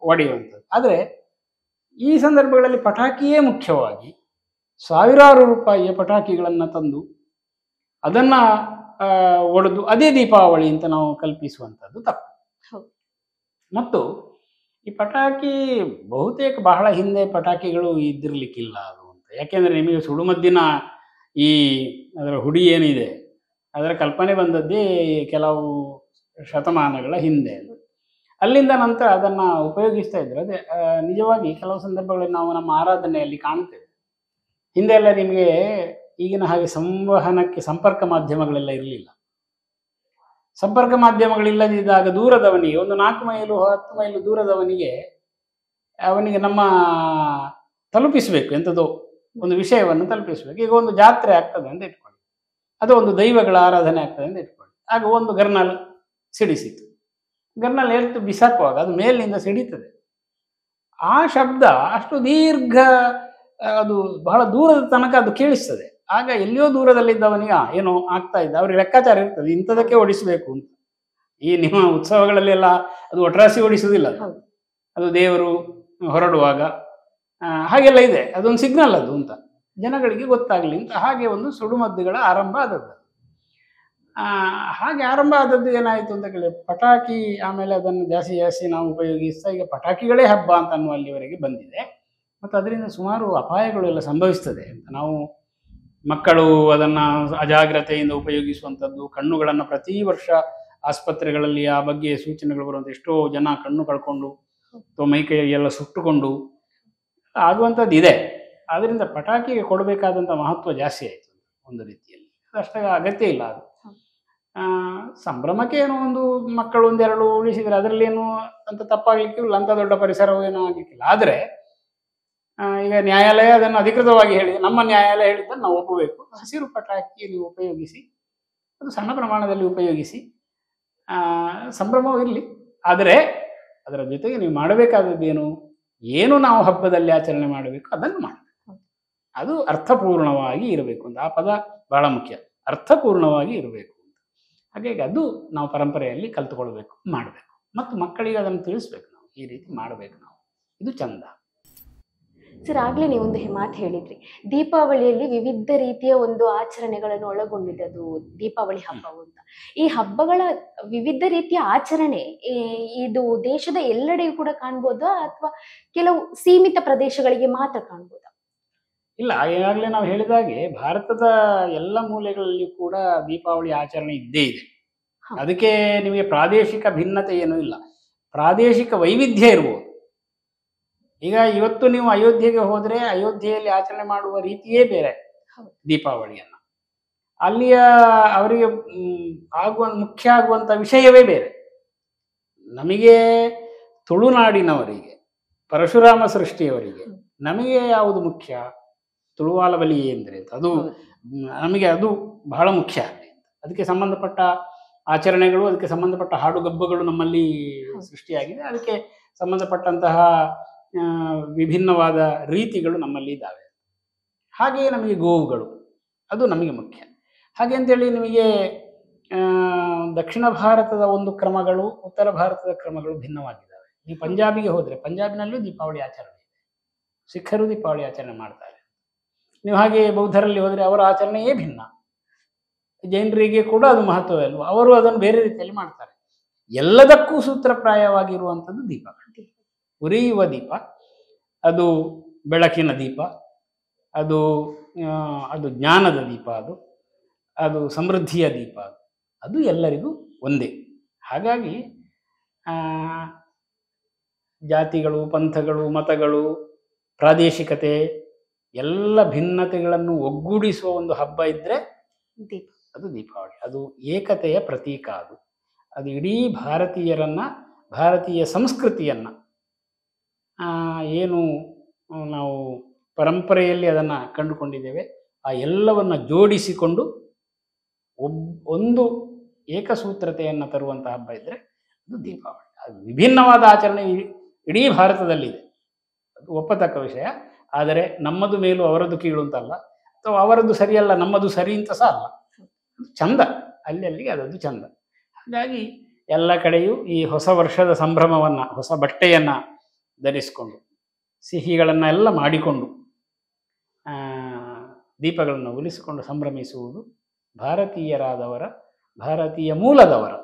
Speaker 2: ಹೊಡೆಯುವಂಥದ್ದು. ಆದರೆ ಈ ಸಂದರ್ಭಗಳಲ್ಲಿ ಪಟಾಕಿಯೇ ಮುಖ್ಯವಾಗಿ ಸಾವಿರಾರು ರೂಪಾಯಿಯ ಪಟಾಕಿಗಳನ್ನು ತಂದು ಅದನ್ನು ಒಡೆದು ಅದೇ ದೀಪಾವಳಿ ಅಂತ ನಾವು ಕಲ್ಪಿಸುವಂಥದ್ದು ತಪ್ಪು. ಮತ್ತು ಈ ಪಟಾಕಿ ಬಹುತೇಕ ಬಹಳ ಹಿಂದೆ ಪಟಾಕಿಗಳು ಇದ್ದಿರಲಿಕ್ಕಿಲ್ಲ ಅದು ಅಂತ. ಯಾಕೆಂದರೆ ನಿಮಗೆ ಸುಡುಮದ್ದಿನ ಈ ಅದರ ಹುಡಿ ಏನಿದೆ ಅದರ ಕಲ್ಪನೆ ಬಂದದ್ದೇ ಕೆಲವು ಶತಮಾನಗಳ ಹಿಂದೆ. ಅಲ್ಲಿಂದ ನಂತರ ಅದನ್ನು ಉಪಯೋಗಿಸ್ತಾ ಇದ್ರು. ಅದೇ ನಿಜವಾಗಿ ಕೆಲವು ಸಂದರ್ಭಗಳಲ್ಲಿ ನಾವು ನಮ್ಮ ಆರಾಧನೆಯಲ್ಲಿ ಕಾಣ್ತೇವೆ. ಹಿಂದೆ ಎಲ್ಲ ನಿಮಗೆ ಈಗಿನ ಹಾಗೆ ಸಂವಹನಕ್ಕೆ ಸಂಪರ್ಕ ಮಾಧ್ಯಮಗಳೆಲ್ಲ ಇರಲಿಲ್ಲ. ಸಂಪರ್ಕ ಮಾಧ್ಯಮಗಳಿಲ್ಲದಿದ್ದಾಗ ದೂರದವನಿಗೆ, ಒಂದು 4 ಮೈಲು 10 ಮೈಲು ದೂರದವನಿಗೆ ಅವನಿಗೆ ನಮ್ಮ ತಲುಪಿಸಬೇಕು, ಎಂಥದೋ ಒಂದು ವಿಷಯವನ್ನು ತಲುಪಿಸಬೇಕು. ಈಗ ಒಂದು ಜಾತ್ರೆ ಆಗ್ತದೆ ಅಂತ ಇಟ್ಕೊಳ್ಳಿ, ಅದು ಒಂದು ದೈವಗಳ ಆರಾಧನೆ ಆಗ್ತದೆ ಅಂತ ಇಟ್ಕೊಳ್ಳಿ. ಆಗ ಒಂದು ಗರ್ನಲ್ ಸಿಡಿಸಿತು. ಗರ್ನಲ್ ಎತ್ತು ಬಿಸಾಕುವಾಗ ಅದು ಮೇಲಿನಿಂದ ಸಿಡಿತದೆ. ಆ ಶಬ್ದ ಅಷ್ಟು ದೀರ್ಘ ಅದು ಬಹಳ ದೂರದ ತನಕ ಅದು ಕೇಳಿಸ್ತದೆ. ಆಗ ಎಲ್ಲಿಯೋ ದೂರದಲ್ಲಿದ್ದವನಿಗೆ ಏನೋ ಆಗ್ತಾ ಇದ್ದ, ಅವ್ರಿಗೆ ಲೆಕ್ಕಾಚಾರ ಇರ್ತದೆ ಇಂಥದಕ್ಕೆ ಓಡಿಸಬೇಕು ಅಂತ. ಈ ನಿಮ್ಮ ಉತ್ಸವಗಳಲ್ಲೆಲ್ಲ ಅದು ಒಟ್ರಾಸಿ ಓಡಿಸುವುದಿಲ್ಲ, ಅದು ದೇವರು ಹೊರಡುವಾಗ ಹಾಗೆಲ್ಲ ಇದೆ, ಅದೊಂದು ಸಿಗ್ನಲ್ ಅದು ಅಂತ ಜನಗಳಿಗೆ ಗೊತ್ತಾಗಲಿ ಅಂತ ಹಾಗೆ ಒಂದು ಸುಡುಮದ್ದುಗಳ ಆರಂಭ ಆದದ್ದು. ಹಾಗೆ ಆರಂಭ ಆದದ್ದು ಏನಾಯಿತು ಅಂತ ಕೇಳಿ ಪಟಾಕಿ, ಆಮೇಲೆ ಅದನ್ನು ಜಾಸ್ತಿ ಜಾಸ್ತಿ ನಾವು ಉಪಯೋಗಿಸ್ತಾ ಈಗ ಪಟಾಕಿಗಳೇ ಹಬ್ಬ ಅಂತ ಅನ್ನುವ ಅಲ್ಲಿವರೆಗೆ ಬಂದಿದೆ. ಮತ್ತು ಅದರಿಂದ ಸುಮಾರು ಅಪಾಯಗಳು ಎಲ್ಲ ಸಂಭವಿಸ್ತದೆ ಅಂತ. ನಾವು ಮಕ್ಕಳು ಅದನ್ನು ಅಜಾಗ್ರತೆಯಿಂದ ಉಪಯೋಗಿಸುವಂಥದ್ದು, ಕಣ್ಣುಗಳನ್ನು ಪ್ರತಿ ವರ್ಷ ಆಸ್ಪತ್ರೆಗಳಲ್ಲಿ ಆ ಬಗ್ಗೆ ಸೂಚನೆಗಳು ಬರುವಂಥ ಎಷ್ಟೋ ಜನ ಕಣ್ಣು ಕಳ್ಕೊಂಡು ಅಥವಾ ಮೈಕೈ ಎಲ್ಲ ಸುಟ್ಟುಕೊಂಡು ಆಗುವಂಥದ್ದು ಇದೆ. ಆದ್ದರಿಂದ ಪಟಾಕಿಗೆ ಕೊಡಬೇಕಾದಂಥ ಮಹತ್ವ ಜಾಸ್ತಿ ಆಯಿತು ಒಂದು ರೀತಿಯಲ್ಲಿ. ಅಷ್ಟ ಅಗತ್ಯ ಇಲ್ಲ ಅದು. ಸಂಭ್ರಮಕ್ಕೆ ಏನೋ ಒಂದು ಮಕ್ಕಳು ಒಂದೆರಡು ಉಳಿಸಿದರೆ ಅದರಲ್ಲೇನು ಅಂತ ತಪ್ಪಾಗಲಿಕ್ಕಿಲ್ಲ, ಅಂಥ ದೊಡ್ಡ ಪರಿಸರವೂ ಏನೂ ಆಗಲಿಕ್ಕಿಲ್ಲ. ಆದರೆ ಈಗ ನ್ಯಾಯಾಲಯ ಅದನ್ನು ಅಧಿಕೃತವಾಗಿ ಹೇಳಿದೆ, ನಮ್ಮ ನ್ಯಾಯಾಲಯ ಹೇಳಿದ್ದನ್ನು ನಾವು ಒಪ್ಪಬೇಕು. ಹಸಿರು ಪಟಾಕಿ ನೀವು ಉಪಯೋಗಿಸಿ, ಅದು ಸಣ್ಣ ಪ್ರಮಾಣದಲ್ಲಿ ಉಪಯೋಗಿಸಿ, ಸಂಭ್ರಮವೂ ಇರಲಿ. ಆದರೆ ಅದರ ಜೊತೆಗೆ ನೀವು ಮಾಡಬೇಕಾದದ್ದೇನು, ಏನು ನಾವು ಹಬ್ಬದಲ್ಲಿ ಆಚರಣೆ ಮಾಡಬೇಕು ಅದನ್ನು ಮಾಡಬೇಕು. ಅದು ಅರ್ಥಪೂರ್ಣವಾಗಿ ಇರಬೇಕು ಅಂತ. ಆ ಪದ ಬಹಳ ಮುಖ್ಯ, ಅರ್ಥಪೂರ್ಣವಾಗಿ ಇರಬೇಕು ಅಂತ. ಹಾಗಾಗಿ ಅದು ನಾವು ಪರಂಪರೆಯಲ್ಲಿ ಕಲ್ತುಕೊಳ್ಬೇಕು, ಮಾಡಬೇಕು. ಮತ್ತು ಮಕ್ಕಳಿಗೆ ಅದನ್ನು ತಿಳಿಸ್ಬೇಕು, ನಾವು ಈ ರೀತಿ ಮಾಡಬೇಕು, ನಾವು ಇದು ಚಂದ.
Speaker 1: ಸರ್, ಆಗಲೇ ನೀವು ಒಂದು ಮಾತು ಹೇಳಿದ್ರಿ, ದೀಪಾವಳಿಯಲ್ಲಿ ವಿವಿಧ ರೀತಿಯ ಒಂದು ಆಚರಣೆಗಳನ್ನು ಒಳಗೊಂಡಿದೆ ಅದು ದೀಪಾವಳಿ ಹಬ್ಬವು ಅಂತ. ಈ ಹಬ್ಬಗಳ ವಿವಿಧ ರೀತಿಯ ಆಚರಣೆ ಇದು ದೇಶದ ಎಲ್ಲೆಡೆಯೂ ಕೂಡ ಕಾಣ್ಬೋದಾ ಅಥವಾ ಕೆಲವು ಸೀಮಿತ ಪ್ರದೇಶಗಳಿಗೆ ಮಾತ್ರ ಕಾಣ್ಬೋದಾ?
Speaker 2: ಇಲ್ಲ, ಈಗಾಗಲೇ ನಾವು ಹೇಳಿದಾಗೆ ಭಾರತದ ಎಲ್ಲ ಮೂಲೆಗಳಲ್ಲಿ ಕೂಡ ದೀಪಾವಳಿ ಆಚರಣೆ ಇದ್ದೇ ಇದೆ. ಅದಕ್ಕೆ ನಿಮಗೆ ಪ್ರಾದೇಶಿಕ ಭಿನ್ನತೆ ಏನೂ ಇಲ್ಲ, ಪ್ರಾದೇಶಿಕ ವೈವಿಧ್ಯ ಇರ್ಬೋದು. ಈಗ ಇವತ್ತು ನೀವು ಅಯೋಧ್ಯೆಗೆ ಹೋದರೆ ಅಯೋಧ್ಯೆಯಲ್ಲಿ ಆಚರಣೆ ಮಾಡುವ ರೀತಿಯೇ ಬೇರೆ ದೀಪಾವಳಿಯನ್ನು. ಅಲ್ಲಿಯ ಅವರಿಗೆ ಮುಖ್ಯ ಆಗುವಂಥ ವಿಷಯವೇ ಬೇರೆ. ನಮಗೆ ತುಳುನಾಡಿನವರಿಗೆ, ಪರಶುರಾಮ ಸೃಷ್ಟಿಯವರಿಗೆ ನಮಗೆ ಯಾವುದು ಮುಖ್ಯ, ತುಳುವಾಲ ಬಲಿ ಅಂದರೆ ಅದು ನಮಗೆ ಅದು ಬಹಳ ಮುಖ್ಯ. ಅದಕ್ಕೆ ಸಂಬಂಧಪಟ್ಟ ಆಚರಣೆಗಳು, ಅದಕ್ಕೆ ಸಂಬಂಧಪಟ್ಟ ಹಾಡುಗಬ್ಬಗಳು ನಮ್ಮಲ್ಲಿ ಸೃಷ್ಟಿಯಾಗಿದೆ. ಅದಕ್ಕೆ ಸಂಬಂಧಪಟ್ಟಂತಹ ವಿಭಿನ್ನವಾದ ರೀತಿಗಳು ನಮ್ಮಲ್ಲಿ ಇದ್ದಾವೆ. ಹಾಗೆಯೇ ನಮಗೆ ಗೋವುಗಳು, ಅದು ನಮಗೆ ಮುಖ್ಯ. ಹಾಗೆ ಅಂತೇಳಿ ನಿಮಗೆ ದಕ್ಷಿಣ ಭಾರತದ ಒಂದು ಕ್ರಮಗಳು, ಉತ್ತರ ಭಾರತದ ಕ್ರಮಗಳು ಭಿನ್ನವಾಗಿದ್ದಾವೆ. ನೀವು ಪಂಜಾಬಿಗೆ ಹೋದರೆ ಪಂಜಾಬಿನಲ್ಲೂ ದೀಪಾವಳಿ ಆಚರಣೆ ಇದೆ, ಸಿಖ್ಖರು ದೀಪಾವಳಿ ಆಚರಣೆ ಮಾಡ್ತಾರೆ. ನೀವು ಹಾಗೆ ಬೌದ್ಧರಲ್ಲಿ ಹೋದರೆ ಅವರ ಆಚರಣೆಯೇ ಭಿನ್ನ. ಜೈನರಿಗೆ ಕೂಡ ಅದು ಮಹತ್ವವೇ ಅಲ್ವ, ಅವರು ಅದನ್ನು ಬೇರೆ ರೀತಿಯಲ್ಲಿ ಮಾಡ್ತಾರೆ. ಎಲ್ಲದಕ್ಕೂ ಸೂತ್ರಪ್ರಾಯವಾಗಿರುವಂಥದ್ದು ದೀಪಗಳು. ಉರಿಯುವ ದೀಪ, ಅದು ಬೆಳಕಿನ ದೀಪ, ಅದು ಜ್ಞಾನದ ದೀಪ, ಅದು ಸಮೃದ್ಧಿಯ ದೀಪ, ಅದು ಎಲ್ಲರಿಗೂ ಒಂದೇ. ಹಾಗಾಗಿ ಜಾತಿಗಳು, ಪಂಥಗಳು, ಮತಗಳು, ಪ್ರಾದೇಶಿಕತೆ ಎಲ್ಲ ಭಿನ್ನತೆಗಳನ್ನು ಒಗ್ಗೂಡಿಸುವ ಒಂದು ಹಬ್ಬ ಇದ್ದರೆ ಅದು ದೀಪಾವಳಿ. ಅದು ಏಕತೆಯ ಪ್ರತೀಕ. ಅದು ಇಡೀ ಭಾರತೀಯರನ್ನು, ಭಾರತೀಯ ಸಂಸ್ಕೃತಿಯನ್ನು ಏನು ನಾವು ಪರಂಪರೆಯಲ್ಲಿ ಅದನ್ನು ಕಂಡುಕೊಂಡಿದ್ದೇವೆ ಆ ಎಲ್ಲವನ್ನು ಜೋಡಿಸಿಕೊಂಡು ಒಂದು ಏಕಸೂತ್ರತೆಯನ್ನು ತರುವಂಥ ಹಬ್ಬ ಇದ್ದರೆ ಅದು ದೀಪಾವಳಿ. ಅದು ವಿಭಿನ್ನವಾದ ಆಚರಣೆ ಇಡೀ ಭಾರತದಲ್ಲಿದೆ, ಅದು ಒಪ್ಪತಕ್ಕ ವಿಷಯ. ಆದರೆ ನಮ್ಮದು ಮೇಲೂ ಅವರದ್ದು ಕೀಳು ಅಂತಲ್ಲ, ಅಥವಾ ಅವರದ್ದು ಸರಿಯಲ್ಲ ನಮ್ಮದು ಸರಿ ಅಂತ ಸಹ ಅಲ್ಲ. ಅದು ಚಂದ, ಅಲ್ಲಿಗೆ ಅದದ್ದು ಚಂದ. ಹಾಗಾಗಿ ಎಲ್ಲ ಕಡೆಯೂ ಈ ಹೊಸ ವರ್ಷದ ಸಂಭ್ರಮವನ್ನು, ಹೊಸ ಬಟ್ಟೆಯನ್ನು ಧರಿಸಿಕೊಂಡು, ಸಿಹಿಗಳನ್ನೆಲ್ಲ ಮಾಡಿಕೊಂಡು, ದೀಪಗಳನ್ನು ಉಲಿಸಿಕೊಂಡು ಸಂಭ್ರಮಿಸುವುದು ಭಾರತೀಯರಾದವರ, ಭಾರತೀಯ ಮೂಲದವರ,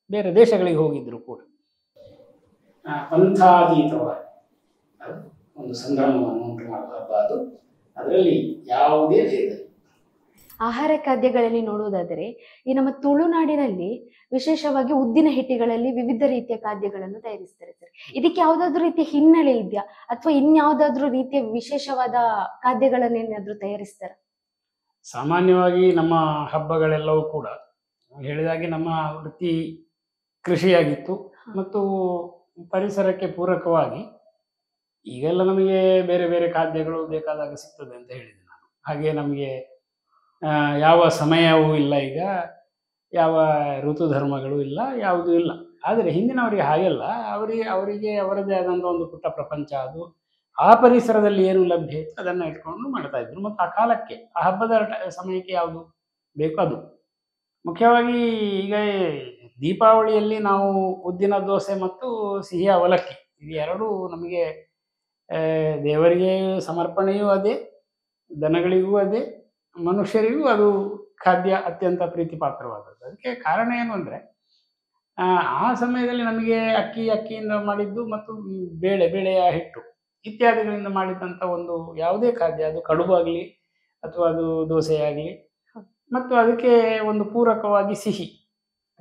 Speaker 2: ಬೇರೆ ದೇಶಗಳಿಗೆ ಹೋಗಿದ್ರು ಕೂಡ ಪಂಥಾತೀತವಾದ ಒಂದು ಸಂಭ್ರಮವನ್ನು ಉಂಟು ಮಾಡುವ ಹಬ್ಬ ಅದು. ಅದರಲ್ಲಿ ಯಾವುದೇ ಭೇದ.
Speaker 1: ಆಹಾರ ಖಾದ್ಯಗಳಲ್ಲಿ ನೋಡುವುದಾದರೆ ಈ ನಮ್ಮ ತುಳುನಾಡಿನಲ್ಲಿ ವಿಶೇಷವಾಗಿ ಉದ್ದಿನ ಹಿಟ್ಟಿಗಳಲ್ಲಿ ವಿವಿಧ ರೀತಿಯ ಖಾದ್ಯಗಳನ್ನು ತಯಾರಿಸ್ತಾರೆ ಸರ್. ಇದಕ್ಕೆ ಯಾವುದಾದ್ರೂ ರೀತಿಯ ಹಿನ್ನೆಲೆ ಇದೆಯಾ ಅಥವಾ ಇನ್ಯಾವುದಾದ್ರೂ ರೀತಿಯ ವಿಶೇಷವಾದ ಖಾದ್ಯಗಳನ್ನೇನಾದ್ರೂ ತಯಾರಿಸ್ತಾರ?
Speaker 2: ಸಾಮಾನ್ಯವಾಗಿ ನಮ್ಮ ಹಬ್ಬಗಳೆಲ್ಲವೂ ಕೂಡ ಹೇಳಿದಾಗೆ ನಮ್ಮ ವೃತ್ತಿ ಕೃಷಿಯಾಗಿತ್ತು ಮತ್ತು ಪರಿಸರಕ್ಕೆ ಪೂರಕವಾಗಿ ಈಗೆಲ್ಲ ನಮಗೆ ಬೇರೆ ಬೇರೆ ಖಾದ್ಯಗಳು ಬೇಕಾದಾಗ ಸಿಗ್ತದೆ ಅಂತ ಹೇಳಿದೆ ನಾನು. ಹಾಗೆ ನಮಗೆ ಯಾವ ಸಮಯವೂ ಇಲ್ಲ, ಈಗ ಯಾವ ಋತು ಧರ್ಮಗಳು ಇಲ್ಲ, ಯಾವುದೂ ಇಲ್ಲ. ಆದರೆ ಹಿಂದಿನವರಿಗೆ ಹಾಗೆಲ್ಲ ಅವರಿಗೆ ಅವರದೇ ಆದಂಥ ಒಂದು ಪುಟ್ಟ ಪ್ರಪಂಚ, ಅದು ಆ ಪರಿಸರದಲ್ಲಿ ಏನು ಲಭ್ಯ ಇತ್ತು ಅದನ್ನು ಇಟ್ಕೊಂಡು ಮಾಡ್ತಾ ಇದ್ರು. ಮತ್ತು ಆ ಕಾಲಕ್ಕೆ ಆ ಹಬ್ಬದ ಸಮಯಕ್ಕೆ ಯಾವುದು ಬೇಕೋ ಅದು. ಮುಖ್ಯವಾಗಿ ಈಗ ದೀಪಾವಳಿಯಲ್ಲಿ ನಾವು ಉದ್ದಿನ ದೋಸೆ ಮತ್ತು ಸಿಹಿ ಅವಲಕ್ಕಿ ಇದು ಎರಡೂ ನಮಗೆ ದೇವರಿಗೆ ಸಮರ್ಪಣೆಯೂ ಅದೇ, ದನಗಳಿಗೂ ಅದೇ, ಮನುಷ್ಯರಿಗೂ ಅದು ಖಾದ್ಯ ಅತ್ಯಂತ ಪ್ರೀತಿ ಪಾತ್ರವಾದದ್ದು. ಅದಕ್ಕೆ ಕಾರಣ ಏನು ಅಂದರೆ ಆ ಸಮಯದಲ್ಲಿ ನಮಗೆ ಅಕ್ಕಿಯಿಂದ ಮಾಡಿದ್ದು ಮತ್ತು ಬೇಳೆಯ ಹಿಟ್ಟು ಇತ್ಯಾದಿಗಳಿಂದ ಮಾಡಿದಂಥ ಒಂದು ಯಾವುದೇ ಖಾದ್ಯ, ಅದು ಕಡುಬಾಗಲಿ ಅಥವಾ ಅದು ದೋಸೆಯಾಗಲಿ, ಮತ್ತು ಅದಕ್ಕೆ ಒಂದು ಪೂರಕವಾಗಿ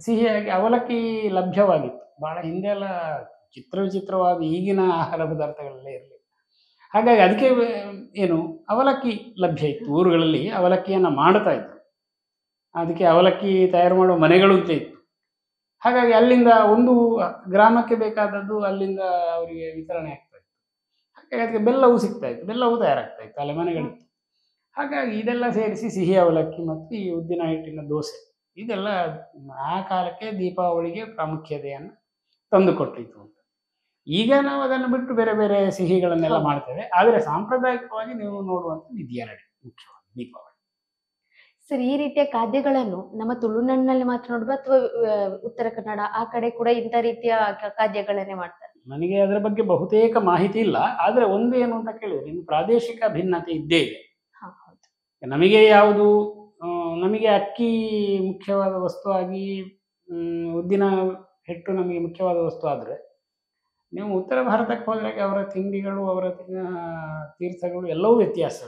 Speaker 2: ಸಿಹಿಯಾಗಿ ಅವಲಕ್ಕಿ ಲಭ್ಯವಾಗಿತ್ತು. ಭಾಳ ಹಿಂದೆ ಎಲ್ಲ ವಿಚಿತ್ರವಾದ ಈಗಿನ ಆಹಾರ ಪದಾರ್ಥಗಳಲ್ಲೇ ಇರಲಿ. ಹಾಗಾಗಿ ಅದಕ್ಕೆ ಏನು ಅವಲಕ್ಕಿ ಲಭ್ಯ ಇತ್ತು. ಊರುಗಳಲ್ಲಿ ಅವಲಕ್ಕಿಯನ್ನು ಮಾಡ್ತಾ ಇದ್ರು. ಅದಕ್ಕೆ ಅವಲಕ್ಕಿ ತಯಾರು ಮಾಡುವ ಮನೆಗಳು ಅಂತ ಇತ್ತು. ಹಾಗಾಗಿ ಅಲ್ಲಿಂದ ಒಂದು ಗ್ರಾಮಕ್ಕೆ ಬೇಕಾದದ್ದು ಅಲ್ಲಿಂದ ಅವರಿಗೆ ವಿತರಣೆ ಆಗ್ತಾ ಇತ್ತು. ಹಾಗಾಗಿ ಅದಕ್ಕೆ ಬೆಲ್ಲವೂ ಸಿಗ್ತಾ ಇತ್ತು, ಬೆಲ್ಲವೂ ತಯಾರಾಗ್ತಾ ಇತ್ತು, ಅಲ್ಲೇ ಮನೆಗಳಿತ್ತು. ಹಾಗಾಗಿ ಇದೆಲ್ಲ ಸೇರಿಸಿ ಸಿಹಿ ಅವಲಕ್ಕಿ ಮತ್ತು ಈ ಉದ್ದಿನ ಹಿಟ್ಟಿನ ದೋಸೆ ಇದೆಲ್ಲ ಆ ಕಾಲಕ್ಕೆ ದೀಪಾವಳಿಗೆ ಪ್ರಾಮುಖ್ಯತೆಯನ್ನು ತಂದುಕೊಟ್ಟಿತ್ತು ಅಂತ. ಈಗ ನಾವು ಅದನ್ನು ಬಿಟ್ಟು ಬೇರೆ ಸಿಹಿಗಳನ್ನೆಲ್ಲ ಮಾಡ್ತೇವೆ. ಆದರೆ ಸಾಂಪ್ರದಾಯಿಕವಾಗಿ ನೀವು ನೋಡುವಂಥದ್ದು ಇದೆರಡು ಮುಖ್ಯವಾಗಿ ದೀಪಾವಳಿ.
Speaker 1: ಸರ್, ಈ ರೀತಿಯ ಖಾದ್ಯಗಳನ್ನು ನಮ್ಮ ತುಳುನಾಡಿನಲ್ಲಿ ಮಾತ್ರ ನೋಡ್ಬೋದು ಅಥವಾ ಉತ್ತರ ಕನ್ನಡ ಆ ಕಡೆ ಕೂಡ ಇಂಥ ರೀತಿಯ ಖಾದ್ಯಗಳನ್ನೇ ಮಾಡ್ತಾರೆ?
Speaker 2: ನನಗೆ ಅದರ ಬಗ್ಗೆ ಬಹುತೇಕ ಮಾಹಿತಿ ಇಲ್ಲ. ಆದರೆ ಒಂದು ಏನು ಅಂತ ಕೇಳಿದ್ರೆ, ಇನ್ನು ಪ್ರಾದೇಶಿಕ ಭಿನ್ನತೆ ಇದ್ದೇ ಇದೆ. ನಮಗೆ ಯಾವುದು ನಮಗೆ ಅಕ್ಕಿ ಮುಖ್ಯವಾದ ವಸ್ತು ಆಗಿ ಉದ್ದಿನ ಹಿಟ್ಟು ನಮಗೆ ಮುಖ್ಯವಾದ ವಸ್ತು ಆದರೆ, ನೀವು ಉತ್ತರ ಭಾರತಕ್ಕೆ ಹೋದಾಗ ಅವರ ತಿಂಡಿಗಳು, ಅವರ ತೀರ್ಥಗಳು ಎಲ್ಲವೂ ವ್ಯತ್ಯಾಸ.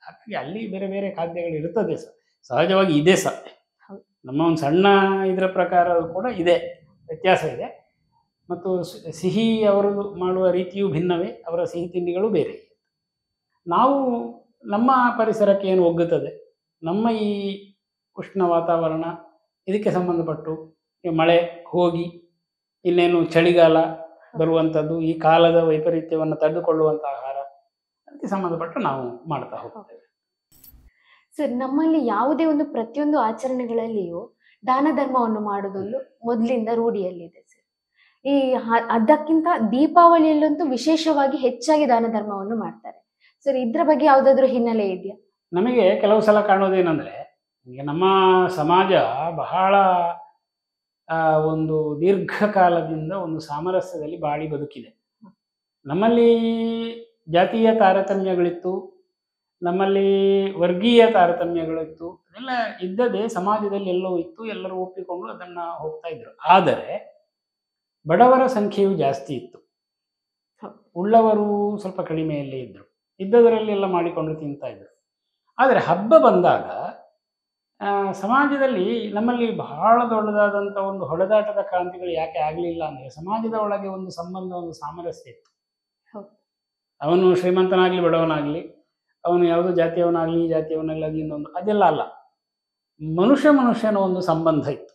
Speaker 2: ಹಾಗಾಗಿ ಅಲ್ಲಿ ಬೇರೆ ಖಾದ್ಯಗಳು ಇರ್ತದೆ ಸಹಜವಾಗಿ ಇದೆ ನಮ್ಮ ಒಂದು ಸಣ್ಣ ಇದರ ಪ್ರಕಾರ ಕೂಡ ಇದೆ, ವ್ಯತ್ಯಾಸ ಇದೆ. ಮತ್ತು ಸಿಹಿ ಅವರು ಮಾಡುವ ರೀತಿಯೂ ಭಿನ್ನವೇ, ಅವರ ಸಿಹಿ ತಿಂಡಿಗಳು ಬೇರೆ. ನಾವು ನಮ್ಮ ಪರಿಸರಕ್ಕೆ ಏನು ಒಗ್ಗುತ್ತದೆ, ನಮ್ಮ ಈ ಉಷ್ಣ ವಾತಾವರಣ ಇದಕ್ಕೆ ಸಂಬಂಧಪಟ್ಟು ಮಳೆ ಹೋಗಿ ಇನ್ನೇನು ಚಳಿಗಾಲ ಬರುವಂಥದ್ದು, ಈ ಕಾಲದ ವೈಪರೀತ್ಯವನ್ನು ತಡೆದುಕೊಳ್ಳುವಂಥ ಆಹಾರ ಅದಕ್ಕೆ ಸಂಬಂಧಪಟ್ಟು ನಾವು ಮಾಡ್ತಾ ಹೋಗ್ತೇವೆ.
Speaker 1: ಸರ್, ನಮ್ಮಲ್ಲಿ ಯಾವುದೇ ಒಂದು ಪ್ರತಿಯೊಂದು ಆಚರಣೆಗಳಲ್ಲಿಯೂ ದಾನ ಧರ್ಮವನ್ನು ಮಾಡುವುದೊಂದು ಮೊದಲಿಂದ ರೂಢಿಯಲ್ಲಿದೆ ಸರ್. ಈ ಅದಕ್ಕಿಂತ ದೀಪಾವಳಿಯಲ್ಲಂತೂ ವಿಶೇಷವಾಗಿ ಹೆಚ್ಚಾಗಿ ದಾನ ಧರ್ಮವನ್ನು ಮಾಡ್ತಾರೆ ಸರ್. ಇದ್ರ ಬಗ್ಗೆ ಯಾವುದಾದ್ರೂ ಹಿನ್ನೆಲೆ ಇದೆಯಾ?
Speaker 2: ನಮಗೆ ಕೆಲವು ಸಲ ಕಾಣೋದೇನೆಂದರೆ, ಈಗ ನಮ್ಮ ಸಮಾಜ ಬಹಳ ಒಂದು ದೀರ್ಘಕಾಲದಿಂದ ಒಂದು ಸಾಮರಸ್ಯದಲ್ಲಿ ಬಾಳಿ ಬದುಕಿದೆ. ನಮ್ಮಲ್ಲಿ ಜಾತೀಯ ತಾರತಮ್ಯಗಳಿತ್ತು, ನಮ್ಮಲ್ಲಿ ವರ್ಗೀಯ ತಾರತಮ್ಯಗಳಿತ್ತು, ಅದೆಲ್ಲ ಇದ್ದದೇ ಸಮಾಜದಲ್ಲಿ ಎಲ್ಲವೂ ಇತ್ತು, ಎಲ್ಲರೂ ಒಪ್ಪಿಕೊಂಡು ಅದನ್ನು ಹೋಗ್ತಾ ಇದ್ರು. ಆದರೆ ಬಡವರ ಸಂಖ್ಯೆಯು ಜಾಸ್ತಿ ಇತ್ತು, ಉಳ್ಳವರು ಸ್ವಲ್ಪ ಕಡಿಮೆಯಲ್ಲೇ ಇದ್ದರು, ಇದ್ದದರಲ್ಲೆಲ್ಲ ಮಾಡಿಕೊಂಡು ತಿಂತಾ ಇದ್ರು. ಆದರೆ ಹಬ್ಬ ಬಂದಾಗ ಸಮಾಜದಲ್ಲಿ ನಮ್ಮಲ್ಲಿ ಬಹಳ ದೊಡ್ಡದಾದಂಥ ಒಂದು ಹೊಡೆದಾಟದ ಕ್ರಾಂತಿಗಳು ಯಾಕೆ ಆಗಲಿಲ್ಲ ಅಂದರೆ, ಸಮಾಜದ ಒಳಗೆ ಒಂದು ಸಂಬಂಧ, ಒಂದು ಸಾಮರಸ್ಯ ಇತ್ತು. ಅವನು ಶ್ರೀಮಂತನಾಗಲಿ ಬಡವನಾಗಲಿ, ಅವನು ಯಾವುದೋ ಜಾತಿಯವನಾಗಲಿ ಈ ಜಾತಿಯವನಾಗಲಿ ಅದು ಇನ್ನೊಂದು ಅದೆಲ್ಲ ಅಲ್ಲ, ಮನುಷ್ಯನ ಒಂದು ಸಂಬಂಧ ಇತ್ತು.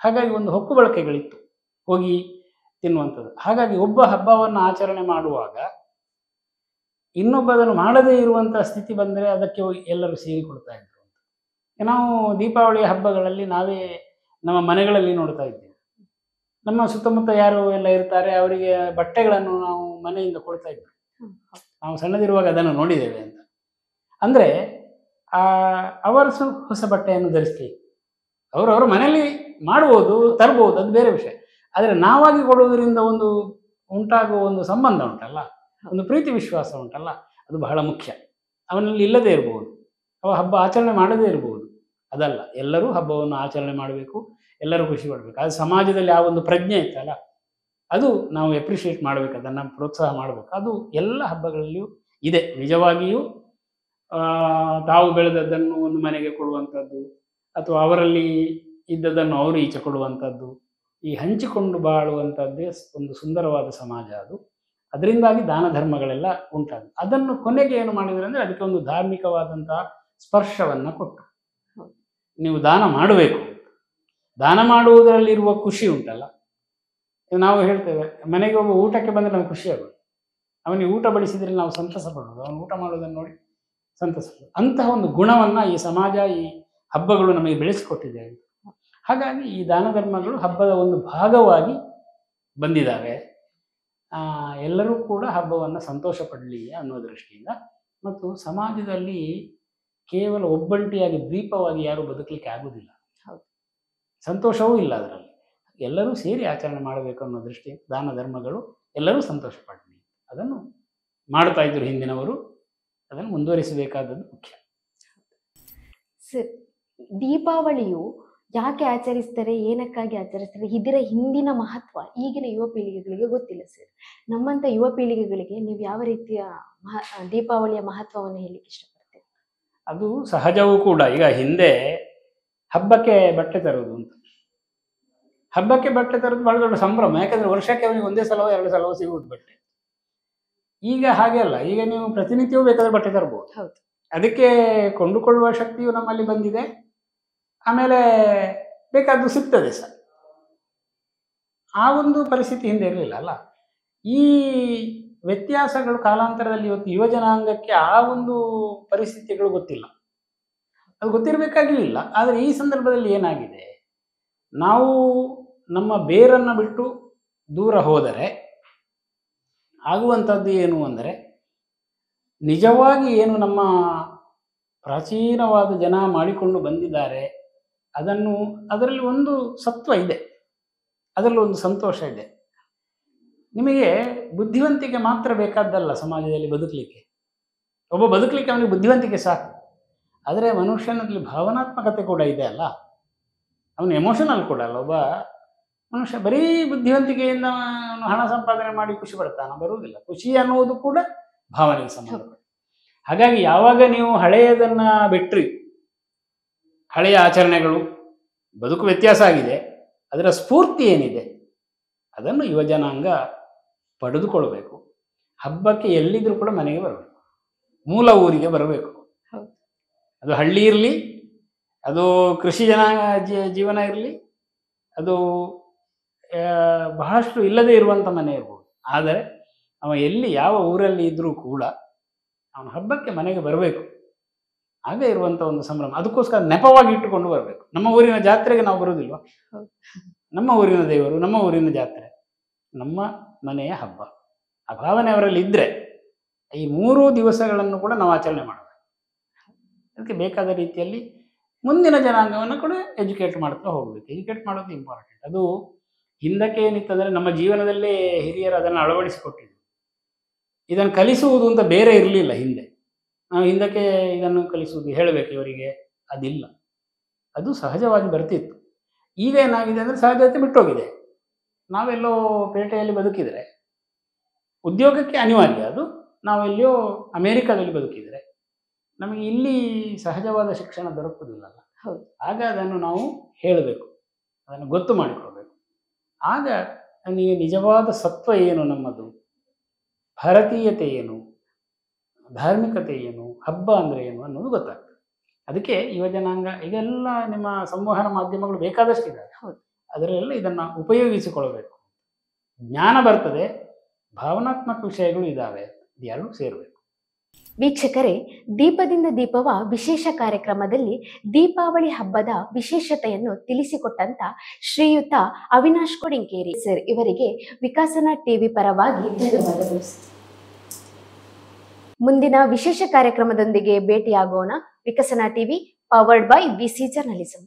Speaker 2: ಹಾಗಾಗಿ ಒಂದು ಹೊಕ್ಕು ಬಳಕೆಗಳಿತ್ತು, ಹೋಗಿ ತಿನ್ನುವಂಥದ್ದು. ಹಾಗಾಗಿ ಒಬ್ಬ ಹಬ್ಬವನ್ನು ಆಚರಣೆ ಮಾಡುವಾಗ ಇನ್ನೊಬ್ಬ ಅದನ್ನು ಮಾಡದೇ ಇರುವಂಥ ಸ್ಥಿತಿ ಬಂದರೆ ಅದಕ್ಕೆ ಎಲ್ಲರೂ ಸೇರಿಕೊಳ್ತಾ ಇದ್ರು. ನಾವು ದೀಪಾವಳಿ ಹಬ್ಬಗಳಲ್ಲಿ ನಾವೇ ನಮ್ಮ ಮನೆಗಳಲ್ಲಿ ನೋಡ್ತಾ ಇದ್ದೇವೆ. ನಮ್ಮ ಸುತ್ತಮುತ್ತ ಯಾರು ಎಲ್ಲ ಇರ್ತಾರೆ ಅವರಿಗೆ ಬಟ್ಟೆಗಳನ್ನು ನಾವು ಮನೆಯಿಂದ ಕೊಡ್ತಾ ಇದ್ವಿ. ನಾವು ಸಣ್ಣದಿರುವಾಗ ಅದನ್ನು ನೋಡಿದ್ದೇವೆ ಅಂತ. ಅಂದರೆ ಅವರು ಹೊಸ ಬಟ್ಟೆಯನ್ನು ಧರಿಸಲಿ, ಅವರವರ ಮನೆಯಲ್ಲಿ ಮಾಡ್ಬೋದು, ತರ್ಬೋದು, ಅದು ಬೇರೆ ವಿಷಯ. ಆದರೆ ನಾವಾಗಿ ಕೊಡುವುದರಿಂದ ಒಂದು ಉಂಟಾಗುವ ಒಂದು ಸಂಬಂಧ ಉಂಟಲ್ಲ, ಒಂದು ಪ್ರೀತಿ ವಿಶ್ವಾಸ ಉಂಟಲ್ಲ, ಅದು ಬಹಳ ಮುಖ್ಯ. ಅವನಲ್ಲಿ ಇಲ್ಲದೇ ಇರ್ಬೋದು, ಅವ ಹಬ್ಬ ಆಚರಣೆ ಮಾಡದೇ ಇರ್ಬೋದು, ಅದಲ್ಲ. ಎಲ್ಲರೂ ಹಬ್ಬವನ್ನು ಆಚರಣೆ ಮಾಡಬೇಕು, ಎಲ್ಲರೂ ಖುಷಿ ಪಡಬೇಕು. ಅದು ಸಮಾಜದಲ್ಲಿ ಆ ಒಂದು ಪ್ರಜ್ಞೆ ಇತ್ತಲ್ಲ, ಅದು ನಾವು ಎಪ್ರಿಷಿಯೇಟ್ ಮಾಡಬೇಕು, ಅದನ್ನು ಪ್ರೋತ್ಸಾಹ ಮಾಡಬೇಕು. ಅದು ಎಲ್ಲ ಹಬ್ಬಗಳಲ್ಲಿಯೂ ಇದೆ. ನಿಜವಾಗಿಯೂ ತಾವು ಬೆಳೆದದ್ದನ್ನು ಒಂದು ಮನೆಗೆ ಕೊಡುವಂಥದ್ದು, ಅಥವಾ ಅವರಲ್ಲಿ ಇದ್ದದನ್ನು ಅವರು ಈಚೆ ಕೊಡುವಂಥದ್ದು, ಈ ಹಂಚಿಕೊಂಡು ಬಾಳುವಂಥದ್ದೇ ಒಂದು ಸುಂದರವಾದ ಸಮಾಜ ಅದು. ಅದರಿಂದಾಗಿ ದಾನ ಧರ್ಮಗಳೆಲ್ಲ ಉಂಟಾದ. ಅದನ್ನು ಕೊನೆಗೆ ಏನು ಮಾಡಿದರೆ ಅಂದರೆ, ಅದಕ್ಕೆ ಒಂದು ಧಾರ್ಮಿಕವಾದಂತಹ ಸ್ಪರ್ಶವನ್ನು ಕೊಟ್ಟು, ನೀವು ದಾನ ಮಾಡಬೇಕು. ದಾನ ಮಾಡುವುದರಲ್ಲಿರುವ ಖುಷಿ ಉಂಟಲ್ಲ, ನಾವು ಹೇಳ್ತೇವೆ, ಮನೆಗೆ ಒಬ್ಬ ಊಟಕ್ಕೆ ಬಂದರೆ ನಮ್ಗೆ ಖುಷಿ ಆಗೋದು, ಅವನಿಗೆ ಊಟ ಬಡಿಸಿದರೆ ನಾವು ಸಂತಸ ಪಡೋದು, ಅವನು ಊಟ ಮಾಡೋದನ್ನು ನೋಡಿ ಸಂತಸ ಪಡೋದು. ಅಂತಹ ಒಂದು ಗುಣವನ್ನು ಈ ಸಮಾಜ, ಈ ಹಬ್ಬಗಳು ನಮಗೆ ಬೆಳೆಸಿಕೊಟ್ಟಿದೆ. ಹಾಗಾಗಿ ಈ ದಾನ ಧರ್ಮಗಳು ಹಬ್ಬದ ಒಂದು ಭಾಗವಾಗಿ ಬಂದಿದ್ದಾವೆ. ಎಲ್ಲರೂ ಕೂಡ ಹಬ್ಬವನ್ನು ಸಂತೋಷ ಪಡಲಿ ಅನ್ನೋ ದೃಷ್ಟಿಯಿಂದ, ಮತ್ತು ಸಮಾಜದಲ್ಲಿ ಕೇವಲ ಒಬ್ಬಂಟಿಯಾಗಿ ದ್ವೀಪವಾಗಿ ಯಾರೂ ಬದುಕಲಿಕ್ಕೆ ಆಗುವುದಿಲ್ಲ.
Speaker 1: ಹೌದು.
Speaker 2: ಸಂತೋಷವೂ ಇಲ್ಲ ಅದರಲ್ಲಿ. ಎಲ್ಲರೂ ಸೇರಿ ಆಚರಣೆ ಮಾಡಬೇಕು ಅನ್ನೋ ದೃಷ್ಟಿ, ದಾನ ಧರ್ಮಗಳು ಎಲ್ಲರೂ ಸಂತೋಷ ಪಡಲಿ, ಅದನ್ನು ಮಾಡ್ತಾ ಇದ್ರು ಹಿಂದಿನವರು. ಅದನ್ನು ಮುಂದುವರಿಸಬೇಕಾದದ್ದು ಮುಖ್ಯ.
Speaker 1: ಸರ್, ದೀಪಾವಳಿಯು ಯಾಕೆ ಆಚರಿಸ್ತಾರೆ, ಏನಕ್ಕಾಗಿ ಆಚರಿಸ್ತಾರೆ, ಇದರ ಹಿಂದಿನ ಮಹತ್ವ ಈಗಿನ ಯುವ ಪೀಳಿಗೆಗಳಿಗೆ ಗೊತ್ತಿಲ್ಲ ಸರ್. ನಮ್ಮಂಥ ಯುವ ಪೀಳಿಗೆಗಳಿಗೆ ನೀವು ಯಾವ ರೀತಿಯ ದೀಪಾವಳಿಯ ಮಹತ್ವವನ್ನು ಹೇಳಲಿಕ್ಕೆ ಇಷ್ಟಪಡ್ತೀರಿ?
Speaker 2: ಅದು ಸಹಜವೂ ಕೂಡ. ಈಗ ಹಿಂದೆ ಹಬ್ಬಕ್ಕೆ ಬಟ್ಟೆ ತರುವುದು ಅಂತ, ಹಬ್ಬಕ್ಕೆ ಬಟ್ಟೆ ತರೋದು ಬಹಳ ದೊಡ್ಡ ಸಂಭ್ರಮ. ಯಾಕಂದರೆ ವರ್ಷಕ್ಕೆ ಅವನಿಗೆ ಒಂದೇ ಸಲವೋ 2 ಸಲವೋ ಸಿಗುವುದು ಬಟ್ಟೆ. ಈಗ ಹಾಗೆ ಅಲ್ಲ, ಈಗ ನೀವು ಪ್ರತಿನಿತ್ಯವೂ ಬೇಕಾದ್ರೆ ಬಟ್ಟೆ ತರ್ಬೋದು.
Speaker 1: ಹೌದು.
Speaker 2: ಅದಕ್ಕೆ ಕೊಂಡುಕೊಳ್ಳುವ ಶಕ್ತಿಯು ನಮ್ಮಲ್ಲಿ ಬಂದಿದೆ. ಆಮೇಲೆ ಬೇಕಾದ್ದು ಸಿಗ್ತದೆ ಸರ್. ಆ ಒಂದು ಪರಿಸ್ಥಿತಿ ಹಿಂದೆ ಇರಲಿಲ್ಲ ಅಲ್ಲ. ಈ ವ್ಯತ್ಯಾಸಗಳು ಕಾಲಾಂತರದಲ್ಲಿ ಇವತ್ತು ಯುವ ಜನಾಂಗಕ್ಕೆ ಆ ಒಂದು ಪರಿಸ್ಥಿತಿಗಳು ಗೊತ್ತಿಲ್ಲ. ಅದು ಗೊತ್ತಿರಬೇಕಾಗಿಯೂ ಇಲ್ಲ. ಆದರೆ ಈ ಸಂದರ್ಭದಲ್ಲಿ ಏನಾಗಿದೆ, ನಾವು ನಮ್ಮ ಬೇರನ್ನು ಬಿಟ್ಟು ದೂರ ಹೋದರೆ ಆಗುವಂಥದ್ದು ಏನು ಅಂದರೆ, ನಿಜವಾಗಿ ಏನು ನಮ್ಮ ಪ್ರಾಚೀನವಾದ ಜನ ಮಾಡಿಕೊಂಡು ಬಂದಿದ್ದಾರೆ ಅದರಲ್ಲಿ ಒಂದು ಸತ್ವ ಇದೆ, ಅದರಲ್ಲಿ ಒಂದು ಸಂತೋಷ ಇದೆ. ನಿಮಗೆ ಬುದ್ಧಿವಂತಿಕೆ ಮಾತ್ರ ಬೇಕಾದ್ದಲ್ಲ ಸಮಾಜದಲ್ಲಿ ಬದುಕಲಿಕ್ಕೆ. ಒಬ್ಬ ಬದುಕಲಿಕ್ಕೆ ಅವನಿಗೆ ಬುದ್ಧಿವಂತಿಕೆ ಸಾಕು. ಆದರೆ ಮನುಷ್ಯನಲ್ಲಿ ಭಾವನಾತ್ಮಕತೆ ಕೂಡ ಇದೆ ಅಲ್ಲ, ಅವನು ಎಮೋಷನಲ್ ಕೂಡ ಅಲ್ಲ. ಒಬ್ಬ ಮನುಷ್ಯ ಬರೀ ಬುದ್ಧಿವಂತಿಕೆಯಿಂದ ಅವನು ಹಣ ಸಂಪಾದನೆ ಮಾಡಿ ಖುಷಿ ಪಡ್ತಾನೆ, ಬರುವುದಿಲ್ಲ. ಖುಷಿ ಅನ್ನುವುದು ಕೂಡ ಭಾವನೆಗೆ ಸಂಬಂಧಪಟ್ಟ. ಹಾಗಾಗಿ ಯಾವಾಗ ನೀವು ಹಳೆಯದನ್ನು ಬಿಟ್ಟರೆ, ಹಳೆಯ ಆಚರಣೆಗಳು, ಬದುಕು ವ್ಯತ್ಯಾಸ ಆಗಿದೆ, ಅದರ ಸ್ಫೂರ್ತಿ ಏನಿದೆ ಅದನ್ನು ಯುವಜನಾಂಗ ಪಡೆದುಕೊಳ್ಬೇಕು. ಹಬ್ಬಕ್ಕೆ ಎಲ್ಲಿದ್ರೂ ಕೂಡ ಮನೆಗೆ ಬರಬೇಕು, ಮೂಲ ಊರಿಗೆ ಬರಬೇಕು. ಅದು ಹಳ್ಳಿ ಇರಲಿ, ಅದು ಕೃಷಿ ಜೀವನ ಇರಲಿ, ಅದು ಬಹಳಷ್ಟು ಇಲ್ಲದೇ ಇರುವಂಥ ಮನೆ ಇರ್ಬೋದು. ಆದರೆ ಅವ ಎಲ್ಲಿ ಯಾವ ಊರಲ್ಲಿ ಇದ್ದರೂ ಕೂಡ ಅವನ ಹಬ್ಬಕ್ಕೆ ಮನೆಗೆ ಬರಬೇಕು. ಹಾಗೆ ಇರುವಂಥ ಒಂದು ಸಂಭ್ರಮ. ಅದಕ್ಕೋಸ್ಕರ ನೆಪವಾಗಿ ಇಟ್ಟುಕೊಂಡು ಬರಬೇಕು. ನಮ್ಮ ಊರಿನ ಜಾತ್ರೆಗೆ ನಾವು ಬರೋದಿಲ್ವ? ನಮ್ಮ ಊರಿನ ದೇವರು, ನಮ್ಮ ಊರಿನ ಜಾತ್ರೆ, ನಮ್ಮ ಮನೆಯ ಹಬ್ಬ, ಆ ಭಾವನೆ ಅವರಲ್ಲಿ ಇದ್ದರೆ ಈ 3 ದಿವಸಗಳನ್ನು ಕೂಡ ನಾವು ಆಚರಣೆ ಮಾಡಬೇಕು. ಅದಕ್ಕೆ ಬೇಕಾದ ರೀತಿಯಲ್ಲಿ ಮುಂದಿನ ಜನಾಂಗವನ್ನು ಕೂಡ ಎಜುಕೇಟ್ ಮಾಡ್ತಾ ಹೋಗಬೇಕು. ಎಜುಕೇಟ್ ಮಾಡೋದು ಇಂಪಾರ್ಟೆಂಟ್. ಅದು ಹಿಂದಕ್ಕೆ ಏನಿತ್ತಂದರೆ, ನಮ್ಮ ಜೀವನದಲ್ಲೇ ಹಿರಿಯರು ಅದನ್ನು ಅಳವಡಿಸಿಕೊಟ್ಟಿದ್ರು. ಇದನ್ನು ಕಲಿಸುವುದು ಅಂತ ಬೇರೆ ಇರಲಿಲ್ಲ ಹಿಂದೆ. ನಾವು ಹಿಂದಕ್ಕೆ ಇದನ್ನು ಕಲಿಸುವುದು, ಹೇಳಬೇಕು ಇವರಿಗೆ, ಅದಿಲ್ಲ. ಅದು ಸಹಜವಾಗಿ ಬರ್ತಿತ್ತು. ಈಗ ಏನಾಗಿದೆ ಅಂದರೆ ಸಹಜತೆ ಬಿಟ್ಟೋಗಿದೆ. ನಾವೆಲ್ಲೋ ಪೇಟೆಯಲ್ಲಿ ಬದುಕಿದರೆ ಉದ್ಯೋಗಕ್ಕೆ ಅನಿವಾರ್ಯ ಅದು. ನಾವೆಲ್ಲಿಯೋ ಅಮೇರಿಕಾದಲ್ಲಿ ಬದುಕಿದರೆ ನಮಗೆ ಇಲ್ಲಿ ಸಹಜವಾದ ಶಿಕ್ಷಣ ದೊರಕುವುದಿಲ್ಲಲ್ಲ.
Speaker 1: ಹೌದು.
Speaker 2: ಆಗ ಅದನ್ನು ನಾವು ಹೇಳಬೇಕು, ಅದನ್ನು ಗೊತ್ತು ಮಾಡಿಕೊಳ್ಬೇಕು. ಆಗ ನನಗೆ ನಿಜವಾದ ಸತ್ವ ಏನು, ನಮ್ಮದು ಭಾರತೀಯತೆ ಏನು, ಧಾರ್ಮಿಕತೆ ಏನು, ಹಬ್ಬ ಅಂದರೆ ಏನು ಅನ್ನೋದು ಗೊತ್ತಾಗ್ತದೆ. ಅದಕ್ಕೆ ಯುವಜನಾಂಗ, ಇದೆಲ್ಲ ನಿಮ್ಮ ಸಂವಹನ ಮಾಧ್ಯಮಗಳು ಬೇಕಾದಷ್ಟಿದ್ದಾವೆ.
Speaker 1: ಹೌದು.
Speaker 2: ಅದರಲ್ಲೆಲ್ಲ ಇದನ್ನು ಉಪಯೋಗಿಸಿಕೊಳ್ಬೇಕು. ಜ್ಞಾನ ಬರ್ತದೆ, ಭಾವನಾತ್ಮಕ ವಿಷಯಗಳು ಇದ್ದಾವೆ, ಇದೆರಡೂ ಸೇರಬೇಕು.
Speaker 1: ವೀಕ್ಷಕರೇ, ದೀಪದಿಂದ ದೀಪವ ವಿಶೇಷ ಕಾರ್ಯಕ್ರಮದಲ್ಲಿ ದೀಪಾವಳಿ ಹಬ್ಬದ ವಿಶೇಷತೆಯನ್ನು ತಿಳಿಸಿಕೊಟ್ಟಂತ ಶ್ರೀಯುತ ಅವಿನಾಶ್ ಕೊಡಿಂಕೇರಿ ಸರ್ ಇವರಿಗೆ ವಿಕಸನ ಟಿವಿ ಪರವಾಗಿ ಧನ್ಯವಾದಗಳು. ಮುಂದಿನ ವಿಶೇಷ ಕಾರ್ಯಕ್ರಮದೊಂದಿಗೆ ಭೇಟಿಯಾಗೋಣ. ವಿಕಸನ TV powered by VC journalism.